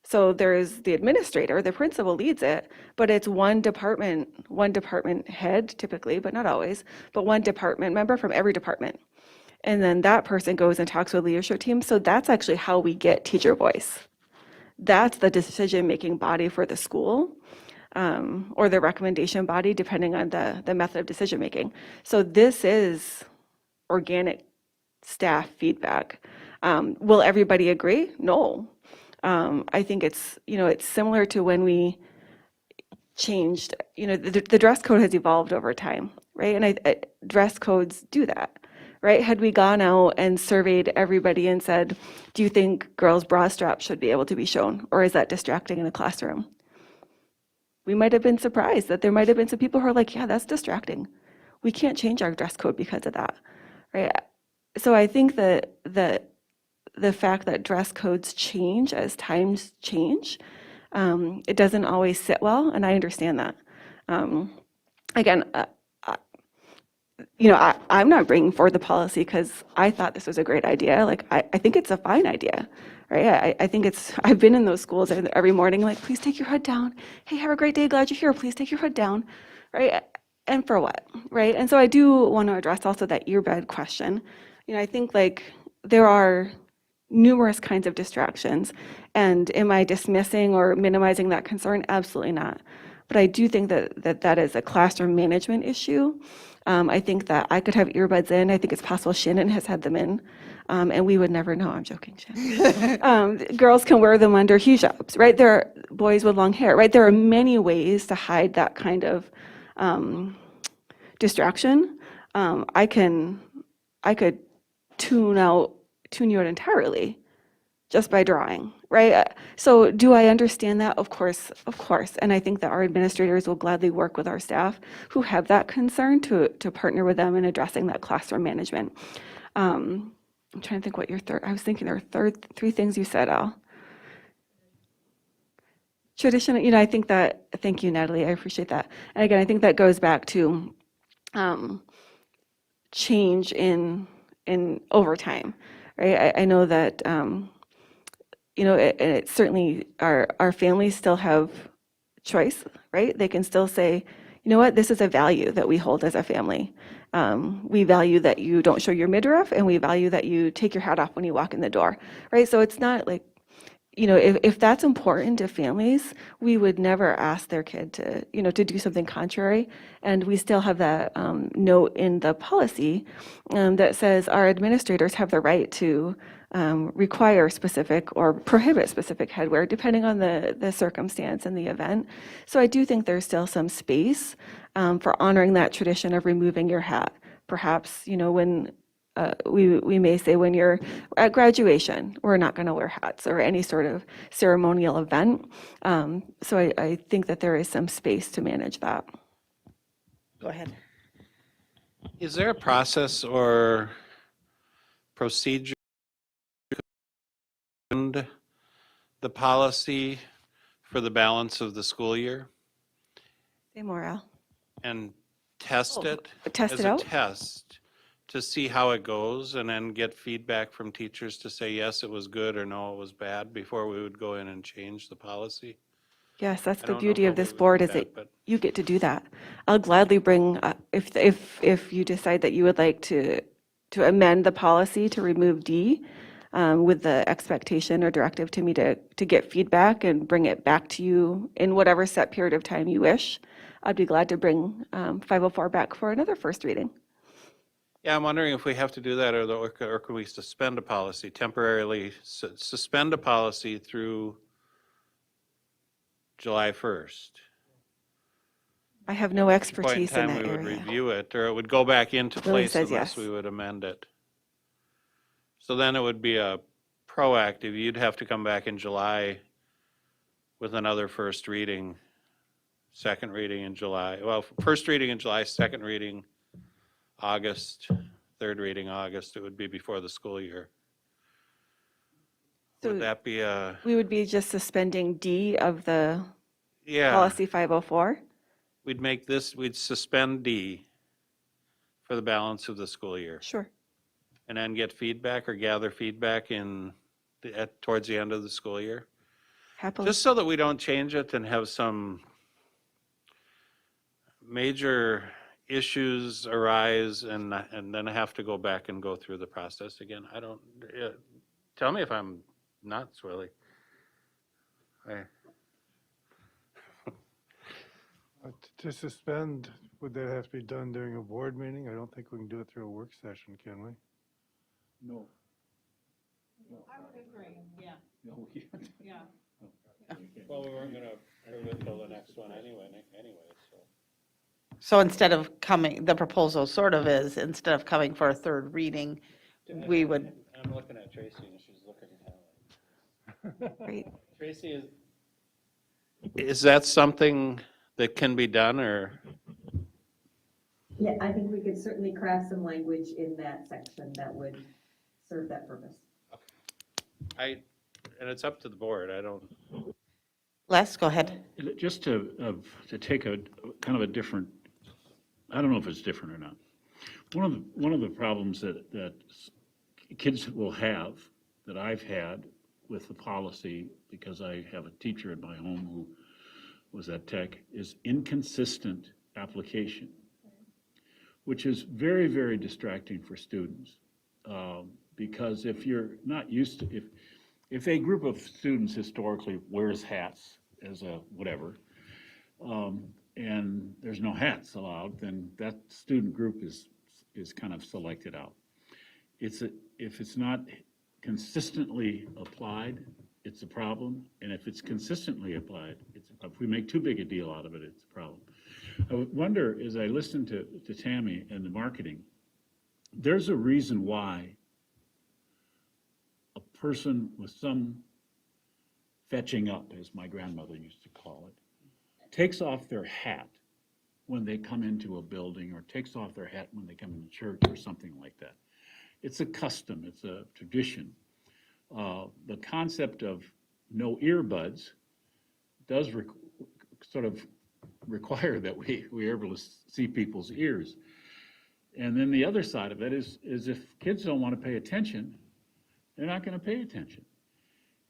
So there's the administrator, the principal leads it, but it's one department head typically, but not always, but one department member from every department. And then that person goes and talks with leadership teams. So that's actually how we get teacher voice. That's the decision-making body for the school, or the recommendation body, depending on the method of decision-making. So this is organic staff feedback. Will everybody agree? No. I think it's similar to when we changed, the dress code has evolved over time, right? And dress codes do that, right? Had we gone out and surveyed everybody and said, do you think girls' bra straps should be able to be shown, or is that distracting in the classroom? We might have been surprised that there might have been some people who are like, yeah, that's distracting. We can't change our dress code because of that, right? So I think that the fact that dress codes change as times change, it doesn't always sit well, and I understand that. Again, I'm not bringing forward the policy because I thought this was a great idea. Like, I think it's a fine idea, right? I think I've been in those schools every morning, like, please take your hood down. Hey, have a great day, glad you're here. Please take your hood down, right? And for what, right? And so I do want to address also that earbud question. I think like there are numerous kinds of distractions, and am I dismissing or minimizing that concern? Absolutely not. But I do think that is a classroom management issue. I think that I could have earbuds in. I think it's possible Shannon has had them in, and we would never know. I'm joking, Shannon. Girls can wear them under hijabs, right? There are boys with long hair, right? There are many ways to hide that kind of distraction. I could tune you out entirely just by drawing, right? So do I understand that? Of course. And I think that our administrators will gladly work with our staff who have that concern to partner with them in addressing that classroom management. I'm trying to think what your I was thinking there are three things you said, Al. Tradition, I think that, thank you, Natalie, I appreciate that. And again, I think that goes back to change in over time, right? I know that, it certainly our families still have choice, right? They can still say, you know what, this is a value that we hold as a family. We value that you don't show your midriff, and we value that you take your hat off when you walk in the door, right? So it's not like, if that's important to families, we would never ask their kid to do something contrary. And we still have that note in the policy that says our administrators have the right to require specific or prohibit specific headwear depending on the circumstance and the event. So I do think there's still some space for honoring that tradition of removing your hat. Perhaps, when we may say when you're at graduation, we're not going to wear hats, or any sort of ceremonial event. So I think that there is some space to manage that. Go ahead. Is there a process or procedure the policy for the balance of the school year Say more, Al. and test it Test as it a out? test to see how it goes and then get feedback from teachers to say, yes, it was good or no, it was bad before we would go in and change the policy. Yes, that's I the don't know beauty how of we this would board do is that but you get to do that. I'll gladly bring, if you decide that you would like to amend the policy to remove D, with the expectation or directive to me to get feedback and bring it back to you in whatever set period of time you wish, I'd be glad to bring 504 back for another first reading. yeah, I'm wondering if we have to do that or could we suspend a policy, temporarily suspend a policy through July 1st? I have no Point in expertise in time, that we would area. review it, or it would go back into Lily place says unless yes. we would amend it. So then it would be a proactive, you'd have to come back in July with another first reading, second reading in July. Well, first reading in July, second reading August, third reading August, it would be before the school year. So Would that be a, we would be just suspending D of the yeah, policy 504? we'd suspend D for the balance of the school year. Sure. And then get feedback or gather feedback towards the end of the school year. Happily. Just so that we don't change it and have some major issues arise and then have to go back and go through the process again. I don't, tell me if I'm nuts, Willie. To suspend, would that have to be done during a board meeting? I don't think we can do it through a work session, can we? No. I would agree, yeah. No, we can't. Yeah. Well, we weren't gonna approve it till the next one anyway, so. So instead of coming, the proposal sort of is, instead of coming for a third reading, we would, I'm looking at Tracy and she's looking at Helen. Great. Tracy, is that something that can be done, or? Yeah, I think we could certainly craft some language in that section that would serve that purpose. And it's up to the board, I don't. Les, go ahead. Just to take a kind of a different, I don't know if it's different or not. One of the problems that kids will have, that I've had with the policy, because I have a teacher in my home who was at Tech, is inconsistent application, which is very, very distracting for students. Because if you're not used to, if a group of students historically wears hats as a whatever, and there's no hats allowed, then that student group is kind of selected out. If it's not consistently applied, it's a problem, and if it's consistently applied, if we make too big a deal out of it, it's a problem. I wonder, as I listen to Tammy and the marketing, there's a reason why a person with some fetching up, as my grandmother used to call it, takes off their hat when they come into a building, or takes off their hat when they come into church or something like that. It's a custom, it's a tradition. The concept of no earbuds does sort of require that we're able to see people's ears. And then the other side of it is if kids don't want to pay attention, they're not going to pay attention.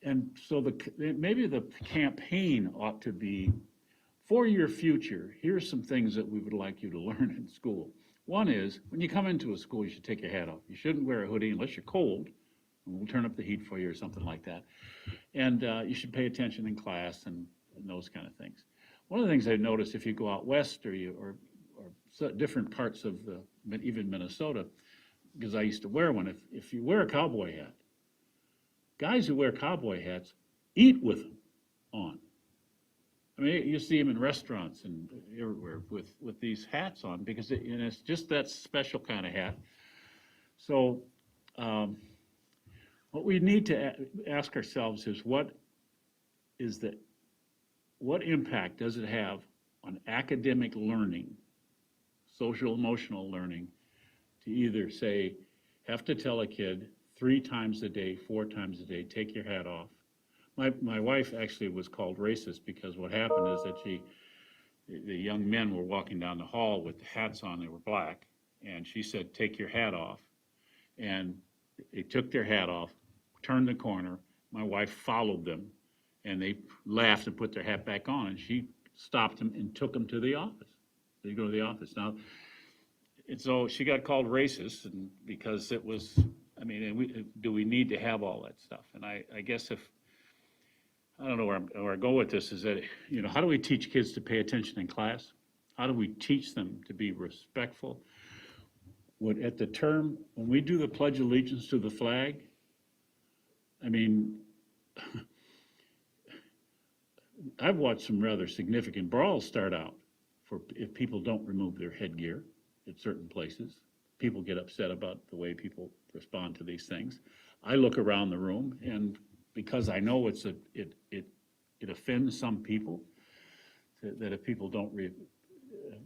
And so maybe the campaign ought to be, for your future, here's some things that we would like you to learn in school. One is, when you come into a school, you should take your hat off. You shouldn't wear a hoodie unless you're cold, and we'll turn up the heat for you or something like that. And you should pay attention in class and those kind of things. One of the things I noticed, if you go out west or different parts of even Minnesota, because I used to wear one, if you wear a cowboy hat, guys who wear cowboy hats eat with them on. I mean, you see them in restaurants and everywhere with these hats on, because it's just that special kind of hat. So what we need to ask ourselves is what impact does it have on academic learning, social emotional learning, to either say, have to tell a kid 3 times a day, 4 times a day, take your hat off, My wife actually was called racist because what happened is that the young men were walking down the hall with the hats on, they were black, and she said, "Take your hat off." And they took their hat off, turned the corner, my wife followed them, and they laughed and put their hat back on, and she stopped them and took them to the office. They go to the office. Now, and so she got called racist, and because it was, I mean, do we need to have all that stuff? And I guess I don't know where I go with this, is that, how do we teach kids to pay attention in class? How do we teach them to be respectful? When we do the Pledge of Allegiance to the flag, I mean, I've watched some rather significant brawls start out if people don't remove their headgear at certain places. People get upset about the way people respond to these things. I look around the room, and because I know it offends some people, that if people don't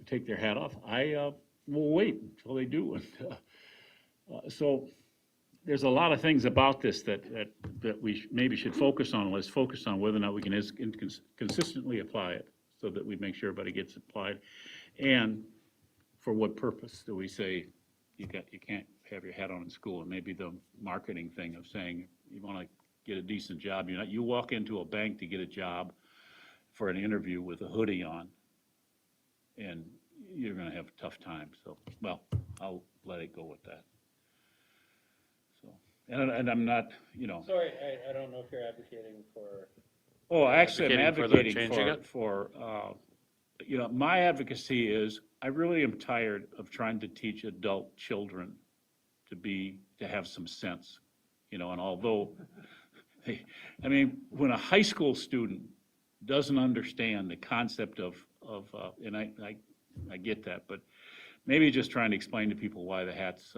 take their hat off, I will wait until they do. And so there's a lot of things about this that we maybe should focus on. Let's focus on whether or not we can consistently apply it so that we make sure everybody gets applied. And for what purpose do we say you can't have your hat on in school? And maybe the marketing thing of saying you want to get a decent job. You walk into a bank to get a job for an interview with a hoodie on, and you're going to have a tough time. So, well, I'll let it go with that. So, and I'm not, Sorry, I don't know if you're advocating for. Oh, actually, I'm Advocating for changing advocating for, my advocacy is, I really am tired of trying to teach adult children to have some sense, and although, I mean, when a high school student doesn't understand the concept of and I get that, but maybe just trying to explain to people why the hats,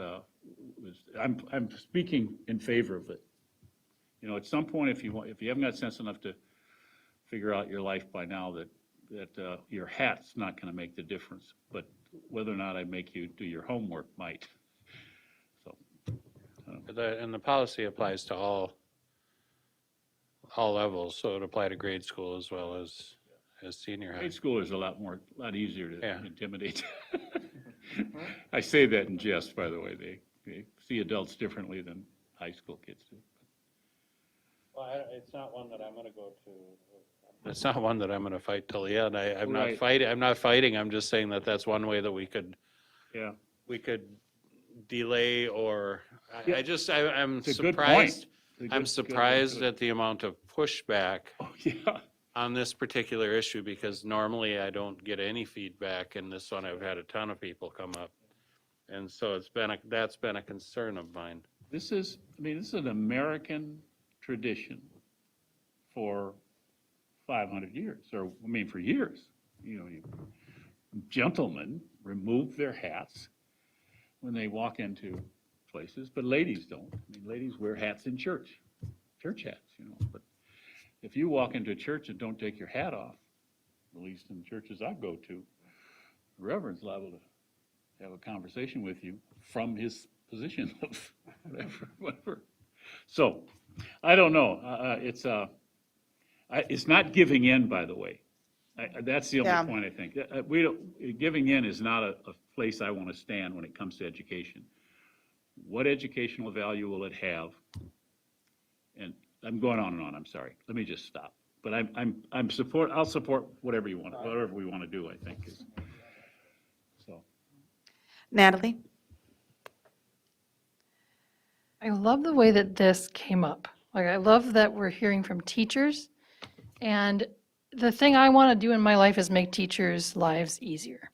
I'm speaking in favor of it. At some point, if you haven't got sense enough to figure out your life by now, that your hat's not going to make the difference, but whether or not I make you do your homework might. So, And the policy applies to all levels, so it apply to grade school as well as senior high. grade school is a lot easier to Yeah. intimidate. I say that in jest, by the way. They see adults differently than high school kids do. Well, it's not one that I'm going to go to. It's not one that I'm going to fight till the end. I'm not Right. fighting. I'm not fighting. I'm just saying that that's one way that we could delay or. Yeah. I'm It's a good surprised. point. I'm surprised at the amount of pushback Oh, yeah. on this particular issue, because normally I don't get any feedback, and this one I've had a ton of people come up. And so that's been a concern of mine. This is an American tradition for 500 years, for years. Gentlemen remove their hats when they walk into places, but ladies don't. Ladies wear hats in church hats, but if you walk into a church and don't take your hat off, at least in the churches I go to, the reverend's liable to have a conversation with you from his position of whatever. So, I don't know. It's not giving in, by the way. That's the only point I think. Giving in is not a place I want to stand when it comes to education. What educational value will it have? And I'm going on and on. I'm sorry. Let me just stop. But I'll support whatever we want to do, I think. So. Natalie? I love the way that this came up. Like, I love that we're hearing from teachers. And the thing I want to do in my life is make teachers' lives easier.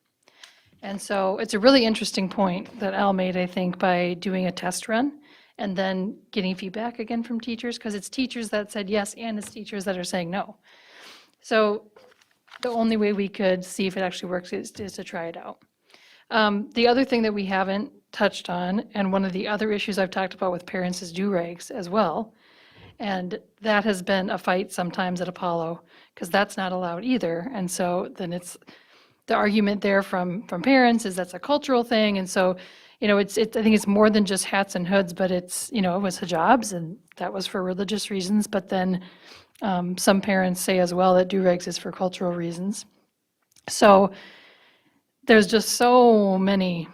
And so it's a really interesting point that Al made, I think, by doing a test run and then getting feedback again from teachers, because it's teachers that said yes and it's teachers that are saying no. So the only way we could see if it actually works is to try it out. The other thing that we haven't touched on, and one of the other issues I've talked about with parents, is do-rags as well. And that has been a fight sometimes at Apollo, because that's not allowed either. And so then it's, the argument there from parents is that's a cultural thing. And so, I think it's more than just hats and hoods, but it's, it was hijabs, and that was for religious reasons. But then Some parents say as well that do-regs is for cultural reasons. So there's just so many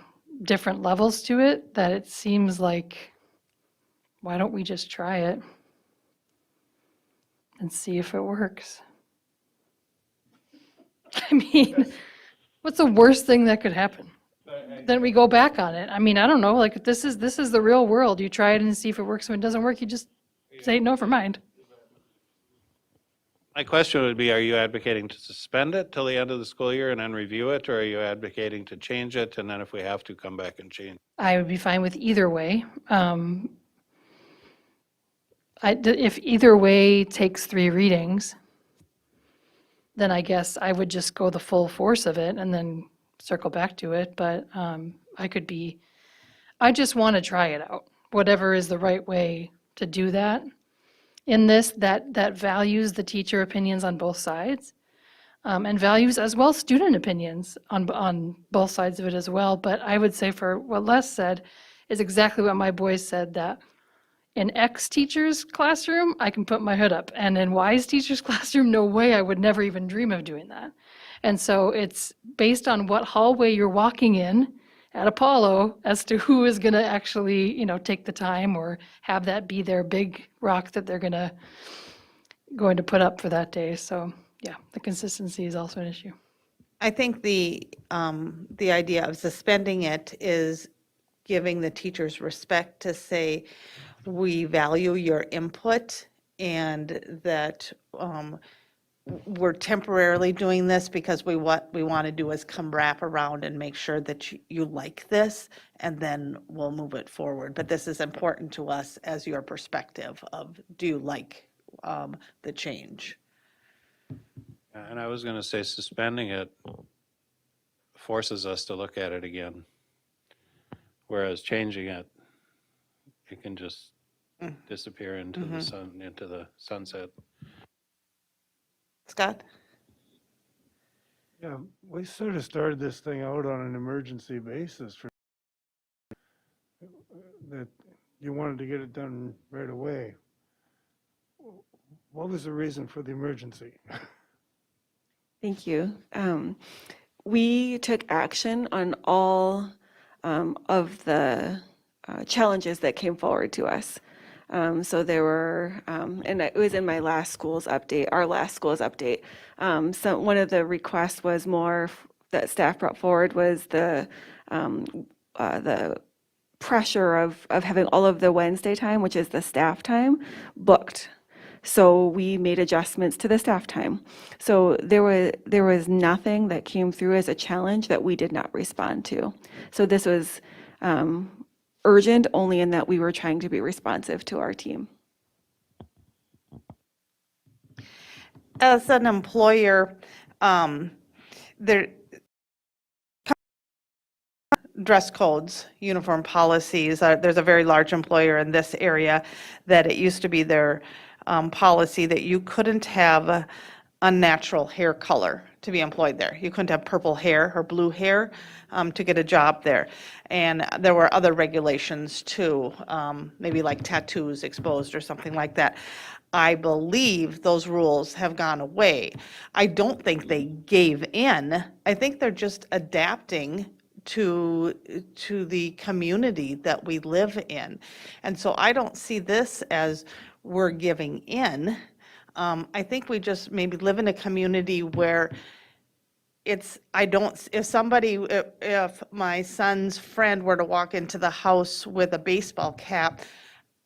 different levels to it that it seems like, why don't we just try it and see if it works? I mean, what's the worst thing that could happen? Then we go back on it. I mean, I don't know, like, this is the real world. You try it and see if it works. When it doesn't work, you just say, no, for mind. My question would be, are you advocating to suspend it till the end of the school year and then review it? Or are you advocating to change it and then if we have to, come back and change? I would be fine with either way. If either way takes 3 readings, then I guess I would just go the full force of it and then circle back to it. But I just want to try it out, whatever is the right way to do that. In this, that values the teacher opinions on both sides, and values as well student opinions on both sides of it as well. But I would say for what Les said is exactly what my boys said, that in X teacher's classroom, I can put my hood up. And in Y's teacher's classroom, no way, I would never even dream of doing that. And so it's based on what hallway you're walking in at Apollo as to who is going to actually, take the time or have that be their big rock that they're going to put up for that day. So yeah, the consistency is also an issue. I think the idea of suspending it is giving the teachers respect to say, we value your input and that we're temporarily doing this because what we want to do is come wrap around and make sure that you like this, and then we'll move it forward. But this is important to us as your perspective of, do you like the change? And I was going to say suspending it forces us to look at it again. Whereas changing it, it can just disappear into the sunset. Scott? Yeah, we sort of started this thing out on an emergency basis for that you wanted to get it done right away. What was the reason for the emergency? Thank you. We took action on all of the challenges that came forward to us. So there were, and it was in my last school's update, our last school's update. So one of the requests was more that staff brought forward was the pressure of having all of the Wednesday time, which is the staff time, booked. So we made adjustments to the staff time. So there was nothing that came through as a challenge that we did not respond to. So this was urgent only in that we were trying to be responsive to our team. As an employer, dress codes, uniform policies, there's a very large employer in this area that it used to be their policy that you couldn't have a unnatural hair color to be employed there. You couldn't have purple hair or blue hair to get a job there. And there were other regulations too, maybe like tattoos exposed or something like that. I believe those rules have gone away. I don't think they gave in. I think they're just adapting to the community that we live in. And so I don't see this as we're giving in. I think we just maybe live in a community where if my son's friend were to walk into the house with a baseball cap,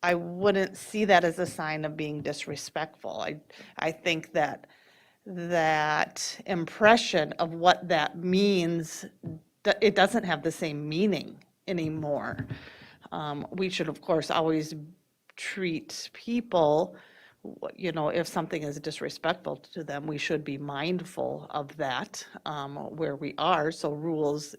I wouldn't see that as a sign of being disrespectful. I think that impression of what that means, it doesn't have the same meaning anymore. We should, of course, always treat people, if something is disrespectful to them, we should be mindful of that where we are. So rules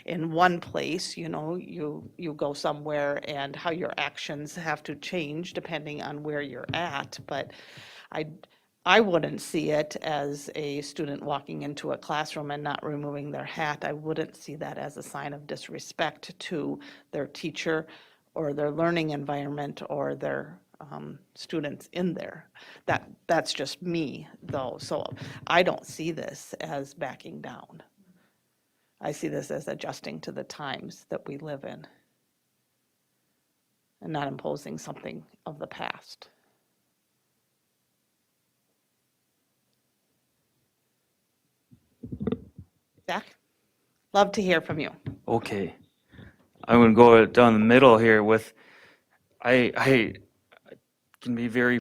in one place, you go somewhere and how your actions have to change depending on where you're at. But I wouldn't see it as a student walking into a classroom and not removing their hat. I wouldn't see that as a sign of disrespect to their teacher or their learning environment or their students in there. That's just me, though, so I don't see this as backing down. I see this as adjusting to the times that we live in and not imposing something of the past. Zach, love to hear from you. Okay. I'm gonna go down the middle here with, I can be very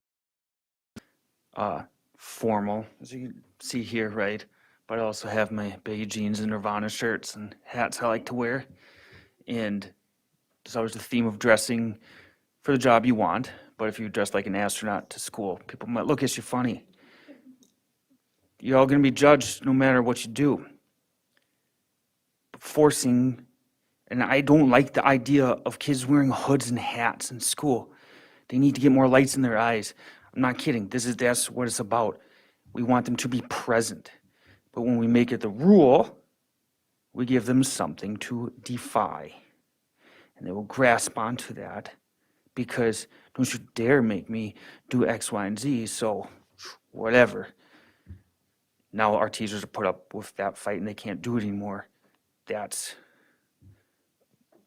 formal, as you can see here, right? But I also have my baggy jeans and Nirvana shirts and hats I like to wear. And there's always the theme of dressing for the job you want. But if you dress like an astronaut to school, people might look at you funny. You're all gonna be judged no matter what you do. Forcing, and I don't like the idea of kids wearing hoods and hats in school. They need to get more lights in their eyes. I'm not kidding. That's what it's about. We want them to be present. But when we make it the rule, we give them something to defy. And they will grasp onto that because don't you dare make me do X, Y, and Z, so whatever. Now our teachers are put up with that fight and they can't do it anymore.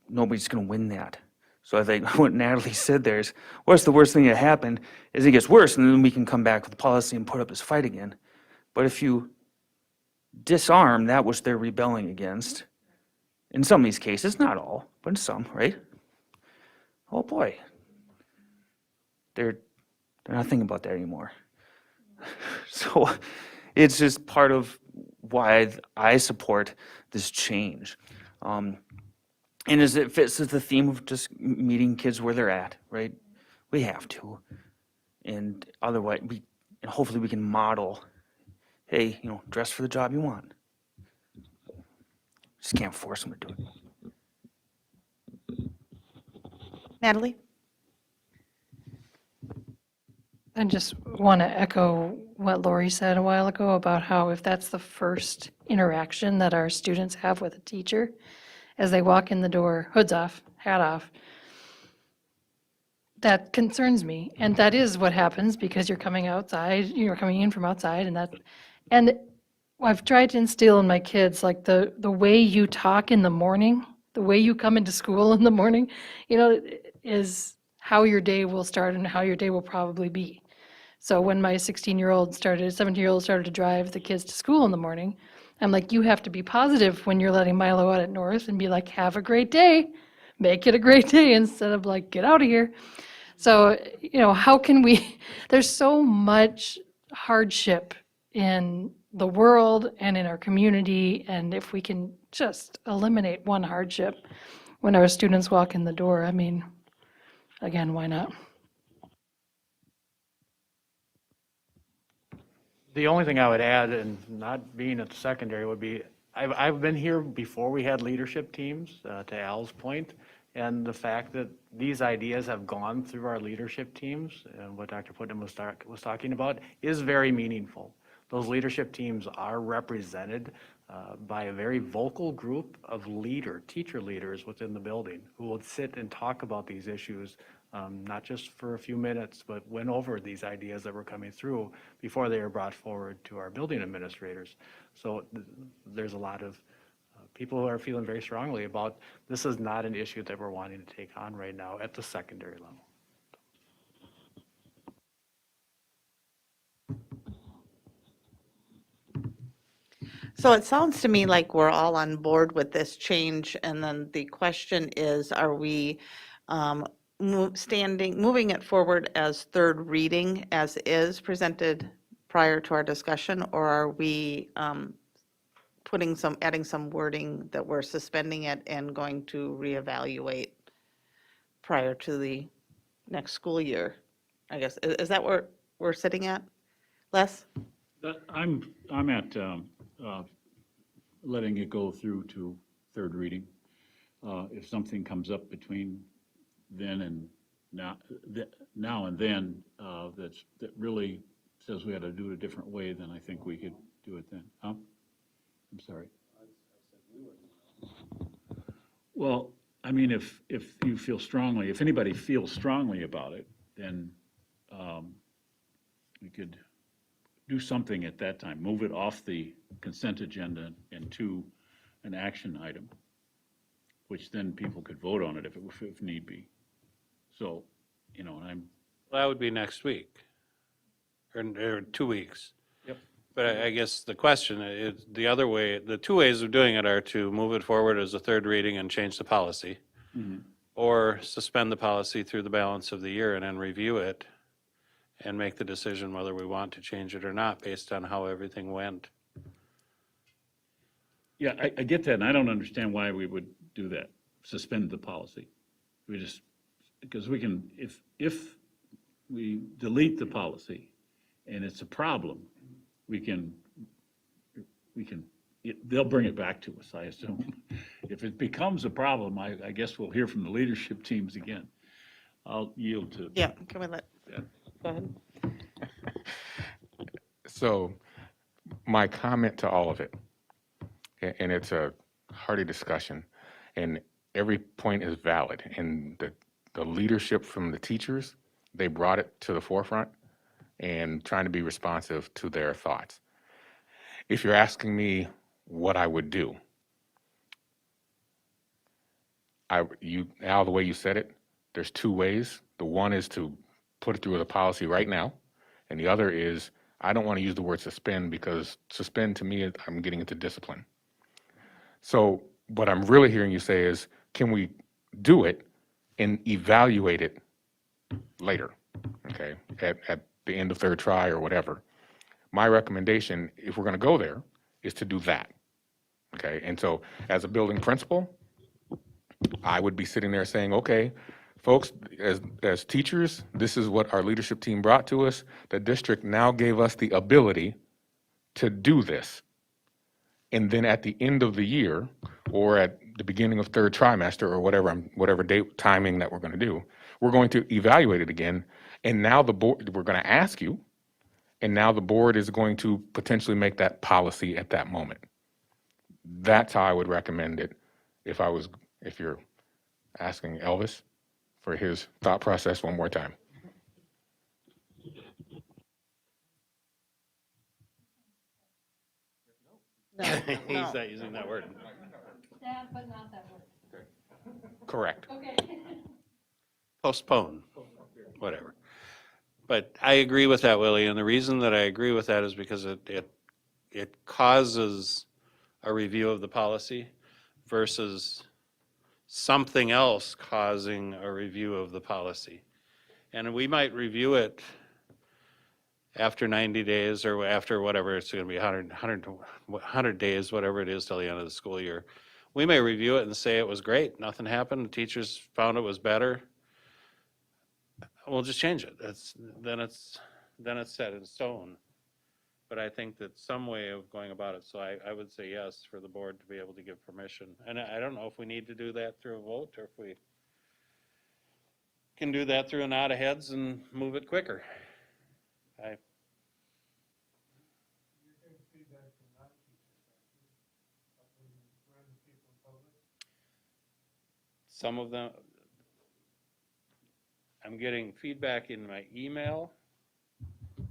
Nobody's gonna win that. So I think what Natalie said there is, what's the worst thing that happened is it gets worse and then we can come back with policy and put up this fight again. But if you disarm that which they're rebelling against, in some of these cases, not all, but in some, right? Oh boy, they're not thinking about that anymore. So it's just part of why I support this change. And as it fits with the theme of just meeting kids where they're at, right? We have to. And otherwise, and hopefully we can model, hey, dress for the job you want. Just can't force them to do it. Natalie? I just want to echo what Lori said a while ago about how if that's the first interaction that our students have with a teacher, as they walk in the door, hoods off, hat off, that concerns me. And that is what happens because you're coming in from outside and I've tried to instill in my kids, like the way you talk in the morning, the way you come into school in the morning, is how your day will start and how your day will probably be. So when my 17-year-old started to drive the kids to school in the morning, I'm like, you have to be positive when you're letting Milo out at North and be like, have a great day, make it a great day, instead of like, get out of here. So, how can there's so much hardship in the world and in our community, and if we can just eliminate one hardship when our students walk in the door, again, why not? The only thing I would add, and not being at the secondary, would be, I've been here before we had leadership teams, to Al's point, and the fact that these ideas have gone through our leadership teams, and what Dr. Putnam was talking about, is very meaningful. Those leadership teams are represented by a very vocal group of teacher leaders within the building who will sit and talk about these issues, not just for a few minutes, but went over these ideas that were coming through before they were brought forward to our building administrators. So there's a lot of people who are feeling very strongly about this is not an issue that we're wanting to take on right now at the secondary level. So it sounds to me like we're all on board with this change, and then the question is, are we moving it forward as third reading as is presented prior to our discussion, or are we adding some wording that we're suspending it and going to reevaluate prior to the next school year? I guess, is that where we're sitting at? Les? I'm at letting it go through to third reading. If something comes up between then and now and then that really says we had to do it a different way, then I think we could do it then. I'm sorry. Well, if you feel strongly, if anybody feels strongly about it, then we could do something at that time, move it off the consent agenda and to an action item, which then people could vote on it if need be. So, you know, That would be next week, or 2 weeks. Yep. But I guess the question is, the other way, the two ways of doing it are to move it forward as a third reading and change the policy, or suspend the policy through the balance of the year and then review it and make the decision whether we want to change it or not based on how everything went. Yeah, I get that, and I don't understand why we would do that, suspend the policy. We just, because we can, if we delete the policy and it's a problem, they'll bring it back to us, I assume. If it becomes a problem, I guess we'll hear from the leadership teams again. I'll yield to. Yeah, can we let, Yeah. go ahead. So my comment to all of it, and it's a hearty discussion, and every point is valid, and the leadership from the teachers, they brought it to the forefront and trying to be responsive to their thoughts. If you're asking me what I would do, Al, the way you said it, there's two ways. The one is to put it through the policy right now, and the other is, I don't want to use the word suspend because suspend to me, I'm getting into discipline. So what I'm really hearing you say is, can we do it and evaluate it later, okay, at the end of third try or whatever? My recommendation, if we're going to go there, is to do that, okay? And so as a building principal, I would be sitting there saying, okay, folks, as teachers, this is what our leadership team brought to us. The district now gave us the ability to do this. And then at the end of the year, or at the beginning of third trimester, or whatever date timing that we're going to do, we're going to evaluate it again. And now the board, we're going to ask you, and now the board is going to potentially make that policy at that moment. That's how I would recommend it if you're asking Elvis for his thought process one more time. He's not using that word. But not that word. Correct. Okay. Postpone, whatever. But I agree with that, Willie, and the reason that I agree with that is because it causes a review of the policy versus something else causing a review of the policy. And we might review it after 90 days or after whatever, it's going to be 100 days, whatever it is till the end of the school year. We may review it and say it was great, nothing happened, the teachers found it was better. We'll just change it. Then it's set in stone. But I think that some way of going about it, so I would say yes for the board to be able to give permission. And I don't know if we need to do that through a vote or if we can do that through a nod of heads and move it quicker. Some of them, I'm getting feedback in my email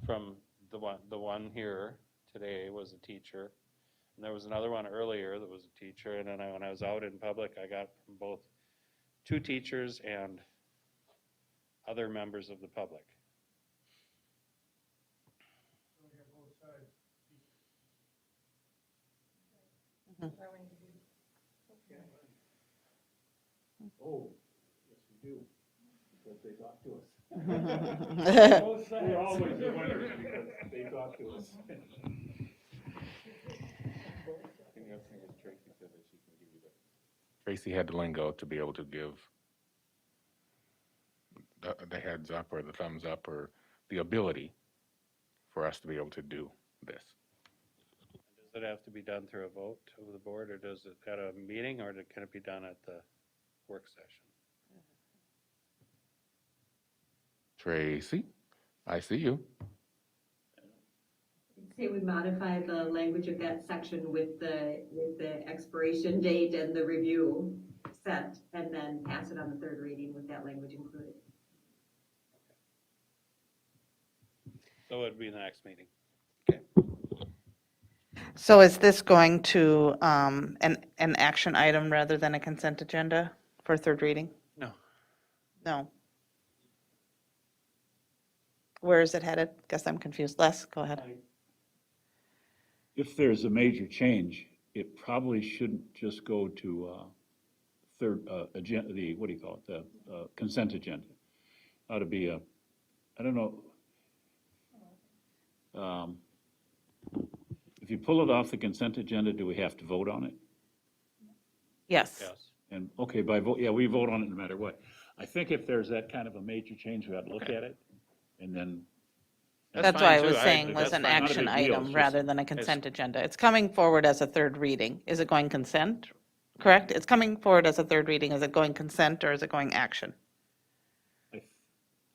from the one here today was a teacher. And there was another one earlier that was a teacher. And then when I was out in public, I got from both two teachers and other members of the public. Oh, yes, we do, because they talk to us. We're always the winners because they talk to us. Tracy had the lingo to be able to give the heads up or the thumbs up or the ability for us to be able to do this. Does it have to be done through a vote of the board, or does it at a meeting, or can it be done at the work session? Tracy, I see you. Say we modify the language of that section with the expiration date and the review set, and then pass it on the third reading with that language included. So it'd be the next meeting. So is this going to an action item rather than a consent agenda for third reading? No. No. Where is it headed? Guess I'm confused. Les, go ahead. If there's a major change, it probably shouldn't just go to third agenda, what do you call it, the consent agenda. Ought to be a, I don't know. If you pull it off the consent agenda, do we have to vote on it? Yes. Yes. And, okay, by vote, yeah, we vote on it no matter what. I think if there's that kind of a major change, we ought to look at it, and then. That's why I fine, was too. saying was That's an fine. Not a action big deal. It's item just- rather than a consent agenda. It's coming forward as a third reading. Is it going consent? Correct? It's coming forward as a third reading. Is it going consent or is it going action?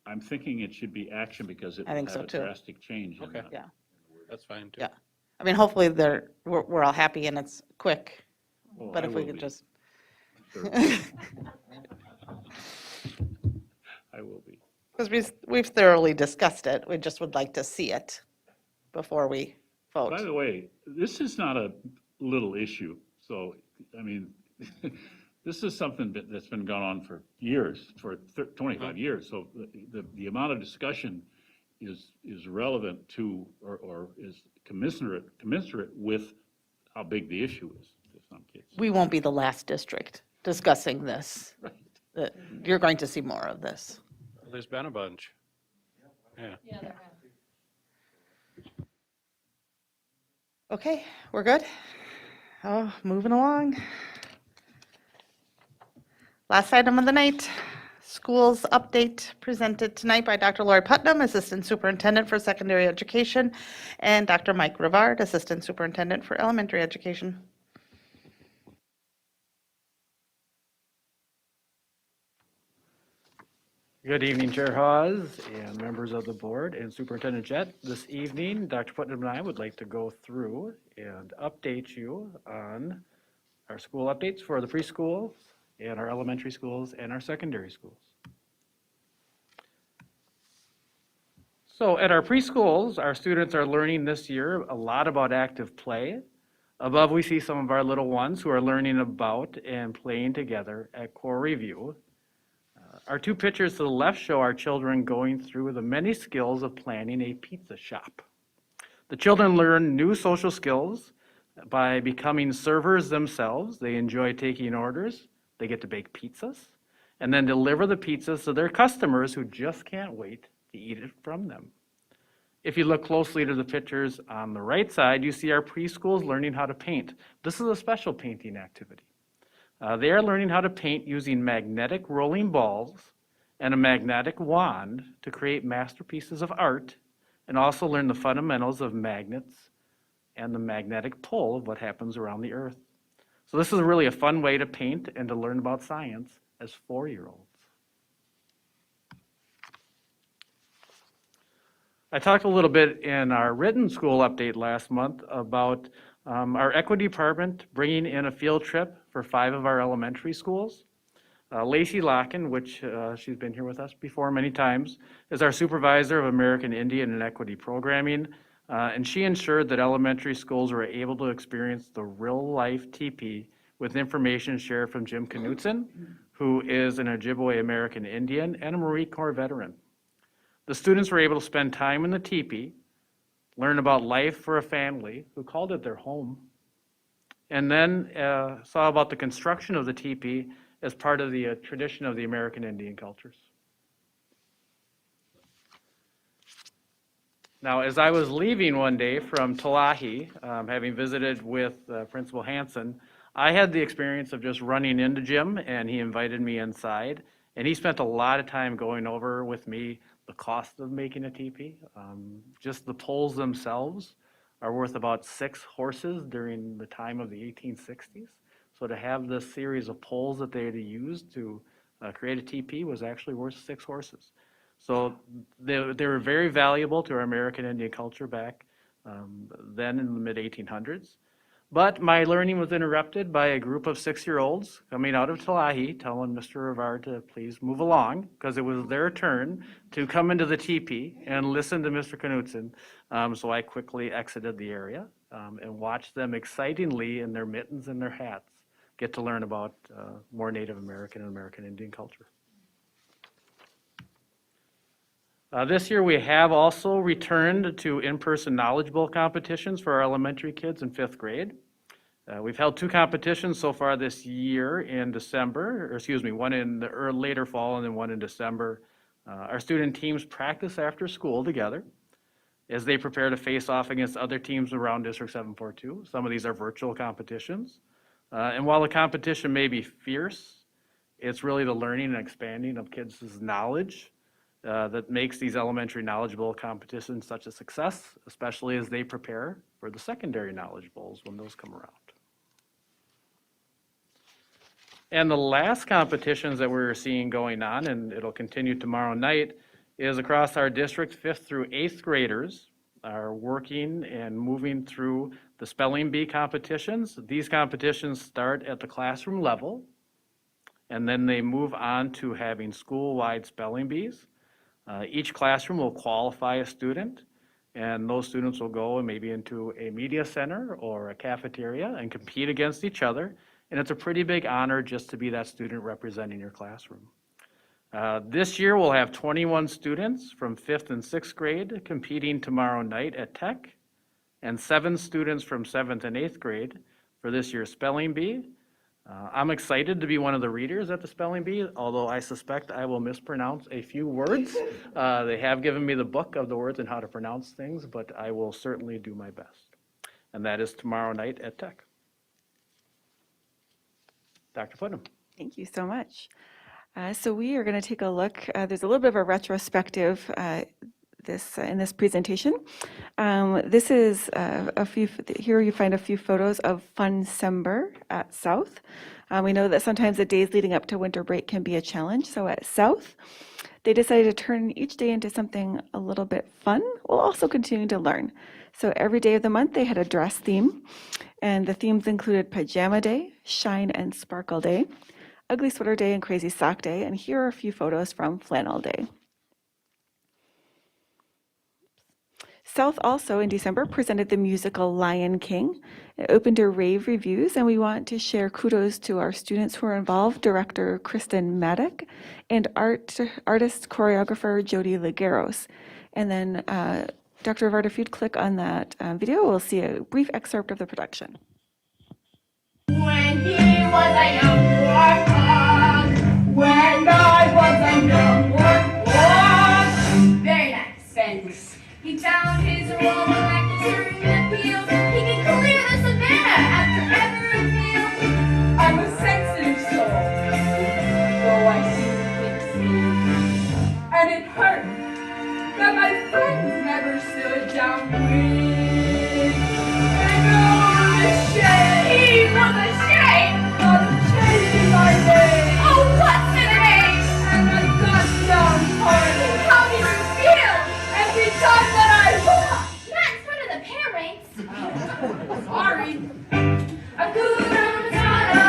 I'm thinking it should be action because it I will think have so, a too. drastic change. in Okay. the- Yeah. That's fine too. Yeah. I mean, hopefully we're all happy and it's quick, Oh, but I if we will could be. just. Sure. I will be. Because we've thoroughly discussed it. We just would like to see it before we vote. By the way, this is not a little issue, so, I mean, this is something that's been going on for years, for 25 years, so the amount of discussion is relevant to, or is commensurate with how big the issue is to some kids. We won't be the last district discussing this. Right. You're going to see more of this. There's been a bunch. Yeah. Okay, we're good? Oh, moving along. Last item of the night, schools update presented tonight by Dr. Lori Putnam, Assistant Superintendent for Secondary Education, and Dr. Mike Rivard, Assistant Superintendent for Elementary Education. Good evening, Chair Hawes and members of the board and Superintendent Jett. This evening, Dr. Putnam and I would like to go through and update you on our school updates for the preschools and our elementary schools and our secondary schools. So at our preschools, our students are learning this year a lot about active play. Above, we see some of our little ones who are learning about and playing together at core review. Our two pictures to the left show our children going through the many skills of planning a pizza shop. The children learn new social skills by becoming servers themselves. They enjoy taking orders. They get to bake pizzas and then deliver the pizzas to their customers who just can't wait to eat it from them. If you look closely to the pictures on the right side, you see our preschools learning how to paint. This is a special painting activity. They are learning how to paint using magnetic rolling balls and a magnetic wand to create masterpieces of art and also learn the fundamentals of magnets and the magnetic pull of what happens around the earth. So this is really a fun way to paint and to learn about science as 4-year-olds. I talked a little bit in our written school update last month about our equity department bringing in a field trip for 5 of our elementary schools. Lacey Locken, which she's been here with us before many times, is our supervisor of American Indian and Equity Programming, and she ensured that elementary schools were able to experience the real-life teepee with information shared from Jim Knutson, who is an Ojibwe American Indian and a Marine Corps veteran. The students were able to spend time in the teepee, learn about life for a family who called it their home, and then saw about the construction of the teepee as part of the tradition of the American Indian cultures. Now, as I was leaving one day from Talahi, having visited with Principal Hanson, I had the experience of just running into Jim, and he invited me inside, and he spent a lot of time going over with me the cost of making a teepee. Just the poles themselves are worth about 6 horses during the time of the 1860s. So to have this series of poles that they had to use to create a teepee was actually worth 6 horses. So they were very valuable to our American Indian culture back then in the mid-1800s. But my learning was interrupted by a group of 6-year-olds coming out of Talahi telling Mr. Rivard to please move along because it was their turn to come into the teepee and listen to Mr. Knutson. So I quickly exited the area and watched them excitingly in their mittens and their hats get to learn about more Native American and American Indian culture. This year, we have also returned to in-person Knowledge Bowl competitions for our elementary kids in 5th grade. We've held 2 competitions so far this year in December, or excuse me, one in the later fall and then one in December. Our student teams practice after school together as they prepare to face off against other teams around District 742. Some of these are virtual competitions. And while the competition may be fierce, it's really the learning and expanding of kids' knowledge that makes these elementary Knowledge Bowl competitions such a success, especially as they prepare for the secondary Knowledge Bowls when those come around. And the last competitions that we're seeing going on, and it'll continue tomorrow night, is across our district. 5th through 8th graders are working and moving through the spelling bee competitions. These competitions start at the classroom level, and then they move on to having school-wide spelling bees. Each classroom will qualify a student, and those students will go maybe into a media center or a cafeteria and compete against each other. And it's a pretty big honor just to be that student representing your classroom. This year, we'll have 21 students from 5th and 6th grade competing tomorrow night at Tech, and 7 students from 7th and 8th grade for this year's spelling bee. I'm excited to be one of the readers at the spelling bee, although I suspect I will mispronounce a few words. They have given me the book of the words and how to pronounce things, but I will certainly do my best. And that is tomorrow night at Tech. Dr. Putnam. Thank you so much. So we are going to take a look. There's a little bit of a retrospective in this presentation. This is here you find a few photos of Fun-Sember at South. We know that sometimes the days leading up to winter break can be a challenge. So at South, they decided to turn each day into something a little bit fun while also continuing to learn. So every day of the month, they had a dress theme. And the themes included Pajama Day, Shine and Sparkle Day, Ugly Sweater Day, and Crazy Sock Day. And here are a few photos from Flannel Day. South also in December presented the musical Lion King. It opened to rave reviews, and we want to share kudos to our students who are involved, director Kristen Maddock and artist choreographer Jody Ligueros. And then Dr. Rivard, if you'd click on that video, we'll see a brief excerpt of the production. When he was a young warthog, when I was a young warthog. Very nice. Thanks. He found his role actor in the field. He can clear the savannah after every meal. I'm a sensitive soul, though I seem thick-skinned. And it hurt that my friends never stood down with. And oh, the shame, of changing my name. Oh, what's the name? And I got downhearted. How did you feel every time that I walked? Not in front of the parents. Oh, sorry. Hakuna Matata,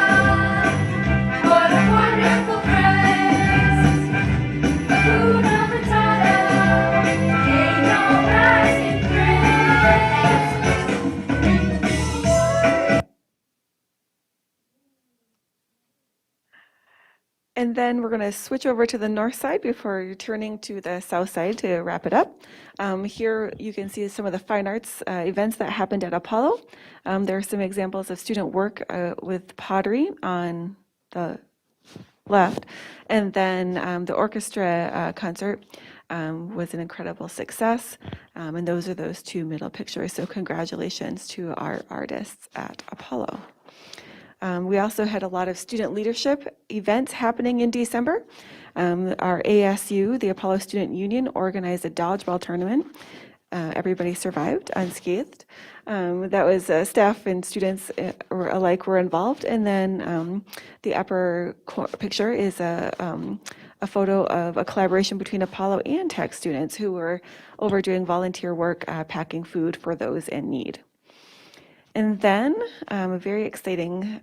what a wonderful phrase. Hakuna Matata, ain't no rising And then we're going to switch over to the north side before returning to the south side to wrap it up. Here you can see some of the fine arts events that happened at Apollo. There are some examples of student work with pottery on the left. And then the orchestra concert was an incredible success. And those are those 2 middle pictures. So congratulations to our artists at Apollo. We also had a lot of student leadership events happening in December. Our ASU, the Apollo Student Union, organized a dodgeball tournament. Everybody survived unscathed. That was staff and students alike were involved. And then the upper picture is a photo of a collaboration between Apollo and Tech students who were over doing volunteer work packing food for those in need. And then a very exciting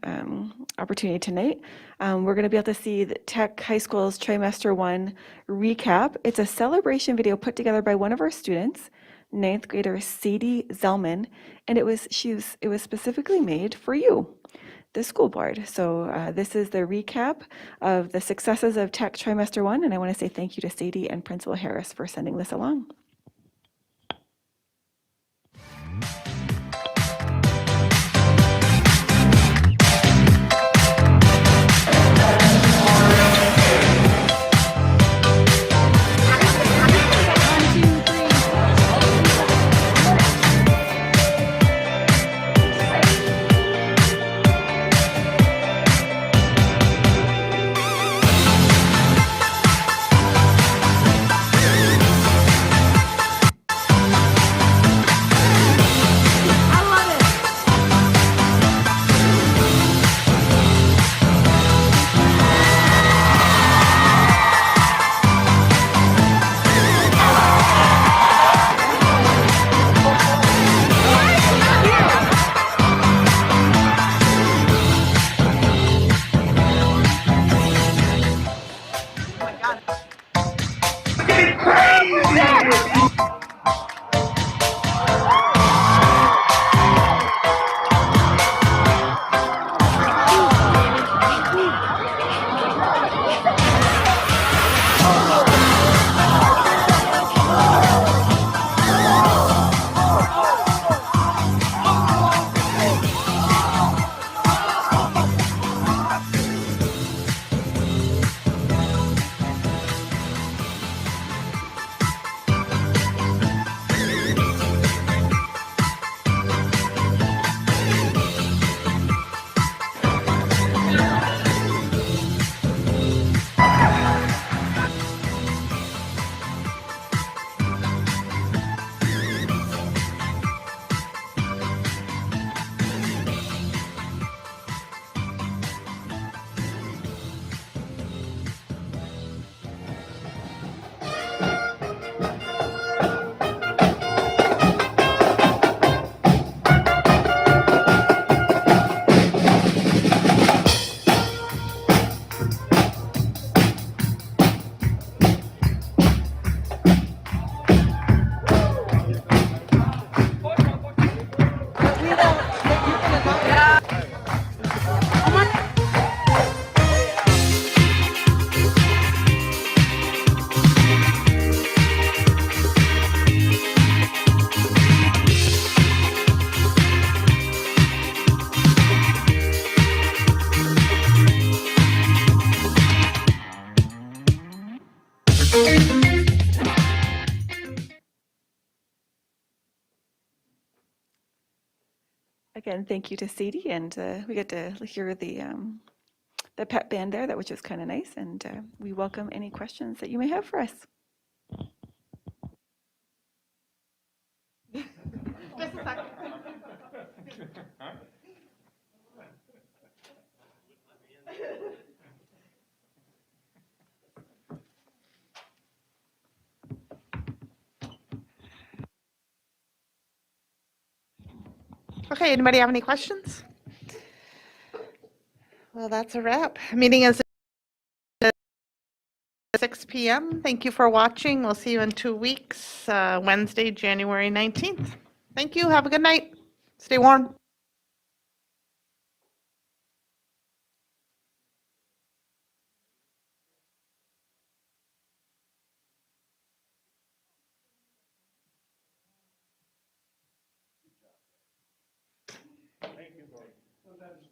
opportunity tonight. We're going to be able to see the Tech High School's Trimester 1 recap. It's a celebration video put together by one of our students, ninth grader Sadie Zellman, and it was specifically made for you, the school board. So this is the recap of the successes of Tech Trimester 1, and I want to say thank you to Sadie and Principal Harris for sending this along. Again, thank you to Sadie, and we get to hear the pep band there, which was kind of nice, and we welcome any questions that you may have for us. Just a second. Okay, anybody have any questions? Well, that's a wrap. Meeting is at 6 p.m. Thank you for watching. We'll see you in 2 weeks, Wednesday, January 19th. Thank you. Have a good night. Stay warm. Thank you, Gordon. So that's,